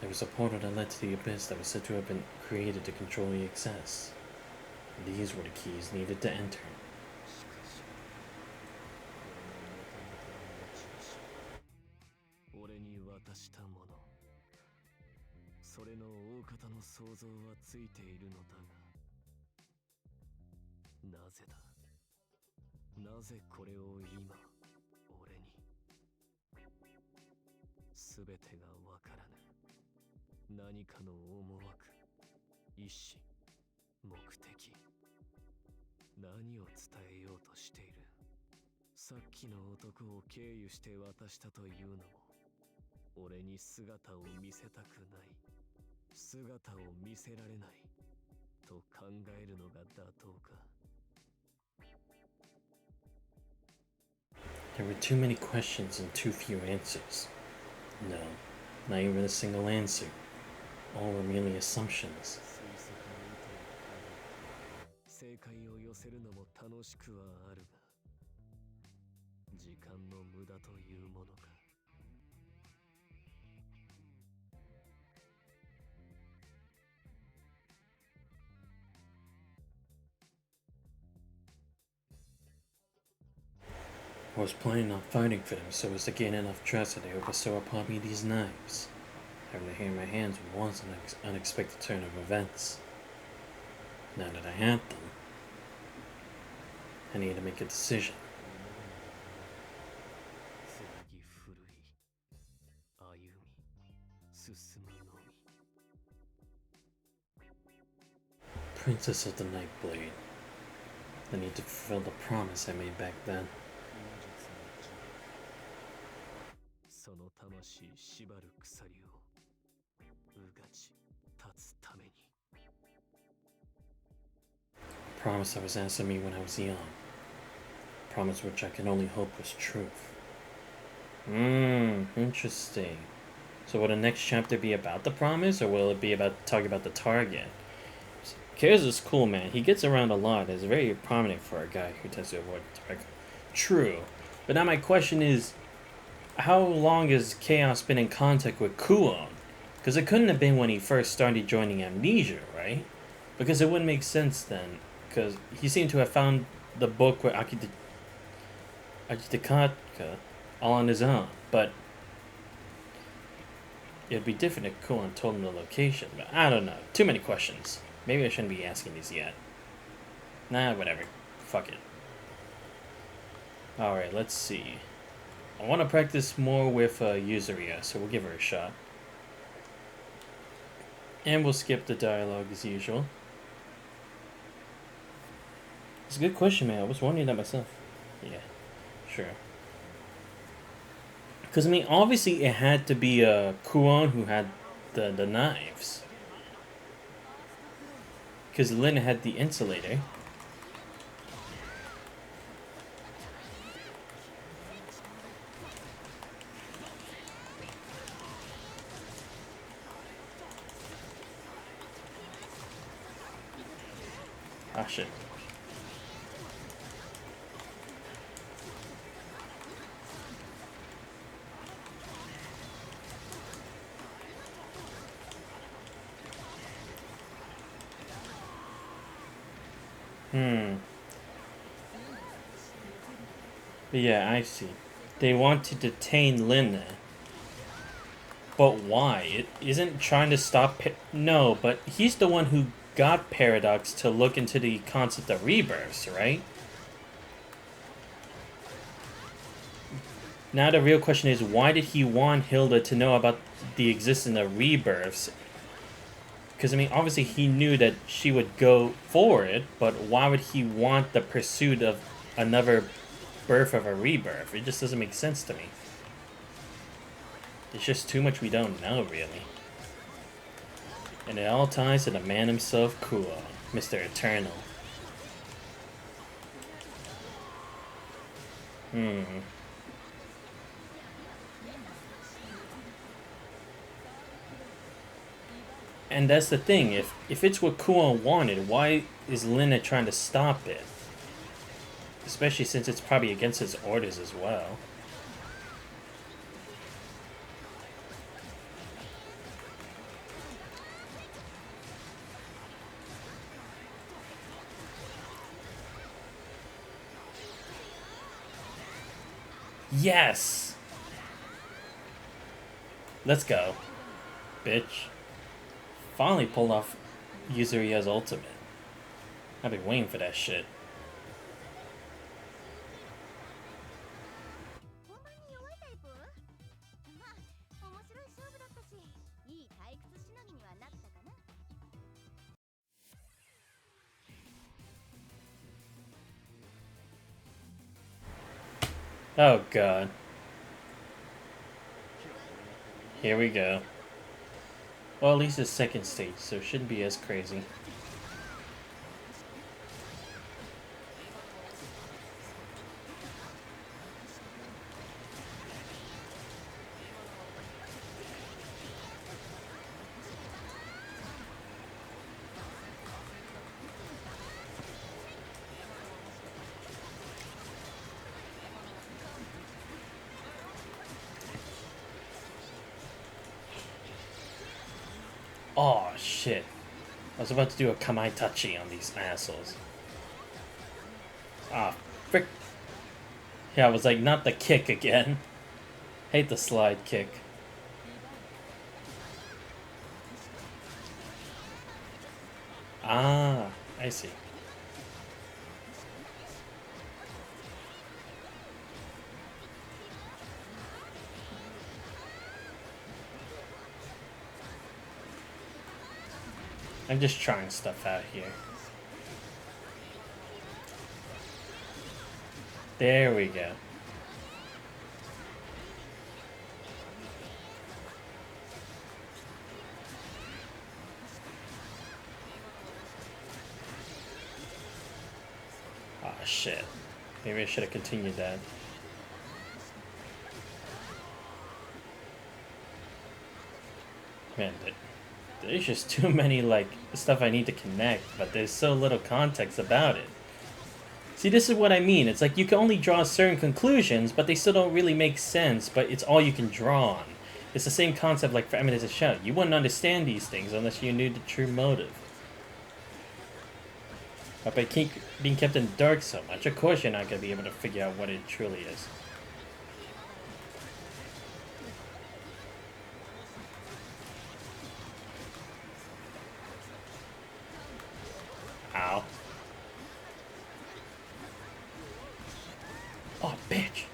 There was a portal that led to the abyss that was said to have been created to control EXE. These were the keys needed to enter. 俺に渡したもの、それの大方の想像はついているのだが、なぜだ、なぜこれを今俺に、すべてがわからぬ。何かの思惑、意志、目的、何を伝えようとしている。さっきの男を経由して渡したというのも、俺に姿を見せたくない、姿を見せられないと考えるのが妥当か。 There were too many questions and too few answers. No, not even a single answer. All were merely assumptions. 正解を寄せるのも楽しくはあるが、時間の無駄というものか。 I was planning on fighting for them so as to gain enough trust that they would bestow upon me these knives. Having to in my hands was an unexpected turn of events. Now that I had them, I needed to make a decision. Princess of the Nightblade. I need to fulfill the promise I made back then. その魂縛る鎖をうがち立つために Promise that was asked of me when I was young. Promise which I can only hope was truth. Interesting. So will the next chapter be about the promise, or will it be about talking about the target? Kaz is cool, man. He gets around a lot. It's very prominent for a guy who tends to avoid the target. True. But now my question is, how long has Chaos been in contact with Kuon? Because it couldn't have been when he first started joining Amnesia, right? Because it wouldn't make sense then. Because he seemed to have found the book with Ajitakaka all on his own. But it'd be different if Kuon told him the location. But I don't know. Too many questions. Maybe I shouldn't be asking these yet. Nah, whatever. Fuck it. Alright, let's see. I want to practice more with Yuzuria, so we'll give her a shot. And we'll skip the dialogue as usual. It's a good question, man. I was wondering that myself. Yeah, sure. Because, I mean, obviously it had to be Kuon who had the knives. Because Lin had the insulator. Ah, shit. But yeah, I see. They want to detain Lin. But why? It isn't trying to stop... No, but he's the one who got Paradox to look into the concept of rebirths, right? Now the real question is, why did he want Hilda to know about the existence of rebirths? Because, I mean, obviously he knew that she would go for it, but why would he want the pursuit of another birth of a rebirth? It just doesn't make sense to me. There's just too much we don't know, really. And it all ties to the man himself, Kuo, Mr. Eternal. And that's the thing, if it's what Kuo wanted, why is Lina trying to stop it? Especially since it's probably against his orders as well. Yes! Let's go, bitch. Finally pulled off Yuzuriha's ultimate. I've been waiting for that shit. 本番に弱いタイプ？まあ面白い勝負だったし、いい退屈しのぎにはなったかな。Oh god. Here we go. Well, at least it's second stage, so it shouldn't be as crazy. Oh shit. I was about to do a Kamaitachi on these assholes. Ah, frick. Yeah, I was like, not the kick again. Hate the slide kick. Ah, I see. I'm just trying stuff out here. There we go. Ah, shit. Maybe I should have continued that. Man, there's just too many, like, stuff I need to connect, but there's so little context about it. See, this is what I mean. It's like you can only draw certain conclusions, but they still don't really make sense, but it's all you can draw on. It's the same concept like for Eminence of Shadow. You wouldn't understand these things unless you knew the true motive. But by being kept in the dark so much, of course you're not going to be able to figure out what it truly is. Ow. Oh, bitch.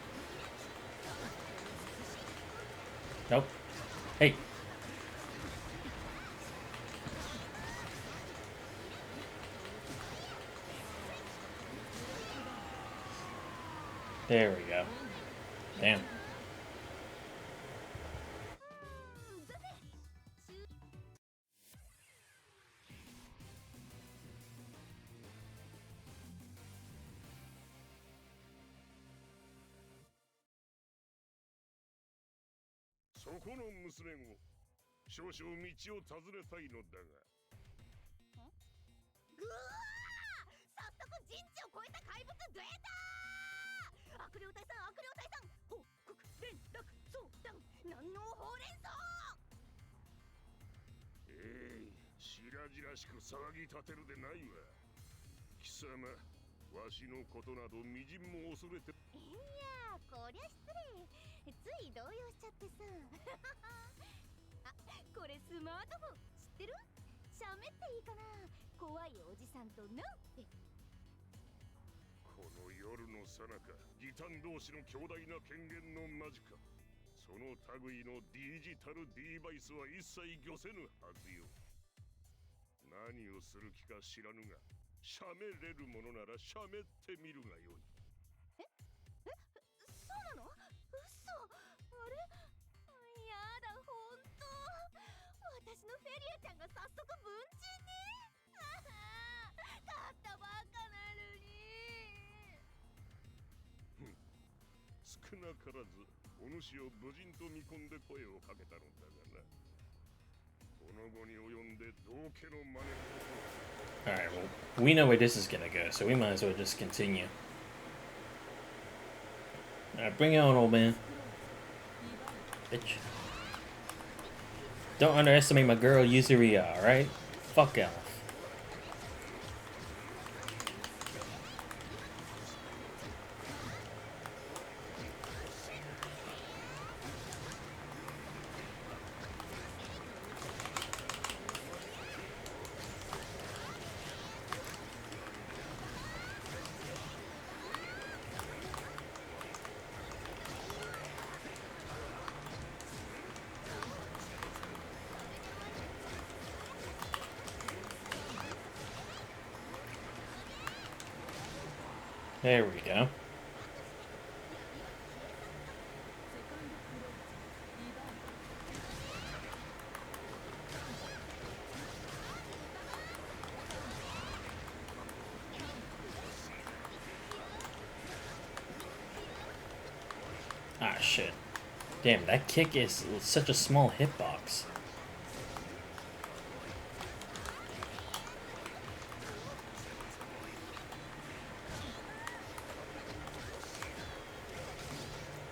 Nope. Hey. There we go. Damn. So この娘も少々道を尋ねたいのだが。ぐわー！早速人知を超えた怪物出たー！悪霊隊さん、悪霊隊さん、報告連絡相談、南のほうれん草。しらじらしく騒ぎ立てるでないわ。貴様、わしのことなどみじんも恐れて。いやー、こりゃ失礼。つい動揺しちゃってさ。あ、これスマートフォン知ってる？喋っていいかな？怖いおじさんとのって。この夜の最中、ギタン同士の強大な権限の間近。その類のディジタルデバイスは一切御せぬはずよ。何をする気か知らぬが、喋れるものなら喋ってみるがよい。そうなの？嘘。あれ？いや私のフェリアちゃんが早速文鎮に。買ったばっかなのに。少なからずお主を無人と見込んで声をかけたのだがな。この後に及んで道家の真似を。 Alright, well, we know where this is gonna go, so we might as well just continue. Alright, bring it on, old man. Bitch. Don't underestimate my girl Yuzuria, alright? Fuck off. There we go. Ah, shit. Damn, that kick is such a small hitbox.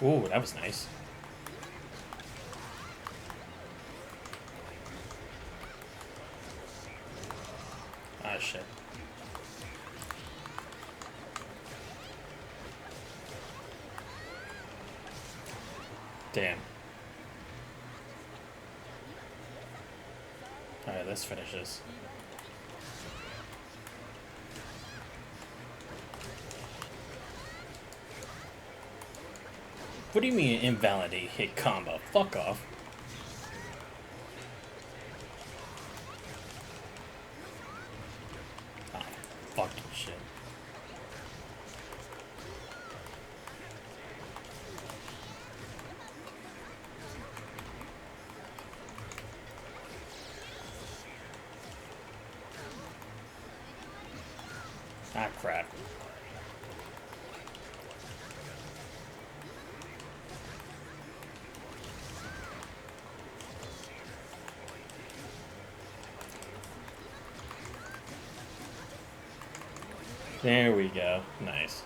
Ooh, that was nice. Ah, shit. Damn. Alright, let's finish this. What do you mean invalidate hit combo? Fuck off. Ah, fucking shit. Ah, crap. There we go. Nice.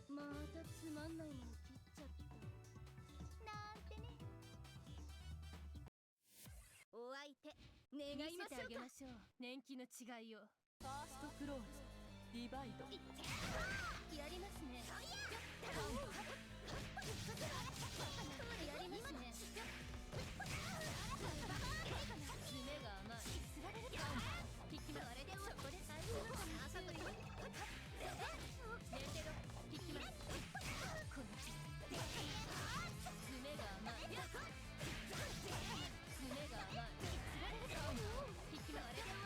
またつまんないもん切っちゃったなんてね。お相手願いましょうか。見せてあげましょう。年季の違いを。ファーストクローズディバイド。やりますね。やりますね。爪が甘い。引きます。あれでもそこで最初の朝という。レンテロ引きます。この爪が甘い。爪が甘い。引きます。あれでも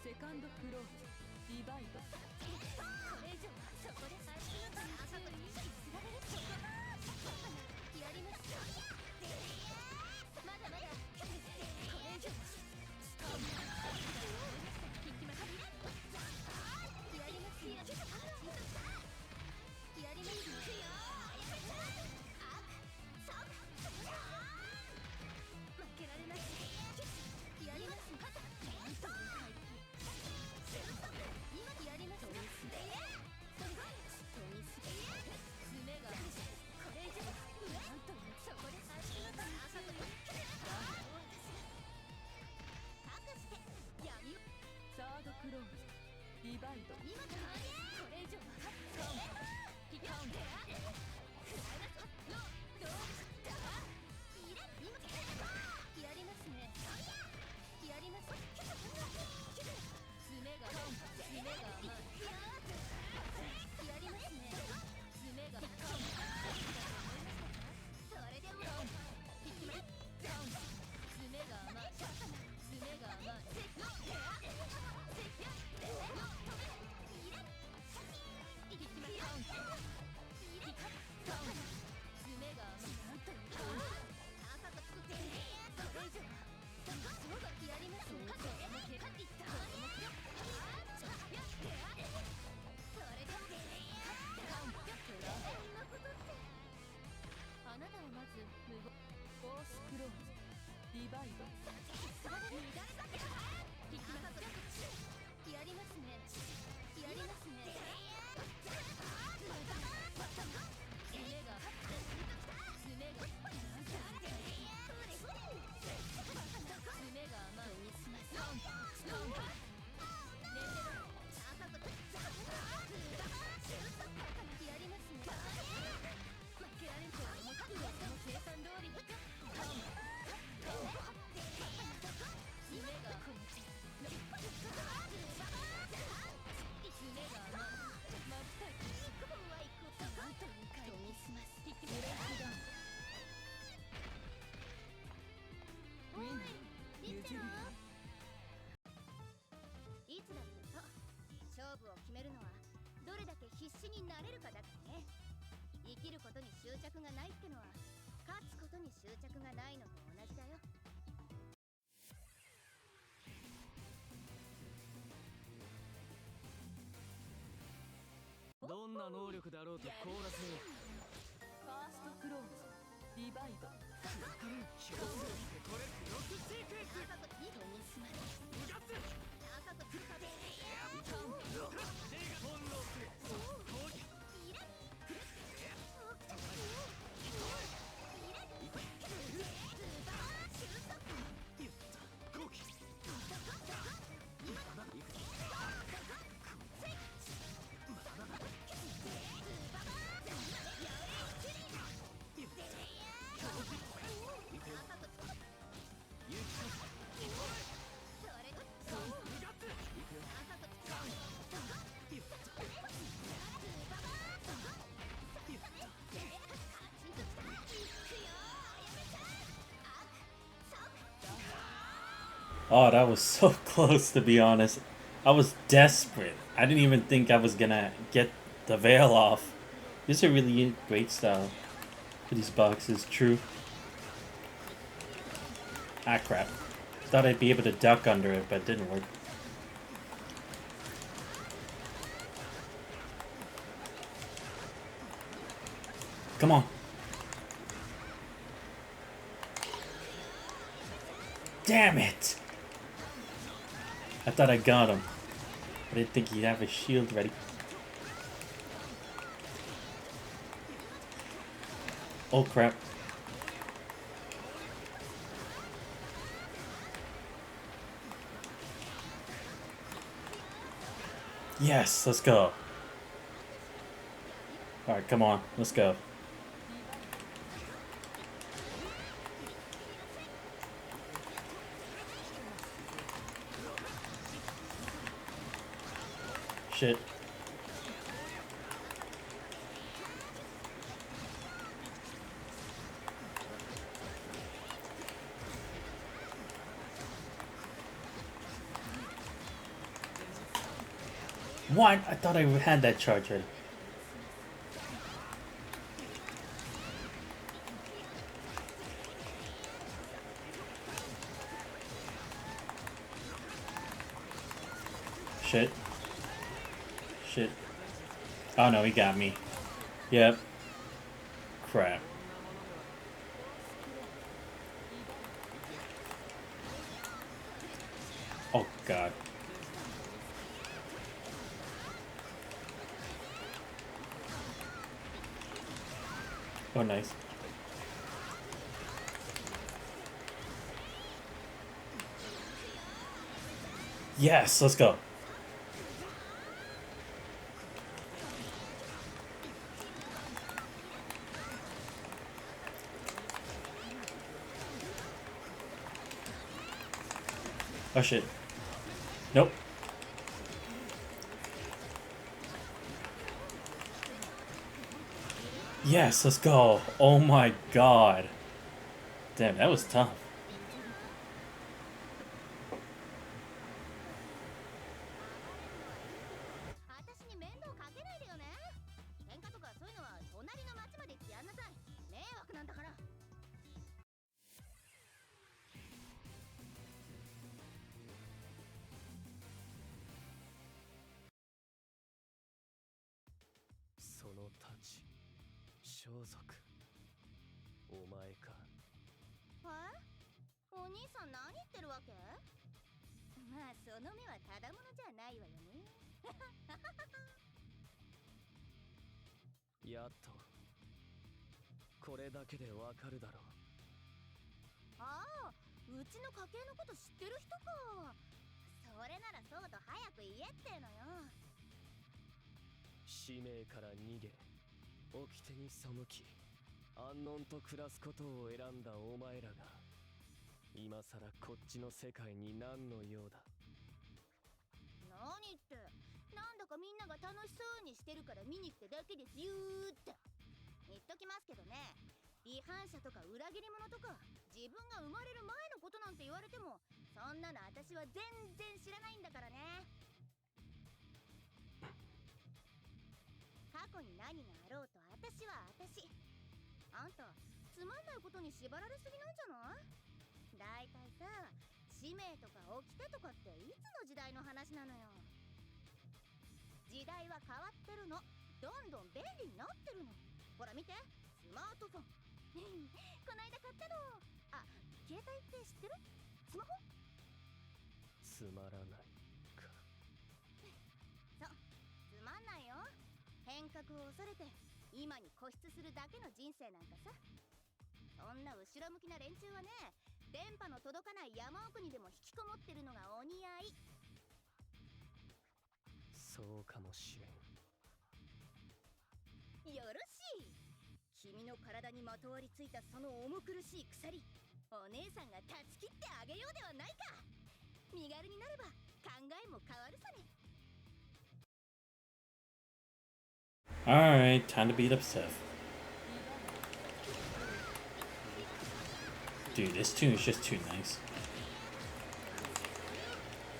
セカンドクローズディバイド。これ以上はそこで最初の朝というつられるとやります。まだまだこれ以上は引きます。やりますよ。やりますよ。負けられない。やります。なんという回復。やります。爪がこれ以上なんとそこで最初の朝という隠して闇を。サードクローズディバイド。今からこれ以上は引き込んでやりますね。やります。爪が甘い。やりますね。爪がそれ必死になれるかだからね。生きることに執着がないってのは勝つことに執着がないのと同じだよ。どんな能力だろうと凍らせよう。ファーストクローズディバイドこれロックシークエンス高く研ぎ澄まれガツ高くつかで本能する攻撃Oh, that was so close, to be honest. I was desperate. I didn't even think I was gonna get the veil off. This is a really great style for these boxes, true. Ah, crap. Thought I'd be able to duck under it, but it didn't work. Come on. Damn it! I thought I got him. I didn't think he'd have his shield ready. Oh crap. Yes, let's go. Alright, come on, let's go. Shit. What? I thought I had that charge ready. Shit. Shit. Oh no, he got me. Yep. Crap. Oh god. Oh nice. Yes, let's go. Oh shit. Nope. Yes, let's go. Oh my god. Damn, that was tough. 私に面倒かけないでよね。喧嘩とかそういうのは隣の町まで行ってやんなさい。迷惑なんだから。その太刀装束お前か。え？お兄さん何言ってるわけ？まあその目はただものじゃないわよね。やっとこれだけでわかるだろう。ああ、うちの家系のこと知ってる人か。それならそうと早く言えってのよ。使命から逃げ掟に背き安穏と暮らすことを選んだお前らが今さらこっちの世界に何の用だ。何って、なんだかみんなが楽しそうにしてるから見に来ただけですよーって。言っときますけどね、違反者とか裏切り者とか自分が生まれる前のことなんて言われてもそんなの私は全然知らないんだからね。何があろうと私は私。あんたつまんないことに縛られすぎなんじゃない？だいたいさ、使命とか掟とかっていつの時代の話なのよ。時代は変わってるの。どんどん便利になってるの。ほら見て、スマートフォン。こないだ買ったの。あ、携帯って知ってる？スマホ？つまらないか。そう、つまんないよ。変革を恐れて今に固執するだけの人生なんかさ。そんな後ろ向きな連中はね、電波の届かない山奥にでも引きこもってるのがお似合い。そうかもしれん。よろしい。君の体にまとわりついたその重苦しい鎖、お姉さんが断ち切ってあげようではないか。身軽になれば考えも変わるさね。 Alright, time to beat up Seth. Dude, this tune is just too nice.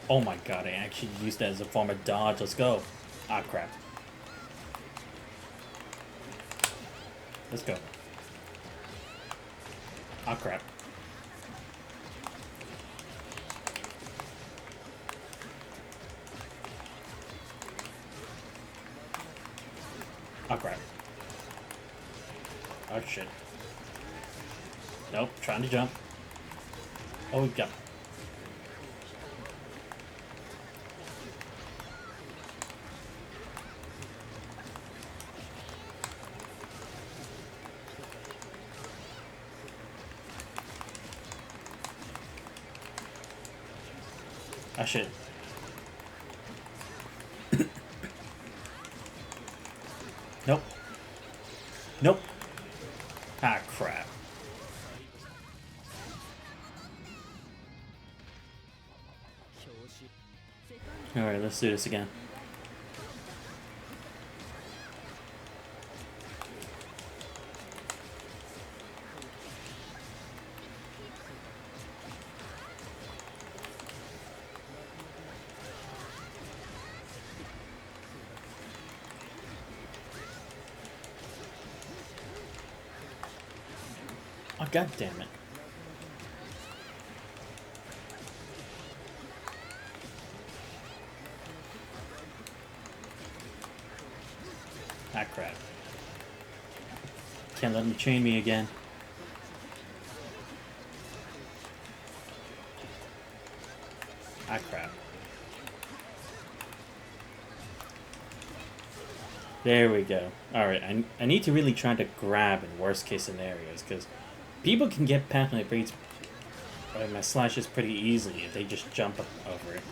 Oh my god, I actually used that as a form of dodge. Let's go. Ah, crap. Let's go. Ah, crap. Oh crap. Oh shit. Nope, trying to jump. Oh, jump. Oh shit. Nope. Nope. Ah, crap. Alright, let's do this again. Oh, god damn it. Ah, crap. Can't let him chain me again. Ah, crap. There we go. Alright, I need to really try to grab in worst case scenarios, because people can get past my baits, my slashes pretty easily if they just jump up over it.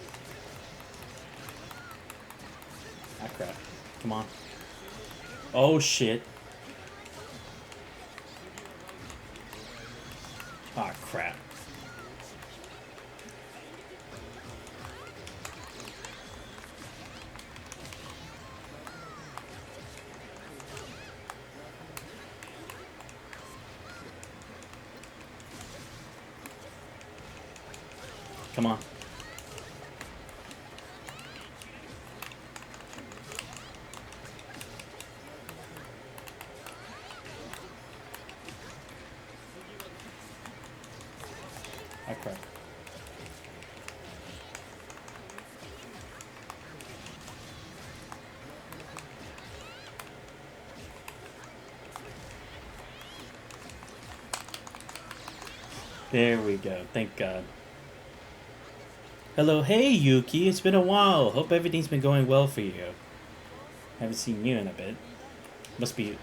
Ah, crap. Come on. Oh, shit. Ah, crap. Come on. Oh, crap. There we go. Thank God. Hello, hey Yuki, it's been a while. Hope everything's been going well for you. Haven't seen you in a bit. Must be...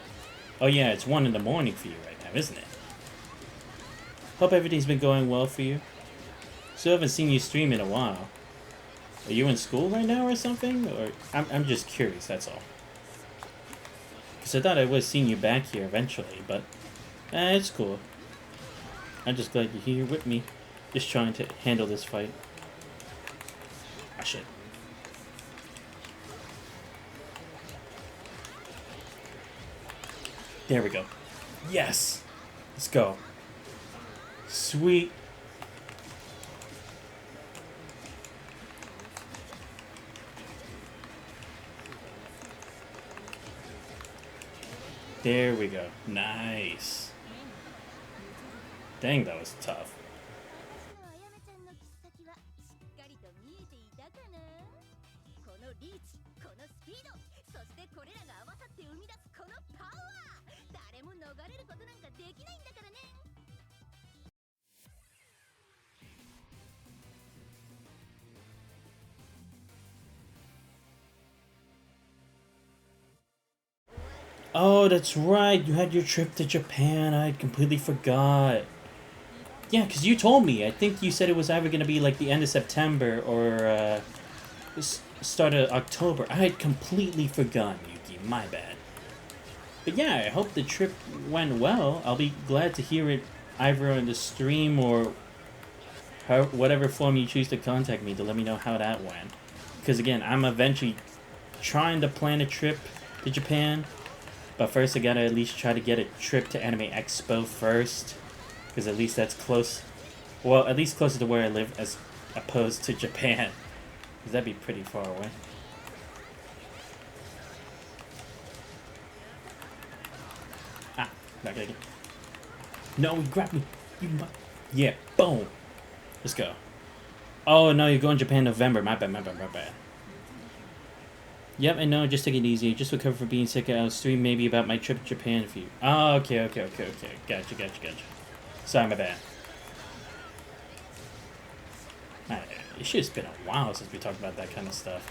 Oh yeah, it's 1 in the morning for you right now, isn't it? Hope everything's been going well for you. Still haven't seen you stream in a while. Are you in school right now or something? Or I'm just curious, that's all. Because I thought I would have seen you back here eventually, but... it's cool. I'm just glad you're here with me. Just trying to handle this fight. Ah, shit. There we go. Yes! Let's go. Sweet. There we go. Nice. Dang, that was tough. 私のあやめちゃんの切っ先はしっかりと見えていたかな。このリーチ、このスピード、そしてこれらが合わさって生み出すこのパワー、誰も逃れることなんかできないんだからね。Oh, that's right. You had your trip to Japan. I completely forgot. Yeah, because you told me. I think you said it was either going to be like the end of September or start of October. I had completely forgotten, Yuki. My bad. But yeah, I hope the trip went well. I'll be glad to hear it either on the stream or whatever form you choose to contact me to let me know how that went. Because again, I'm eventually trying to plan a trip to Japan. But first I gotta at least try to get a trip to Anime Expo first. Because at least that's close. Well, at least closer to where I live as opposed to Japan. Because that'd be pretty far away. Ah, not gonna get... No, he grabbed me. Yeah, boom. Let's go. Oh, no, you're going to Japan in November. My bad. Yep, I know, just take it easy. Just recover from being sick. I'll stream maybe about my trip to Japan if you... Oh, okay. Gotcha. Sorry, my bad. It should have been a while since we talked about that kind of stuff.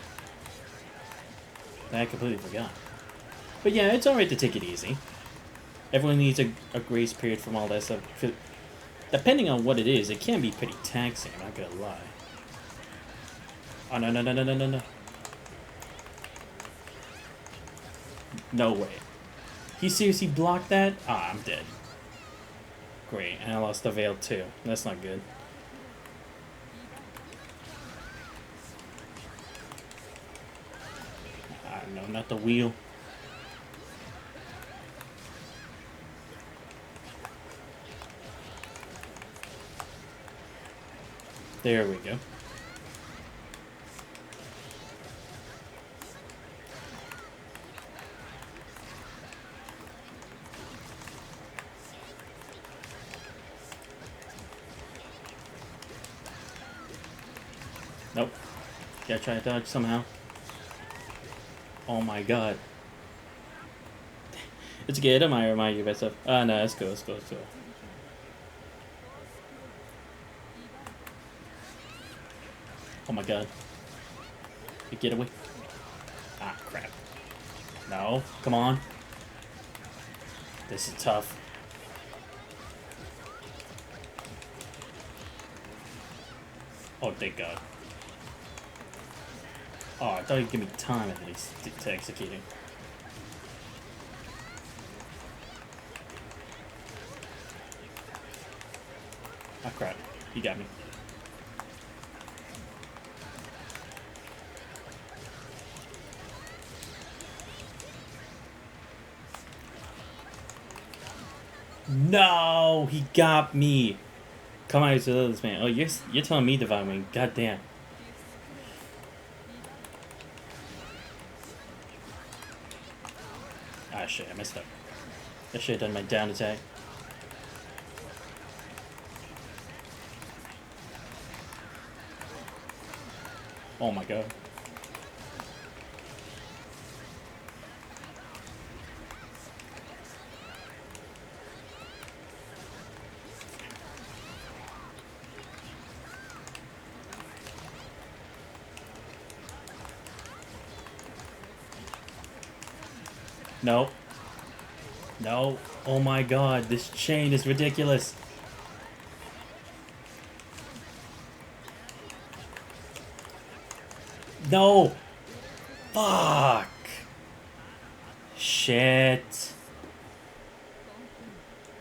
I completely forgot. But yeah, it's alright to take it easy. Everyone needs a grace period from all that stuff. Depending on what it is, it can be pretty taxing, I'm not gonna lie. Oh, no. No way. He seriously blocked that? Ah, I'm dead. Great, and I lost the veil too. That's not good. Ah, no, not the wheel. There we go. Nope. Gotta try to dodge somehow. Oh my god. It's okay, I don't mind remind you about stuff. Ah, no, let's go. Oh my god. Get away. Ah, crap. No, come on. This is tough. Oh, thank god. Oh, I thought he'd give me time at least to execute him. Ah, crap. He got me. No, he got me. Come on, to this man. Oh, you're telling me Divine Wing. God damn. Ah, shit, I messed up. I should have done my down attack. Oh my god. No. No. Oh my god, this chain is ridiculous. No. Fuck. Shit.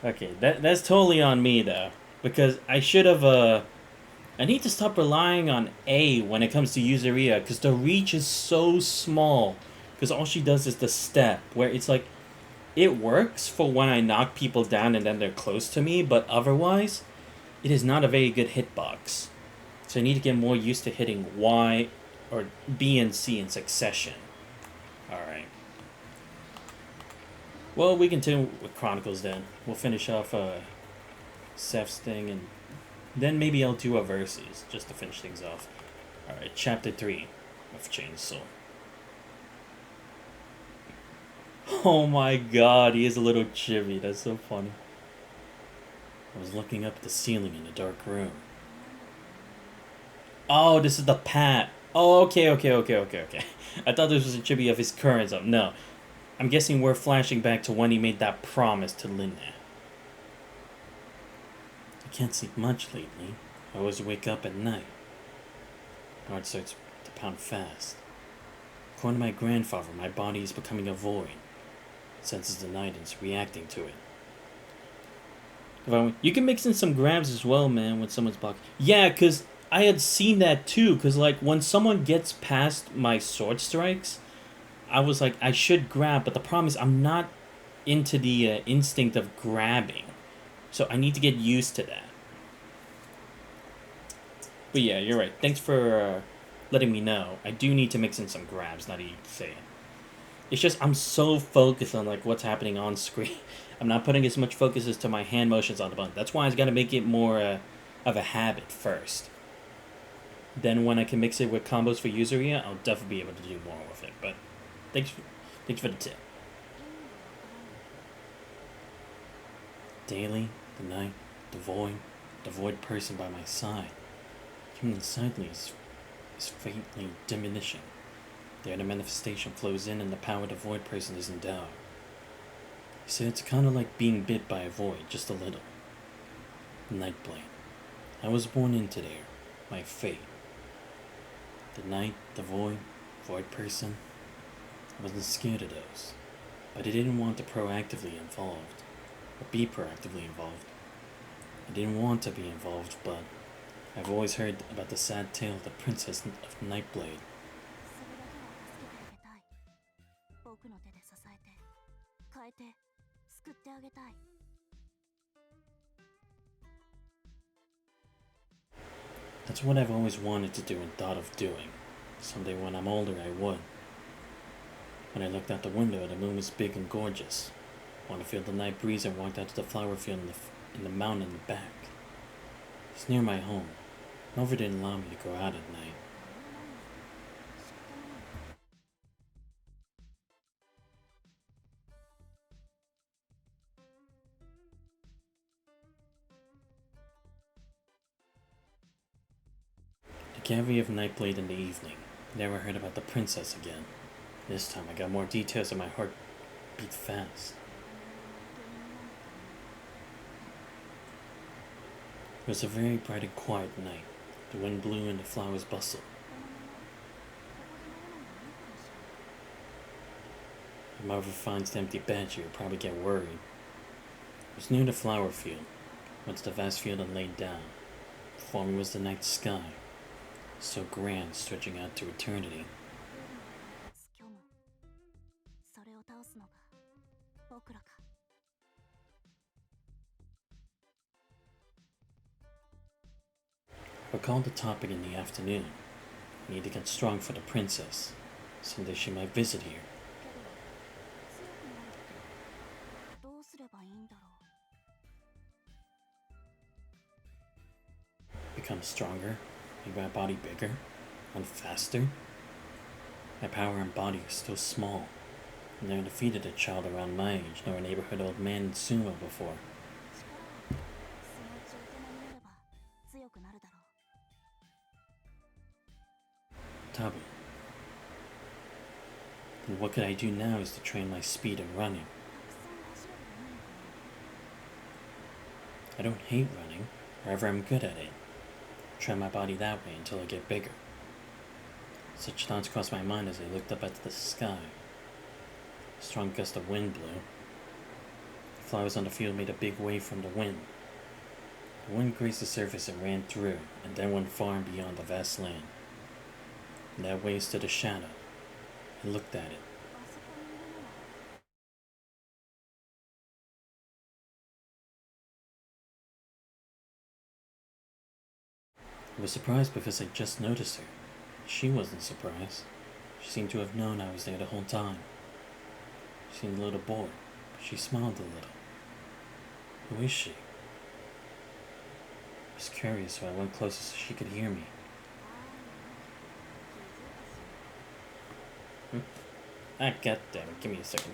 Okay, that's totally on me though. Because I should have I need to stop relying on A when it comes to Yuzuria, because the reach is so small. Because all she does is the step, where it's like, it works for when I knock people down and then they're close to me, but otherwise, it is not a very good hitbox. So I need to get more used to hitting Y or B and C in succession. Alright. Well, we continue with Chronicles then. We'll finish off Seth's thing, and then maybe I'll do a verses just to finish things off. Alright, chapter 3 of Chainsaw. Oh my god, he is a little chibi. That's so funny. I was looking up at the ceiling in the dark room. Oh, this is the Pat. Oh, okay. I thought this was a chibi of his current stuff. No. I'm guessing we're flashing back to when he made that promise to Linda. I can't sleep much lately. I always wake up at night. My heart starts to pound fast. According to my grandfather, my body is becoming a void. It senses the night and is reacting to it. You can mix in some grabs as well, man, when someone's blocking. Yeah, because I had seen that too, because like when someone gets past my sword strikes, I was like, I should grab, but the problem is I'm not into the instinct of grabbing. So I need to get used to that. But yeah, you're right. Thanks for letting me know. I do need to mix in some grabs, not even say it. It's just I'm so focused on like what's happening on screen. I'm not putting as much focus as to my hand motions on the button. That's why I got to make it more of a habit first. Then when I can mix it with combos for Yuzuria, I'll definitely be able to do more with it. But thanks for the tip. Daily, the night, the void person by my side. Human silently is faintly diminishing. The other manifestation flows in and the power of the void person is endowed. You see, it's kind of like being bit by a void, just a little. Nightblade. I was born into there. My fate. The night, the void person. I wasn't scared of those. But I didn't want to proactively involved. Or be proactively involved. I didn't want to be involved, but I've always heard about the sad tale of the princess of Nightblade. That's what I've always wanted to do and thought of doing. Someday when I'm older, I would. When I looked out the window, the moon was big and gorgeous. I wanted to feel the night breeze and walked out to the flower field in the mountain in the back. It's near my home. Nova didn't allow me to go out at night. The cavalry of Nightblade in the evening. Never heard about the princess again. This time I got more details and my heart beat fast. It was a very bright and quiet night. The wind blew and the flowers bustled. If my mother finds the empty bed, she would probably get worried. It was near the flower field. Went to the vast field and laid down. Before me was the night sky, so grand, stretching out to eternity. I recalled the topic in the afternoon. I need to get strong for the princess. Someday she might visit here. Become stronger, make my body bigger, run faster. My power and body are still small. I've never defeated a child around my age, nor a neighborhood old man in sumo before. Tabu. And what could I do now is to train my speed and running. I don't hate running, however I'm good at it. Train my body that way until I get bigger. Such thoughts crossed my mind as I looked up at the sky. A strong gust of wind blew. The flowers on the field made a big wave from the wind. The wind grazed the surface and ran through, and then went far and beyond the vast land. In that wave stood a shadow. I looked at it. I was surprised because I just noticed her. She wasn't surprised. She seemed to have known I was there the whole time. She seemed a little bored. She smiled a little. Who is she? I was curious, so I went closer so she could hear me. Ah, goddammit, give me a second.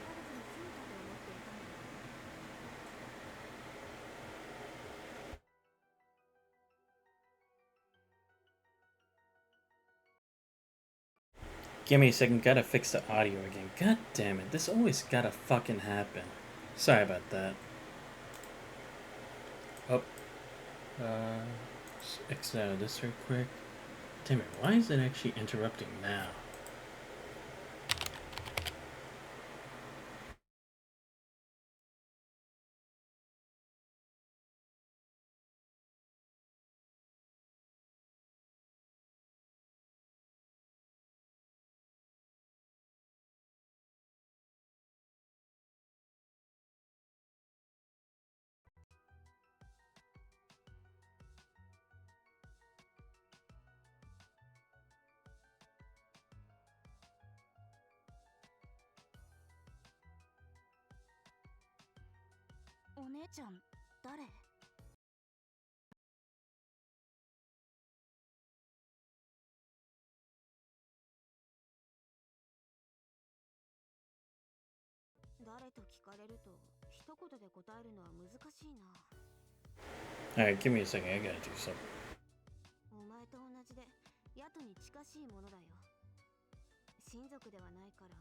Give me a second, gotta fix the audio again. God damn it, this always gotta fucking happen. Sorry about that. Oh. Let's exit out of this real quick. Damn it, why is it actually interrupting now?お姉ちゃん、誰？誰と聞かれると一言で答えるのは難しいな。Alright, give me a second, I gotta do something. お前と同じでヤトに近しいものだよ。親族ではないから。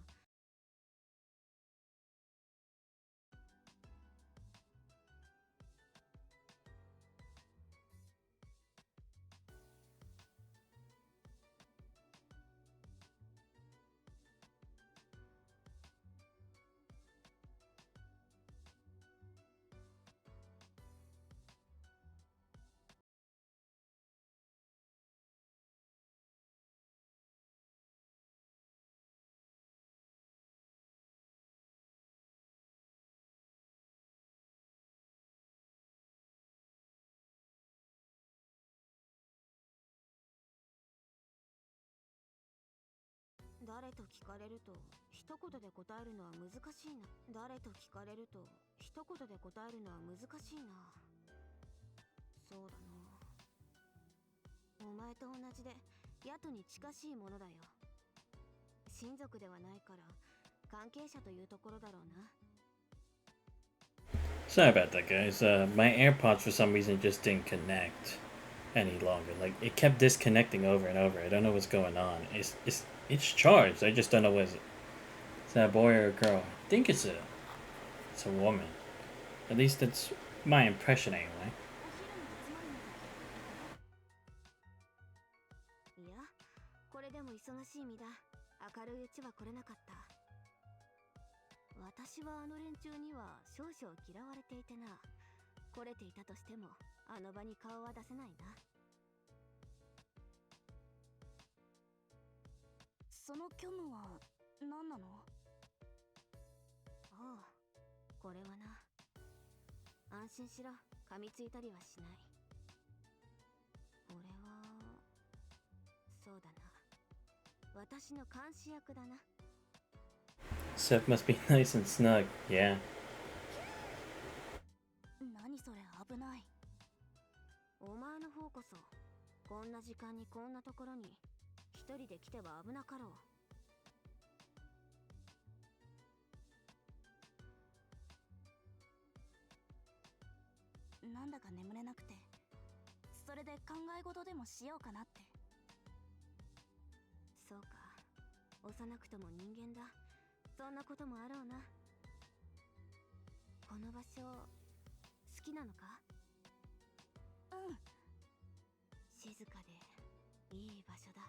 誰と聞かれると一言で答えるのは難しいな。誰と聞かれると一言で答えるのは難しいな。そうだな。お前と同じでヤトに近しいものだよ。親族ではないから関係者というところだろうな。Sorry about that, guys. My AirPods for some reason just didn't connect any longer. Like, it kept disconnecting over and over. I don't know what's going on. It's charged. I just don't know what is it. Is that a boy or a girl? I think it's a woman. At least that's my impression anyway. いや、これでも忙しい身だ。明るいうちは来れなかった。私はあの連中には少々嫌われていてな。来れていたとしてもあの場に顔は出せないな。その虚無は何なの？ああ、これはな。安心しろ、噛みついたりはしない。俺はそうだな。私の監視役だな。Seth must be nice and snug. Yeah. 何それ、危ない。お前の方こそこんな時間にこんなところに一人で来ては危なかろう。なんだか眠れなくて、それで考え事でもしようかなって。そうか、幼くとも人間だ。そんなこともあろうな。この場所好きなのか？うん。静かでいい場所だ。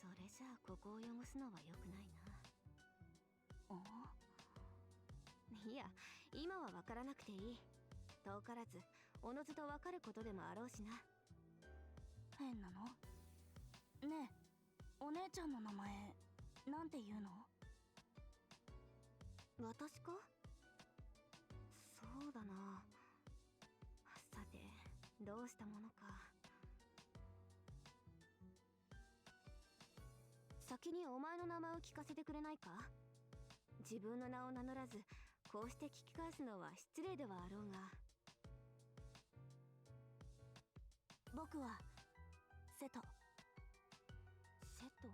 それじゃあここを汚すのは良くないな。いや、今は分からなくていい。遠からずおのずと分かることでもあろうしな。変なの？ねえ、お姉ちゃんの名前なんて言うの？私か？そうだな。さて、どうしたものか。先にお前の名前を聞かせてくれないか？自分の名を名乗らずこうして聞き返すのは失礼ではあろうが。僕はセト。セト。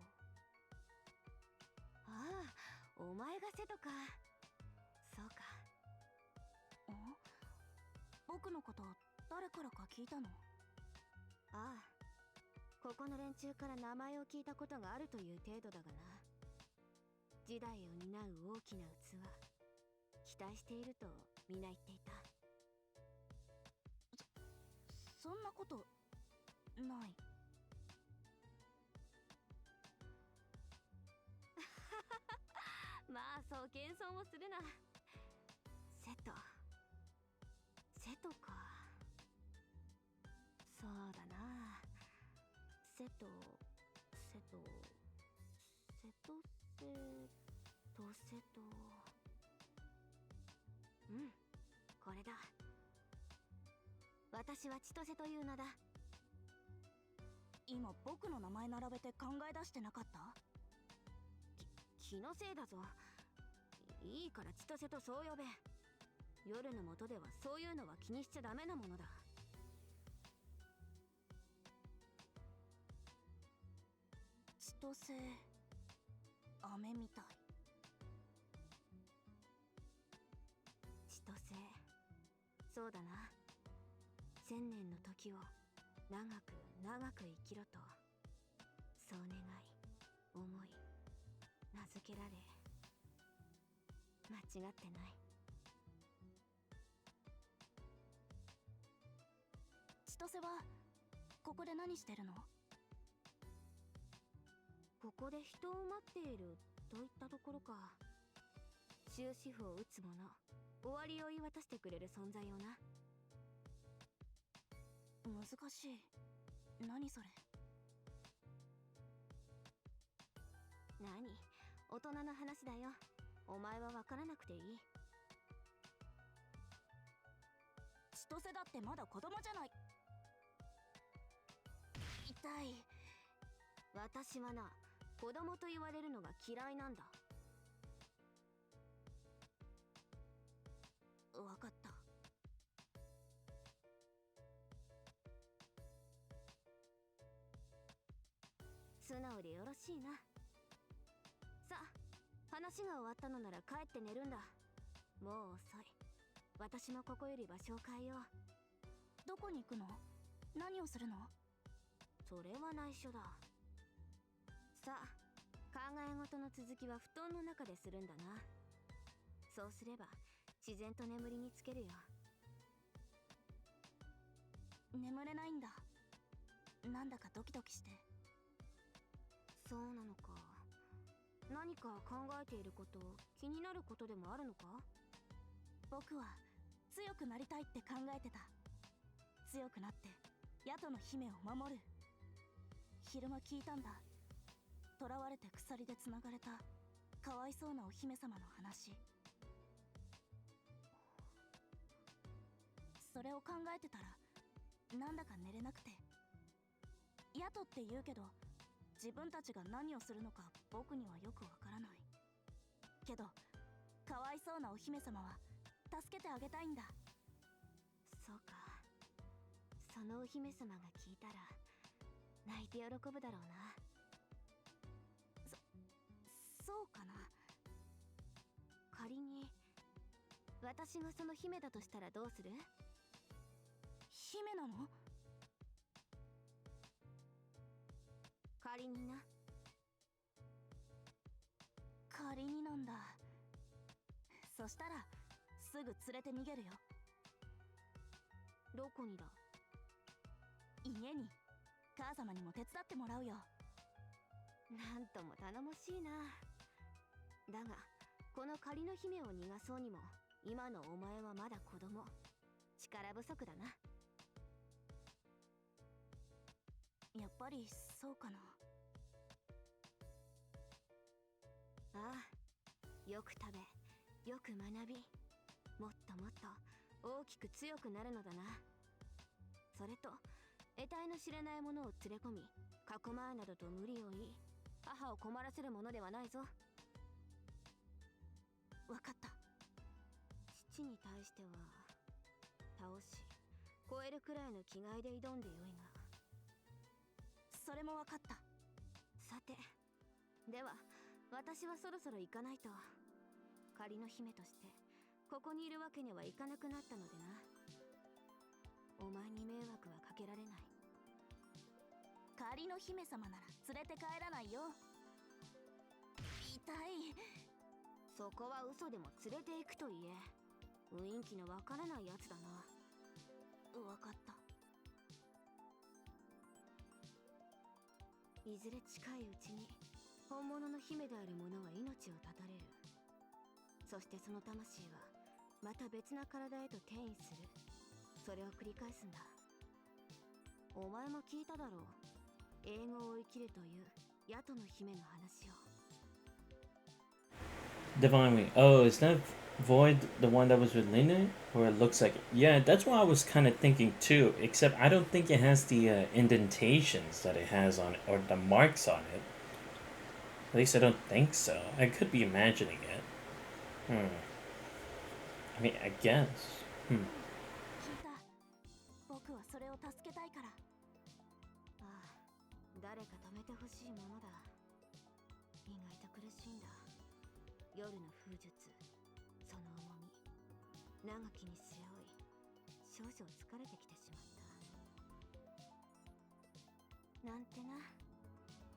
ああ、お前がセトか。そうか。僕のこと誰からか聞いたの？ああ、ここの連中から名前を聞いたことがあるという程度だがな。時代を担う大きな器、期待していると皆言っていた。そんなことない。まあそう謙遜をするな。セト。セトか。そうだな。セトセトセトセトセト。うん、これだ。私は千歳という名だ。今僕の名前並べて考え出してなかった？気のせいだぞ。いいから千歳とそう呼べ。夜の下ではそういうのは気にしちゃダメなものだ。千歳、飴みたい。千歳、そうだな。1000年の時を長く長く生きろと、そう願い思い名付けられ、間違ってない。千歳はここで何してるの？ここで人を待っているといったところか。終止符を打つ者、終わりを言い渡してくれる存在よな。難しい。何それ？何、大人の話だよ。お前は分からなくていい。千歳だってまだ子供じゃない。痛い。私はな、子供と言われるのが嫌いなんだ。分かった。素直でよろしいな。さあ、話が終わったのなら帰って寝るんだ。もう遅い。私もここより場所を変えよう。どこに行くの？何をするの？それは内緒だ。さあ、考え事の続きは布団の中でするんだな。そうすれば自然と眠りにつけるよ。眠れないんだ。なんだかドキドキして。そうなのか。何か考えていること、気になることでもあるのか？僕は強くなりたいって考えてた。強くなって宿の姫を守る。昼間聞いたんだ。囚われて鎖でつながれたかわいそうなお姫様の話。それを考えてたらなんだか寝れなくて。宿って言うけど自分たちが何をするのか僕にはよくわからないけど、かわいそうなお姫様は助けてあげたいんだ。そうか。そのお姫様が聞いたら泣いて喜ぶだろうな。そうかな。仮に私がその姫だとしたらどうする？姫なの？仮にな。仮になんだ。そしたらすぐ連れて逃げるよ。どこにだ？家に。母様にも手伝ってもらうよ。なんとも頼もしいな。だがこの仮の姫を逃がそうにも今のお前はまだ子供。力不足だな。やっぱりそうかな。ああ、よく食べ、よく学び、もっともっと大きく強くなるのだな。それと得体の知れないものを連れ込み、かくまえなどと無理を言い母を困らせるものではないぞ。わかった。父に対しては倒し超えるくらいの気概で挑んでよいが。それもわかった。さて、では私はそろそろ行かないと。仮の姫としてここにいるわけにはいかなくなったのでな。お前に迷惑はかけられない。仮の姫様なら連れて帰らないよ。痛い。そこは嘘でも連れて行くと言え。雰囲気のわからないやつだな。わかった。いずれ近いうちに本物の姫である者は命を絶たれる。そしてその魂はまた別な体へと転移する。それを繰り返すんだ。お前も聞いただろう。英語を生きるというヤトの姫の話を。Divine Wing. Oh, is that Void the one that was with Lena? Or it looks like it. Yeah, that's what I was kind of thinking too. Except I don't think it has the indentations that it has on it, or the marks on it. At least I don't think so. I could be imagining it. I mean, I guess. 聞いた。僕はそれを助けたいから。ああ、誰か止めてほしいものだ。意外と苦しいんだ。夜の風術、その重み、長きに背負い、少々疲れてきてしまった。なんてな。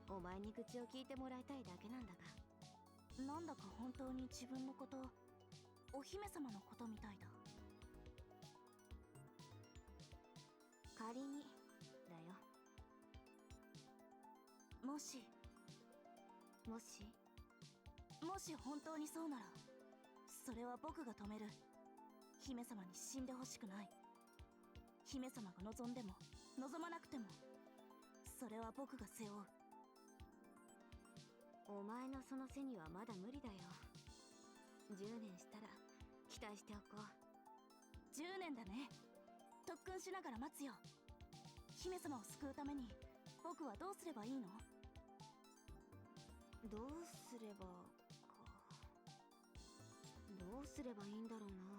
お前に愚痴を聞いてもらいたいだけなんだが。なんだか本当に自分のこと、お姫様のことみたいだ。仮にだよ。もし本当にそうなら、それは僕が止める。姫様に死んでほしくない。姫様が望んでも望まなくても、それは僕が背負う。お前のその背にはまだ無理だよ。10年したら期待しておこう。10年だね。特訓しながら待つよ。姫様を救うために僕はどうすればいいの？どうすればか。どうすればいいんだろうな。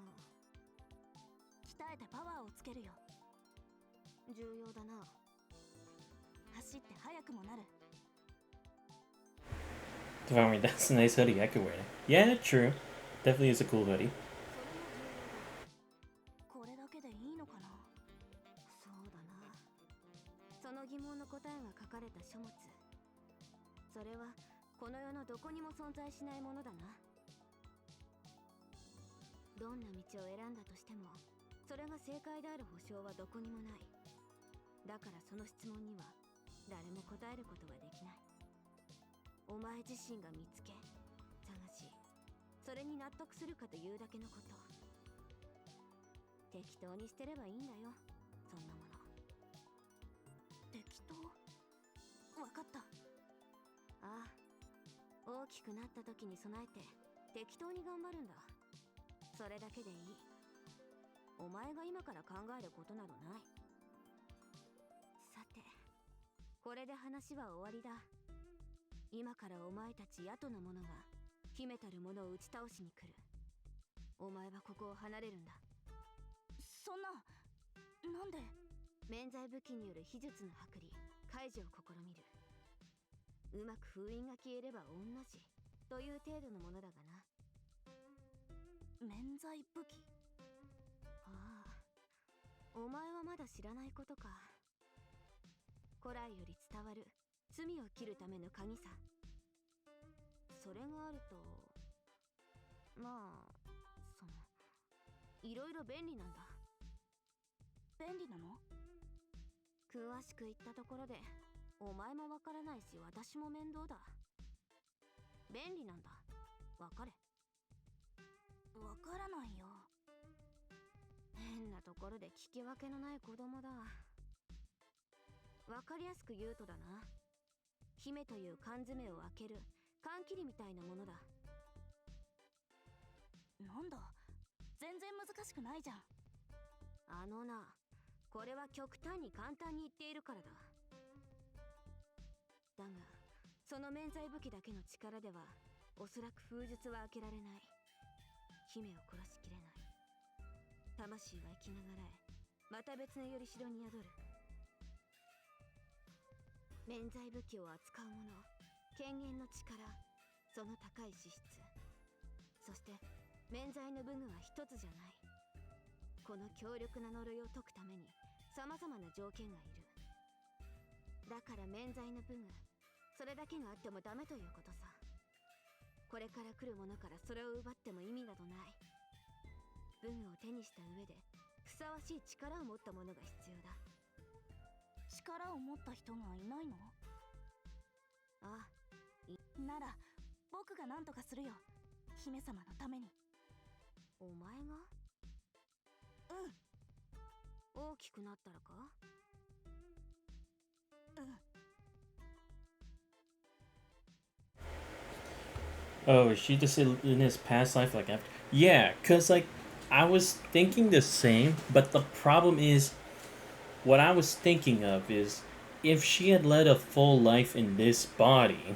鍛えてパワーをつけるよ。重要だな。走って速くもなる。Divine Wing, that's a nice hoodie. I could wear it. Yeah, true. Definitely is a cool hoodie. これだけでいいのかな。そうだな。その疑問の答えが書かれた書物、それはこの世のどこにも存在しないものだな。どんな道を選んだとしても、それが正解である保証はどこにもない。だからその質問には誰も答えることはできない。お前自身が見つけ、探し、それに納得するかというだけのこと。適当に捨てればいいんだよ、そんなもの。適当？わかった。ああ、大きくなった時に備えて適当に頑張るんだ。それだけでいい。お前が今から考えることなどない。さて、これで話は終わりだ。今からお前たち野党の者が秘めたる者を打ち倒しに来る。お前はここを離れるんだ。そんな、なんで？免罪武器による秘術の剥離解除を試みる。うまく封印が消えれば御の字という程度のものだがな。免罪武器？ああ、お前はまだ知らないことか。古来より伝わる罪を切るための鍵さ。それがあると、まあ、いろいろ便利なんだ。便利なの？詳しく言ったところでお前もわからないし、私も面倒だ。便利なんだ。わかれ。わからないよ。変なところで聞き分けのない子供だ。わかりやすく言うとだな、姫という缶詰を開ける缶切りみたいなものだ。なんだ、全然難しくないじゃん。あのな、これは極端に簡単に言っているからだ。だが、その免罪武器だけの力ではおそらく封術は開けられない。姫を殺しきれない。魂は生きながらえ、また別のよりしろに宿る。免罪武器を扱う者、権限の力、その高い資質、そして免罪の武具は一つじゃない。この強力な呪いを解くために様々な条件がいる。だから免罪の武具、それだけがあってもダメということさ。これから来る者からそれを奪っても意味などない。武具を手にした上でふさわしい力を持った者が必要だ。力を持った人がいないの？ああ、なら僕が何とかするよ、姫様のために。お前が？大きくなったらか？Oh, is she just in his past life, like after? Yeah, cause like I was thinking the same, but the problem is, what I was thinking of is, if she had led a full life in this body,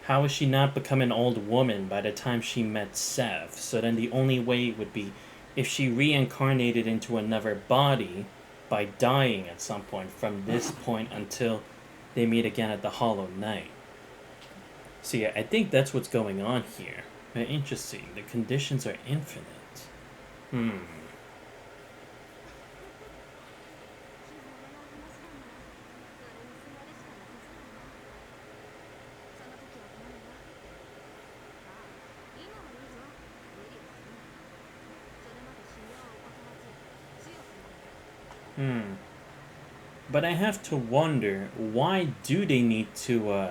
how would she not become an old woman by the time she met Seth? So then the only way would be if she reincarnated into another body by dying at some point from this point until they meet again at the Hollow Knight. So yeah, I think that's what's going on here. Interesting. The conditions are infinite. Hmm. But I have to wonder, why do they need to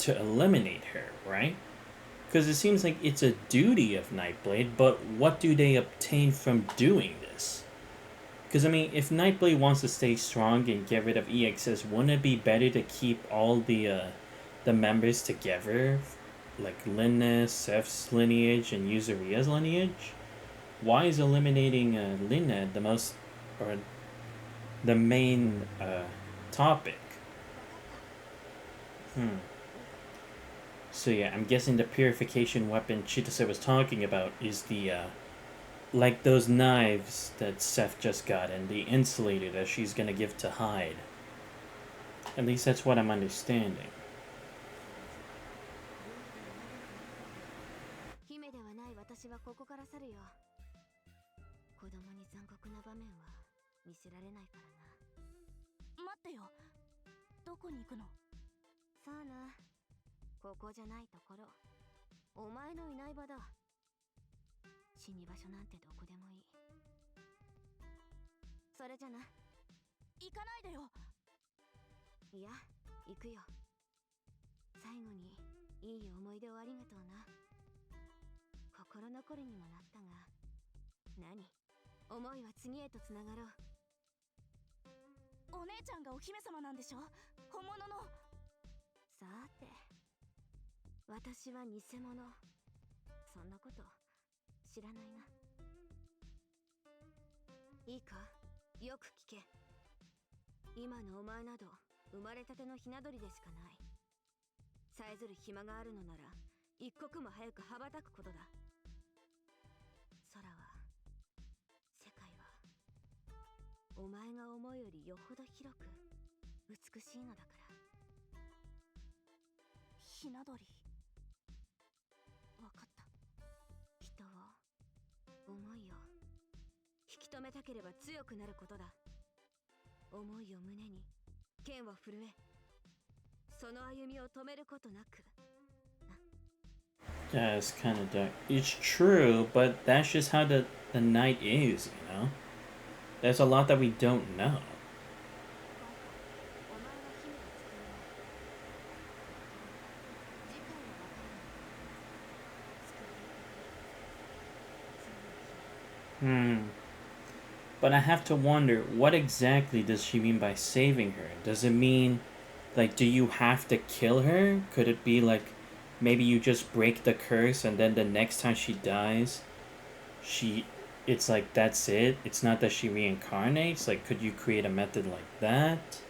eliminate her, right? Because it seems like it's a duty of Nightblade, but what do they obtain from doing this? Because, I mean, if Nightblade wants to stay strong and get rid of EXS, wouldn't it be better to keep all the members together? Like Linna, Seth's lineage, and Yuzuria's lineage? Why is eliminating Linna the most, or the main topic? So yeah, I'm guessing the purification weapon Chitose was talking about is the, like those knives that Seth just got and the insulator that she's gonna give to Hyde. At least that's what I'm understanding. 姫ではない私はここから去るよ。子供に残酷な場面は見せられないからな。待ってよ、どこに行くの？さあな、ここじゃないところ。お前のいない場だ。死に場所なんてどこでもいい。それじゃな。行かないでよ。いや、行くよ。最後にいい思い出をありがとうな。心残りにもなったが、何？思いは次へとつながろう。お姉ちゃんがお姫様なんでしょ？本物の。さて、私は偽物。そんなこと知らないな。いいか、よく聞け。今のお前など生まれたてのひな鳥でしかない。さえずる暇があるのなら一刻も早く羽ばたくことだ。空は、世界は、お前が思うよりよほど広く美しいのだから。ひな鳥。わかった。人を、思いを引き止めたければ強くなることだ。思いを胸に剣は震え、その歩みを止めることなく。 Yeah, it's kind of dark. It's true, but that's just how the night is, you know? There's a lot that we don't know. But I have to wonder, what exactly does she mean by saving her? Does it mean, like, do you have to kill her? Could it be like, maybe you just break the curse and then the next time she dies, it's like, that's it? It's not that she reincarnates? Like, could you create a method like that?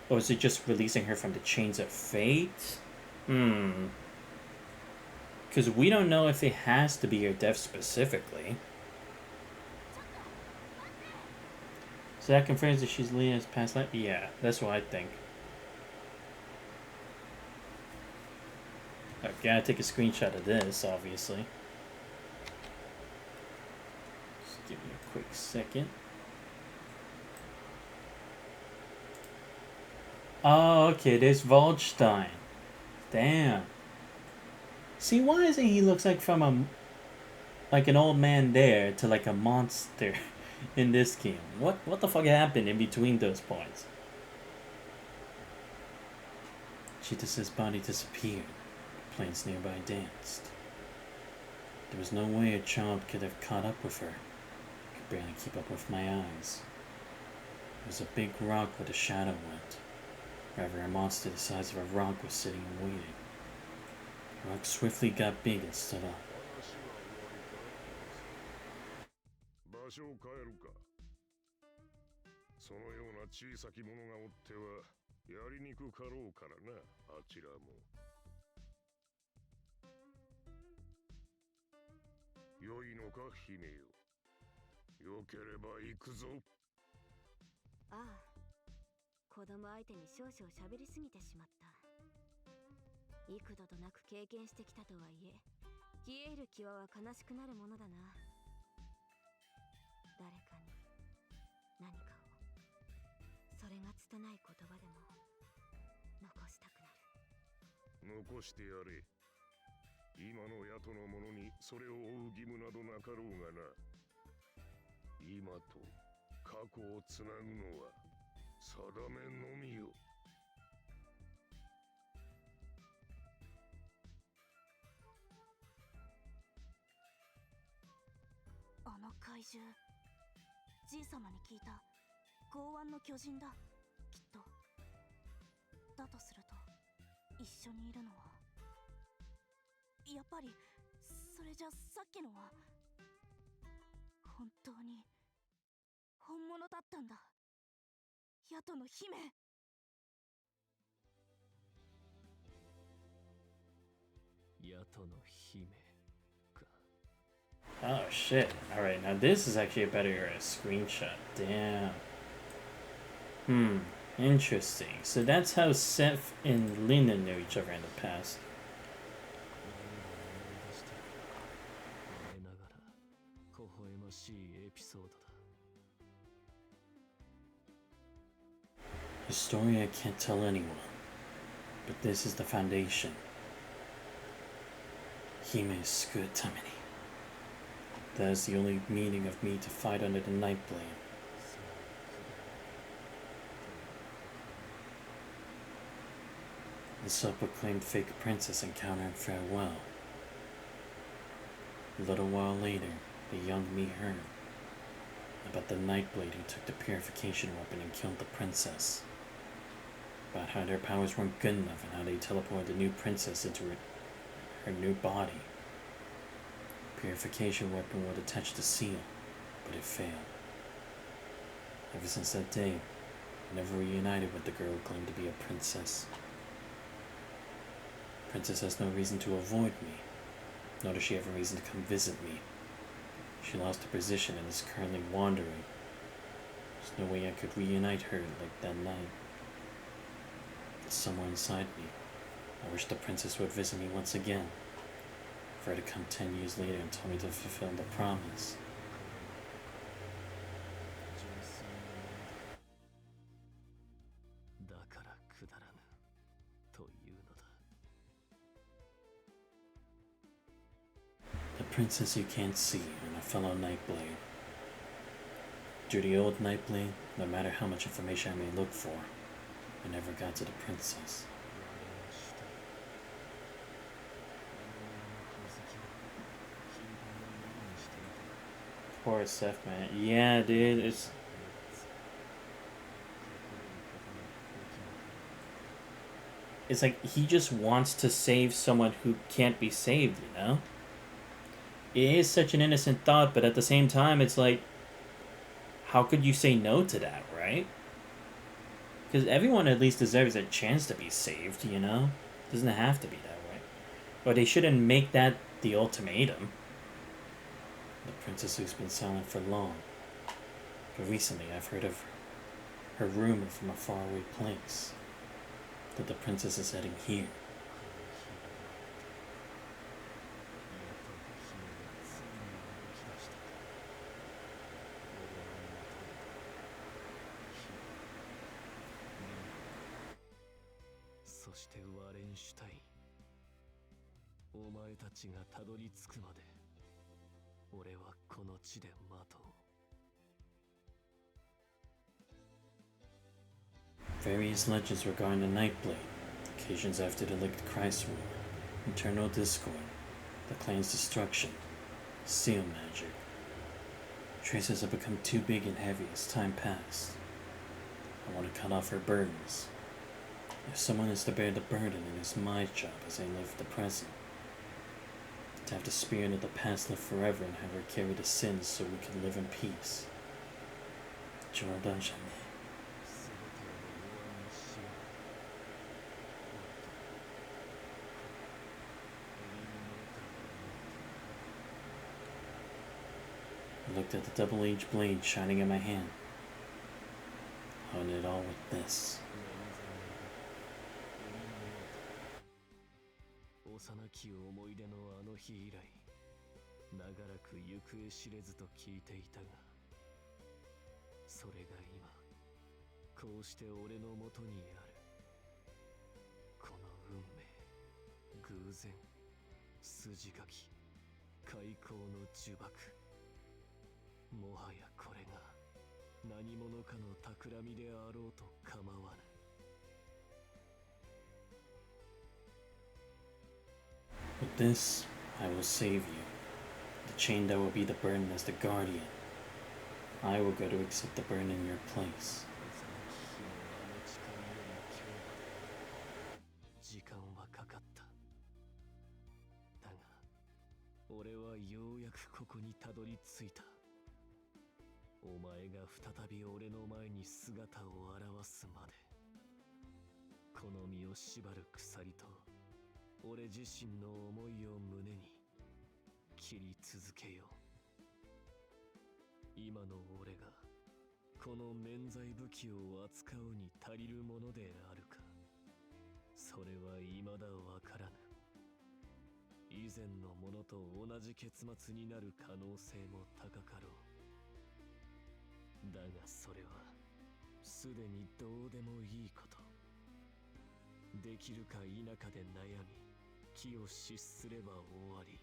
Or is it just releasing her from the chains of fate? Because we don't know if it has to be her death specifically. So that confirms that she's Lena's past life? Yeah, that's what I think. I gotta take a screenshot of this, obviously. Just give me a quick second. Oh, okay, there's Waldstein. Damn. See, why isn't he looks like from like an old man there to like a monster in this game? What the fuck happened in between those points? Cheetah's body disappeared. Planes nearby danced. There was no way a child could have caught up with her. I could barely keep up with my eyes. It was a big rock where the shadow went. Rather, a monster the size of a rock was sitting and waiting. The rock swiftly got big and stood up. 場所を変えるか。そのような小さき者がおってはやりにくかろうからな、あちらも。良いのか、姫よ。よければ行くぞ。ああ、子供相手に少々喋りすぎてしまった。幾度となく経験してきたとはいえ、消える際は悲しくなるものだな。誰かに何かを、それが拙い言葉でも残したくなる。残してやれ。今の野党の者にそれを追う義務などなかろうがな。今と過去をつなぐのは定めのみよ。あの怪獣、じいさまに聞いた剛腕の巨人だ、きっと。だとすると一緒にいるのはやっぱり、それじゃさっきのは本当に本物だったんだ、ヤトの姫。ヤトの姫か。 Oh shit. Alright, now this is actually a better screenshot. Damn. Interesting. So that's how Seth and Lena knew each other in the past. 我ながら微笑ましいエピソードだ。 A story I can't tell anyone. But this is the foundation. Hime is good, Tamini. That is the only meaning of me to fight under the Nightblade. The self-proclaimed fake princess encountered farewell. A little while later, the young me heard about the Nightblade who took the purification weapon and killed the princess. About how their powers weren't good enough and how they teleported the new princess into her new body. Purification weapon would attach the seal, but it failed. Ever since that day, I never reunited with the girl who claimed to be a princess. Princess has no reason to avoid me, nor does she have a reason to come visit me. She lost her position and is currently wandering. There's no way I could reunite her like that night. But somewhere inside me, I wish the princess would visit me once again. For her to come 10 years later and tell me to fulfill the promise. だからくだらぬというのだ。 The princess you can't see and a fellow Nightblade. Through the old Nightblade, no matter how much information I may look for, I never got to the princess. Poor Seth, man. Yeah, dude, it's like he just wants to save someone who can't be saved, you know? It is such an innocent thought, but at the same time, it's like, how could you say no to that, right? Because everyone at least deserves a chance to be saved, you know? Doesn't have to be that way. Or they shouldn't make that the ultimatum. The princess who's been silent for long. But recently I've heard of her rumor from a faraway place. That the princess is heading here. Various legends regarding the Nightblade, occasions after the Licked Christ War, internal discord, the clan's destruction, seal magic. Traces have become too big and heavy as time passed. I want to cut off her burdens. If someone is to bear the burden, it is my job as I live the present. To have the spirit of the past live forever and have her carry the sins so we can live in peace. Jordan Shani. I looked at the double-edged blade shining in my hand. Hone it all with this. 幼き思い出のあの日以来、長らく行方知れずと聞いていたが、それが今、こうして俺のもとにある。この運命、偶然、筋書き、開口の呪縛。もはやこれが何者かの企みであろうと構わぬ。With this, I will save you. The chain that will be the burden as the guardian. I will go to accept the burden in your place. 時間はかかった。だが、俺はようやくここにたどり着いた。お前が再び俺の前に姿を現すまで、この身を縛る鎖と俺自身の思いを胸に切り続けよう。今の俺がこの免罪武器を扱うに足りるものであるか、それは未だわからぬ。以前のものと同じ結末になる可能性も高かろう。だがそれはすでにどうでもいいこと。できるか否かで悩み、気を失すれば終わり。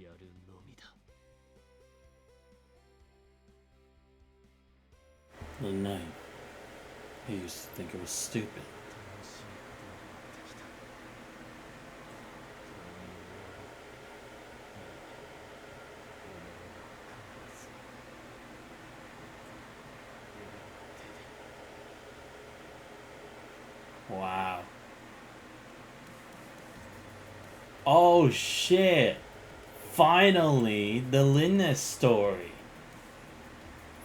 やるのみだ。The night. I used to think it was stupid. Wow. Oh shit. Finally, the Linus story.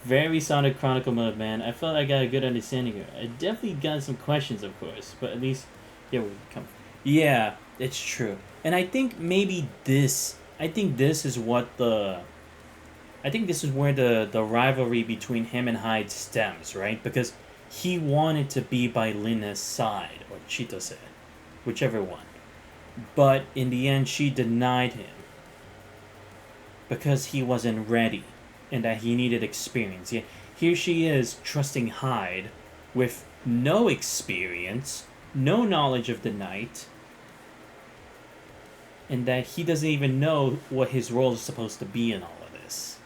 Very Sonic Chronicle mode, man. I felt I got a good understanding here. I definitely got some questions, of course, but at least here we come. Yeah, it's true. And I think maybe this is what I think this is where the rivalry between him and Hyde stems, right? Because he wanted to be by Linus' side, or Chitose, whichever one. But in the end, she denied him because he wasn't ready and that he needed experience. Yeah, here she is trusting Hyde with no experience, no knowledge of the night, and that he doesn't even know what his role is supposed to be in all of this.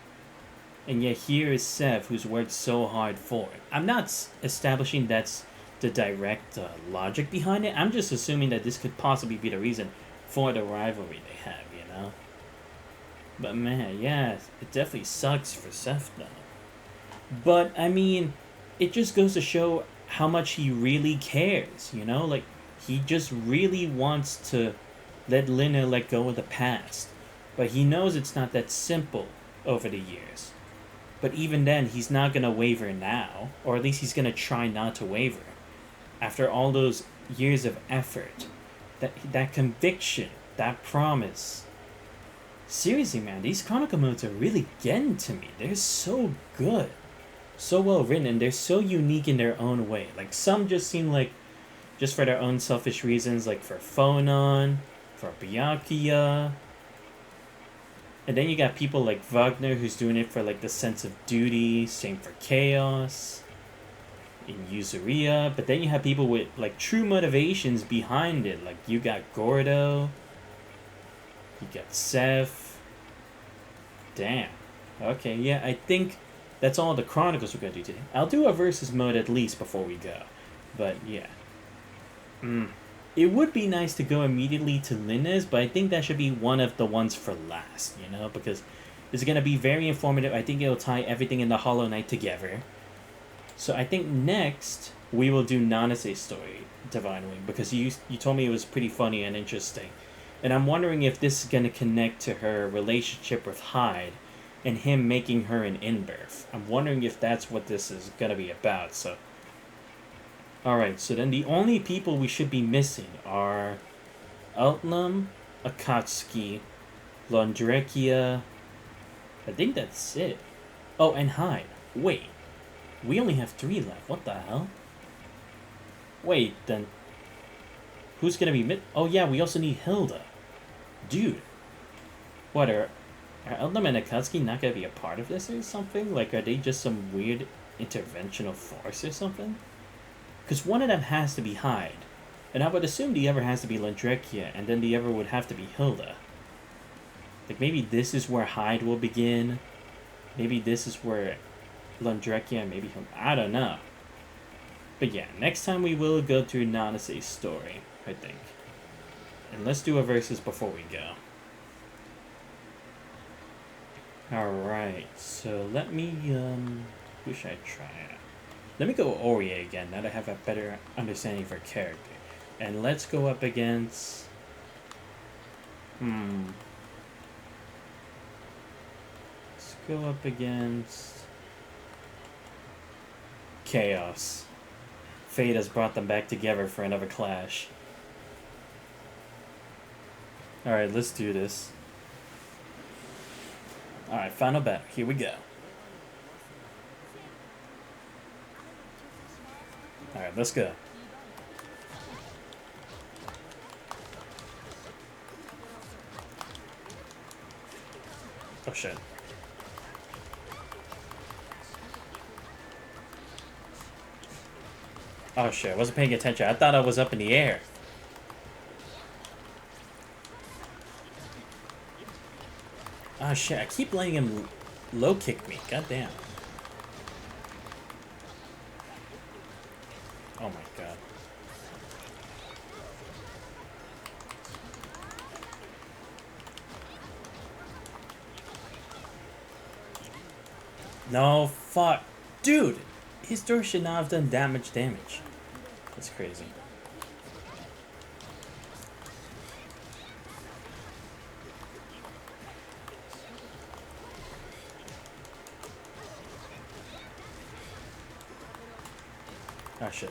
And yet here is Seth, who's worked so hard for it. I'm not establishing that's the direct logic behind it. I'm just assuming that this could possibly be the reason for the rivalry they have, you know? But man, yeah, it definitely sucks for Seth though. But I mean, it just goes to show how much he really cares, you know? Like, he just really wants to let Lina let go of the past. But he knows it's not that simple over the years. But even then, he's not going to waver now, or at least he's going to try not to waver. After all those years of effort that conviction, that promise. Seriously, man, these Chronicle modes are really getting to me. They're so good. So well written, and they're so unique in their own way. Like, some just seem like just for their own selfish reasons, like for Phonon, for Byakuya. And then you got people like Wagner who's doing it for like the sense of duty, same for Chaos, in Yuzuria. But then you have people with like true motivations behind it. Like you got Gordo, you got Seth. Damn. Okay, yeah, I think that's all the Chronicles we're gonna do today. I'll do a versus mode at least before we go. But yeah. It would be nice to go immediately to Linna's, but I think that should be one of the ones for last, you know, because it's going to be very informative. I think it'll tie everything in the Hollow Knight together. So I think next we will do Nanase's story, Divine Wing, because you told me it was pretty funny and interesting. And I'm wondering if this is going to connect to her relationship with Hyde and him making her an in-birth. I'm wondering if that's what this is going to be about, so... Alright, so then the only people we should be missing are Outlam, Akatsuki, Londrekia. I think that's it. Oh, and Hyde. Wait, we only have 3 left. What the hell? Wait, then who's gonna be Oh yeah, we also need Hilda. Dude. What, are Outlam and Akatsuki not gonna be a part of this or something? Like, are they just some weird interventional force or something? Because one of them has to be Hyde. And I would assume the other has to be Londrekia, and then the other would have to be Hilda. Like, maybe this is where Hyde will begin. Maybe this is where Londrekia, maybe Hilda. I don't know. But yeah, next time we will go through Nanase's story, I think. And let's do a versus before we go. Alright, so let me, who should I try out? Let me go Ori again, now that I have a better understanding of her character. And let's go up against... Let's go up against... Chaos. Fate has brought them back together for another clash. Alright, let's do this. Alright, final battle. Here we go. Alright, let's go. Oh shit. Oh shit, I wasn't paying attention. I thought I was up in the air. Oh shit, I keep letting him low kick me. God damn. Oh my god. No, fuck. Dude! His door should not have done that much damage. That's crazy. Oh shit.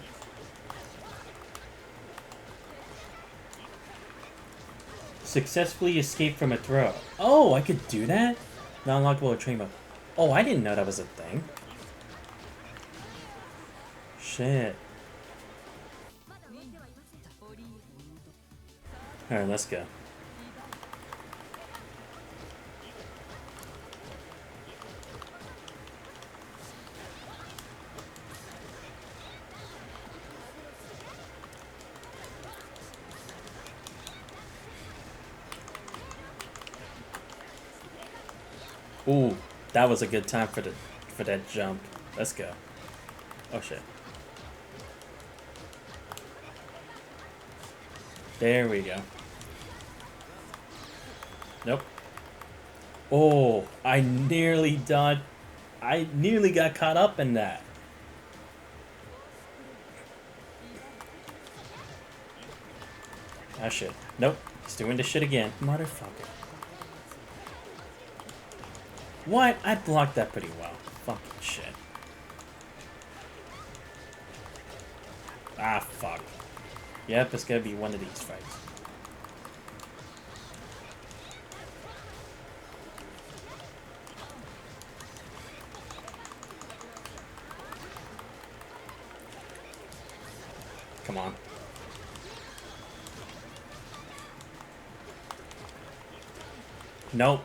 Successfully escaped from a throw. Oh, I could do that? Non-lockable train mode. Oh, I didn't know that was a thing. Shit. Alright, let's go. Ooh, that was a good time for that jump. Let's go. Oh shit. There we go. Nope. Oh, I nearly got caught up in that. Oh shit. Nope. He's doing this shit again. Motherfucker. What? I blocked that pretty well. Fucking shit. Ah, fuck. Yep, it's gonna be one of these fights. Nope.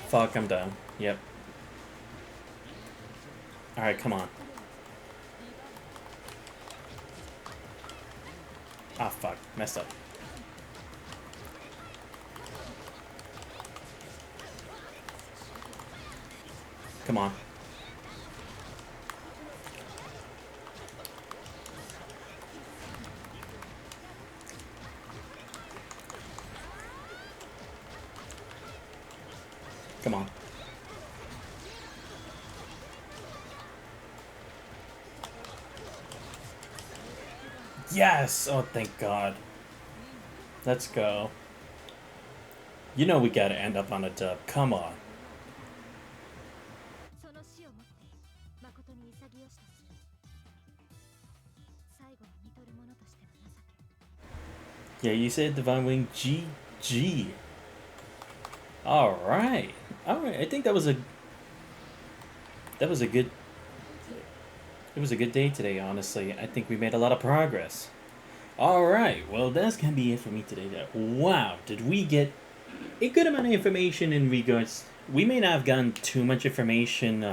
Fuck, I'm done. Yep. Alright, come on. Ah, fuck. Messed up. Come on. Come on. Yes! Oh, thank God. Let's go. You know we gotta end up on a dub. Come on. その死をもって誠に潔しとする。最後に似とる者としての情け。 Yeah, you said Divine Wing GG. Alright. Alright, I think that was a good it was a good day today, honestly. I think we made a lot of progress. Alright, well that's gonna be it for me today. Wow, did we get a good amount of information in regards. We may not have gotten too much information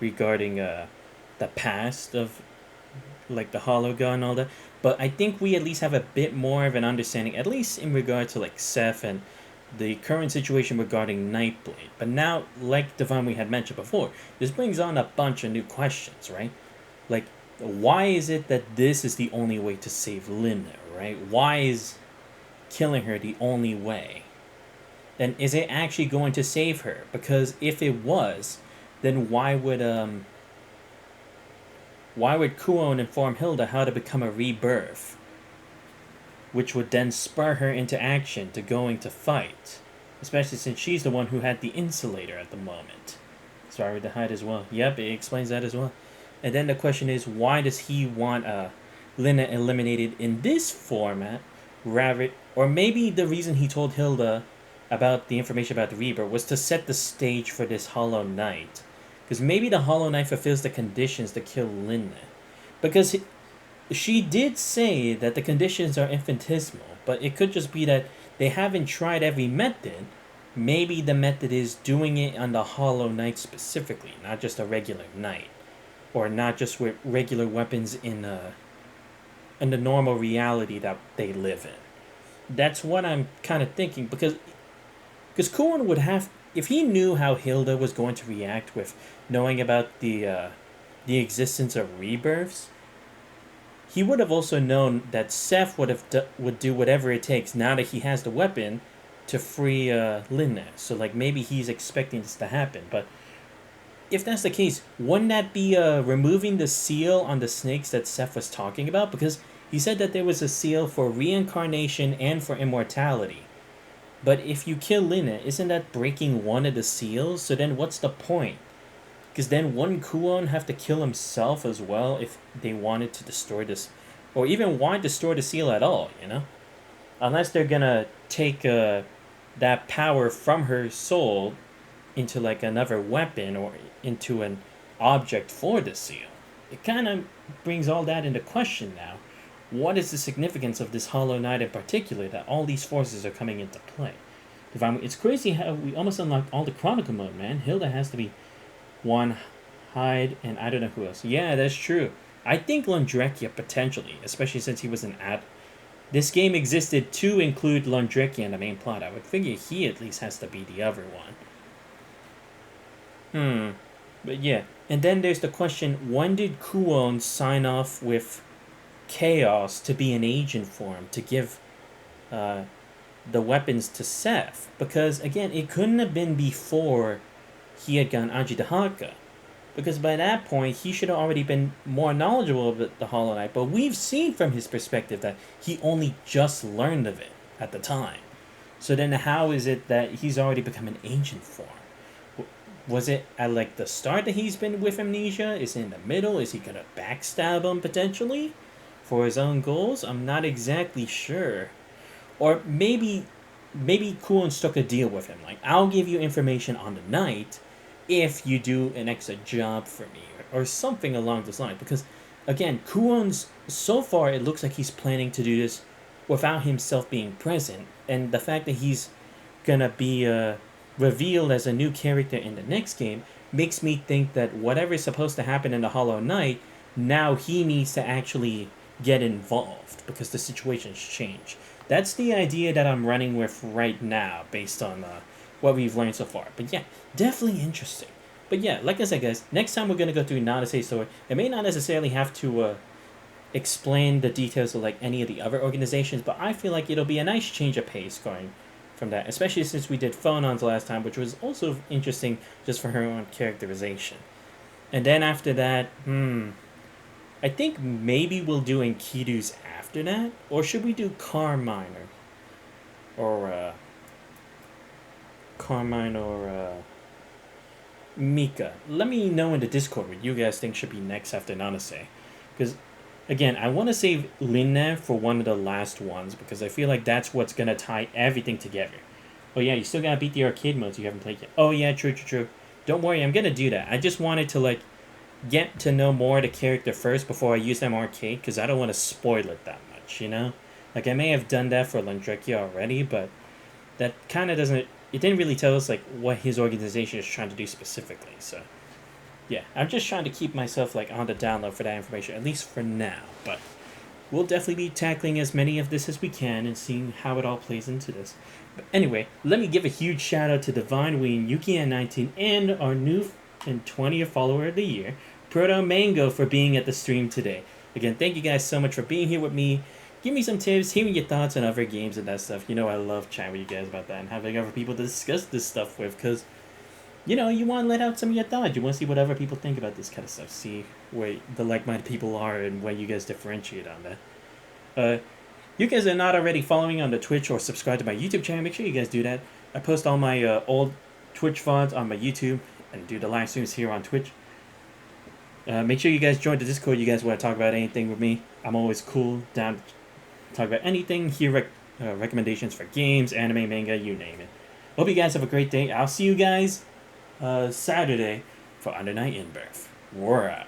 regarding the past of like the Hollow God and all that, but I think we at least have a bit more of an understanding, at least in regard to like Seth and the current situation regarding Nightblade. But now, like Devon we had mentioned before, this brings on a bunch of new questions, right? Like, why is it that this is the only way to save Linda, right? Why is killing her the only way? Then is it actually going to save her? Because if it was, then why would Kuon inform Hilda how to become a rebirth? Which would then spur her into action to going to fight. Especially since she's the one who had the insulator at the moment. Sorry to hide as well. Yep, it explains that as well. And then the question is, why does he want Lina eliminated in this format? Rather, or maybe the reason he told Hilda about the information about the Reaper was to set the stage for this Hollow Knight. Because maybe the Hollow Knight fulfills the conditions to kill Lina. Because she did say that the conditions are infinitesimal, but it could just be that they haven't tried every method. Maybe the method is doing it on the Hollow Knight specifically, not just a regular knight. Or not just with regular weapons in the normal reality that they live in. That's what I'm kind of thinking, because Kuon would have, if he knew how Hilda was going to react with knowing about the existence of rebirths, he would have also known that Seth would do whatever it takes now that he has the weapon to free Lina. So like maybe he's expecting this to happen, but if that's the case, wouldn't that be removing the seal on the snakes that Seth was talking about? Because he said that there was a seal for reincarnation and for immortality. But if you kill Lina, isn't that breaking one of the seals? So then what's the point? Because then wouldn't Kuon have to kill himself as well if they wanted to destroy this? Or even why destroy the seal at all, you know? Unless they're gonna take that power from her soul into like another weapon or into an object for the seal. It kind of brings all that into question now. What is the significance of this Hollow Knight in particular that all these forces are coming into play? It's crazy how we almost unlocked all the Chronicle mode, man. Hilda has to be one, Hyde, and I don't know who else. Yeah, that's true. I think Lundrekia potentially, especially since he was an ad. This game existed to include Lundrekia in the main plot. I would figure he at least has to be the other one. But yeah. And then there's the question, when did Kuon sign off with Chaos to be an agent for him, to give the weapons to Seth? Because, again, it couldn't have been before he had gone Ajidahaka. Because by that point, he should have already been more knowledgeable of the Hollow Knight. But we've seen from his perspective that he only just learned of it at the time. So then how is it that he's already become an agent for him? Was it at like the start that he's been with Amnesia? Is it in the middle? Is he going to backstab him potentially for his own goals? I'm not exactly sure. Or maybe Kuon struck a deal with him. Like, I'll give you information on the night if you do an extra job for me, or something along those lines. Because, again, Kuon's, so far it looks like he's planning to do this without himself being present. And the fact that he's gonna be revealed as a new character in the next game makes me think that whatever is supposed to happen in the Hollow Knight, now he needs to actually get involved because the situation's changed. That's the idea that I'm running with right now based on what we've learned so far. But yeah, definitely interesting. But yeah, like I said, guys, next time we're going to go through Nanase's story. It may not necessarily have to explain the details of like any of the other organizations, but I feel like it'll be a nice change of pace going from that, especially since we did Phonon's last time, which was also interesting just for her own characterization. And then after that, I think maybe we'll do Enkidu's after that, or should we do Carmine or Mika? Let me know in the Discord what you guys think should be next after Nanase, because again, I want to save Linne for one of the last ones because I feel like that's what's gonna tie everything together. Oh yeah, you still gotta beat the arcade modes you haven't played yet. Oh yeah, true. Don't worry, I'm gonna do that. I just wanted to like get to know more of the character first before I use them arcade because I don't want to spoil it that much, you know? Like I may have done that for Landrekia already, but that kind of doesn't. It didn't really tell us like what his organization is trying to do specifically. So yeah, I'm just trying to keep myself like on the download for that information, at least for now. But we'll definitely be tackling as many of this as we can and seeing how it all plays into this. But anyway, let me give a huge shout out to Divine Ween, Yuki19, and our new and 20th follower of the year, Proto Mango, for being at the stream today. Again, thank you guys so much for being here with me. Give me some tips, hearing your thoughts on other games and that stuff. You know I love chatting with you guys about that and having other people to discuss this stuff with, because you know, you want to let out some of your thoughts. You want to see what other people think about this kind of stuff. See where the like-minded people are and where you guys differentiate on that. You guys are not already following on the Twitch or subscribed to my YouTube channel, make sure you guys do that. I post all my old Twitch VODs on my YouTube and do the live streams here on Twitch. Make sure you guys join the Discord. You guys want to talk about anything with me. I'm always cool, down to talk about anything. Hear recommendations for games, anime, manga, you name it. Hope you guys have a great day. I'll see you guys Saturday for Under Night in Birth. We're out.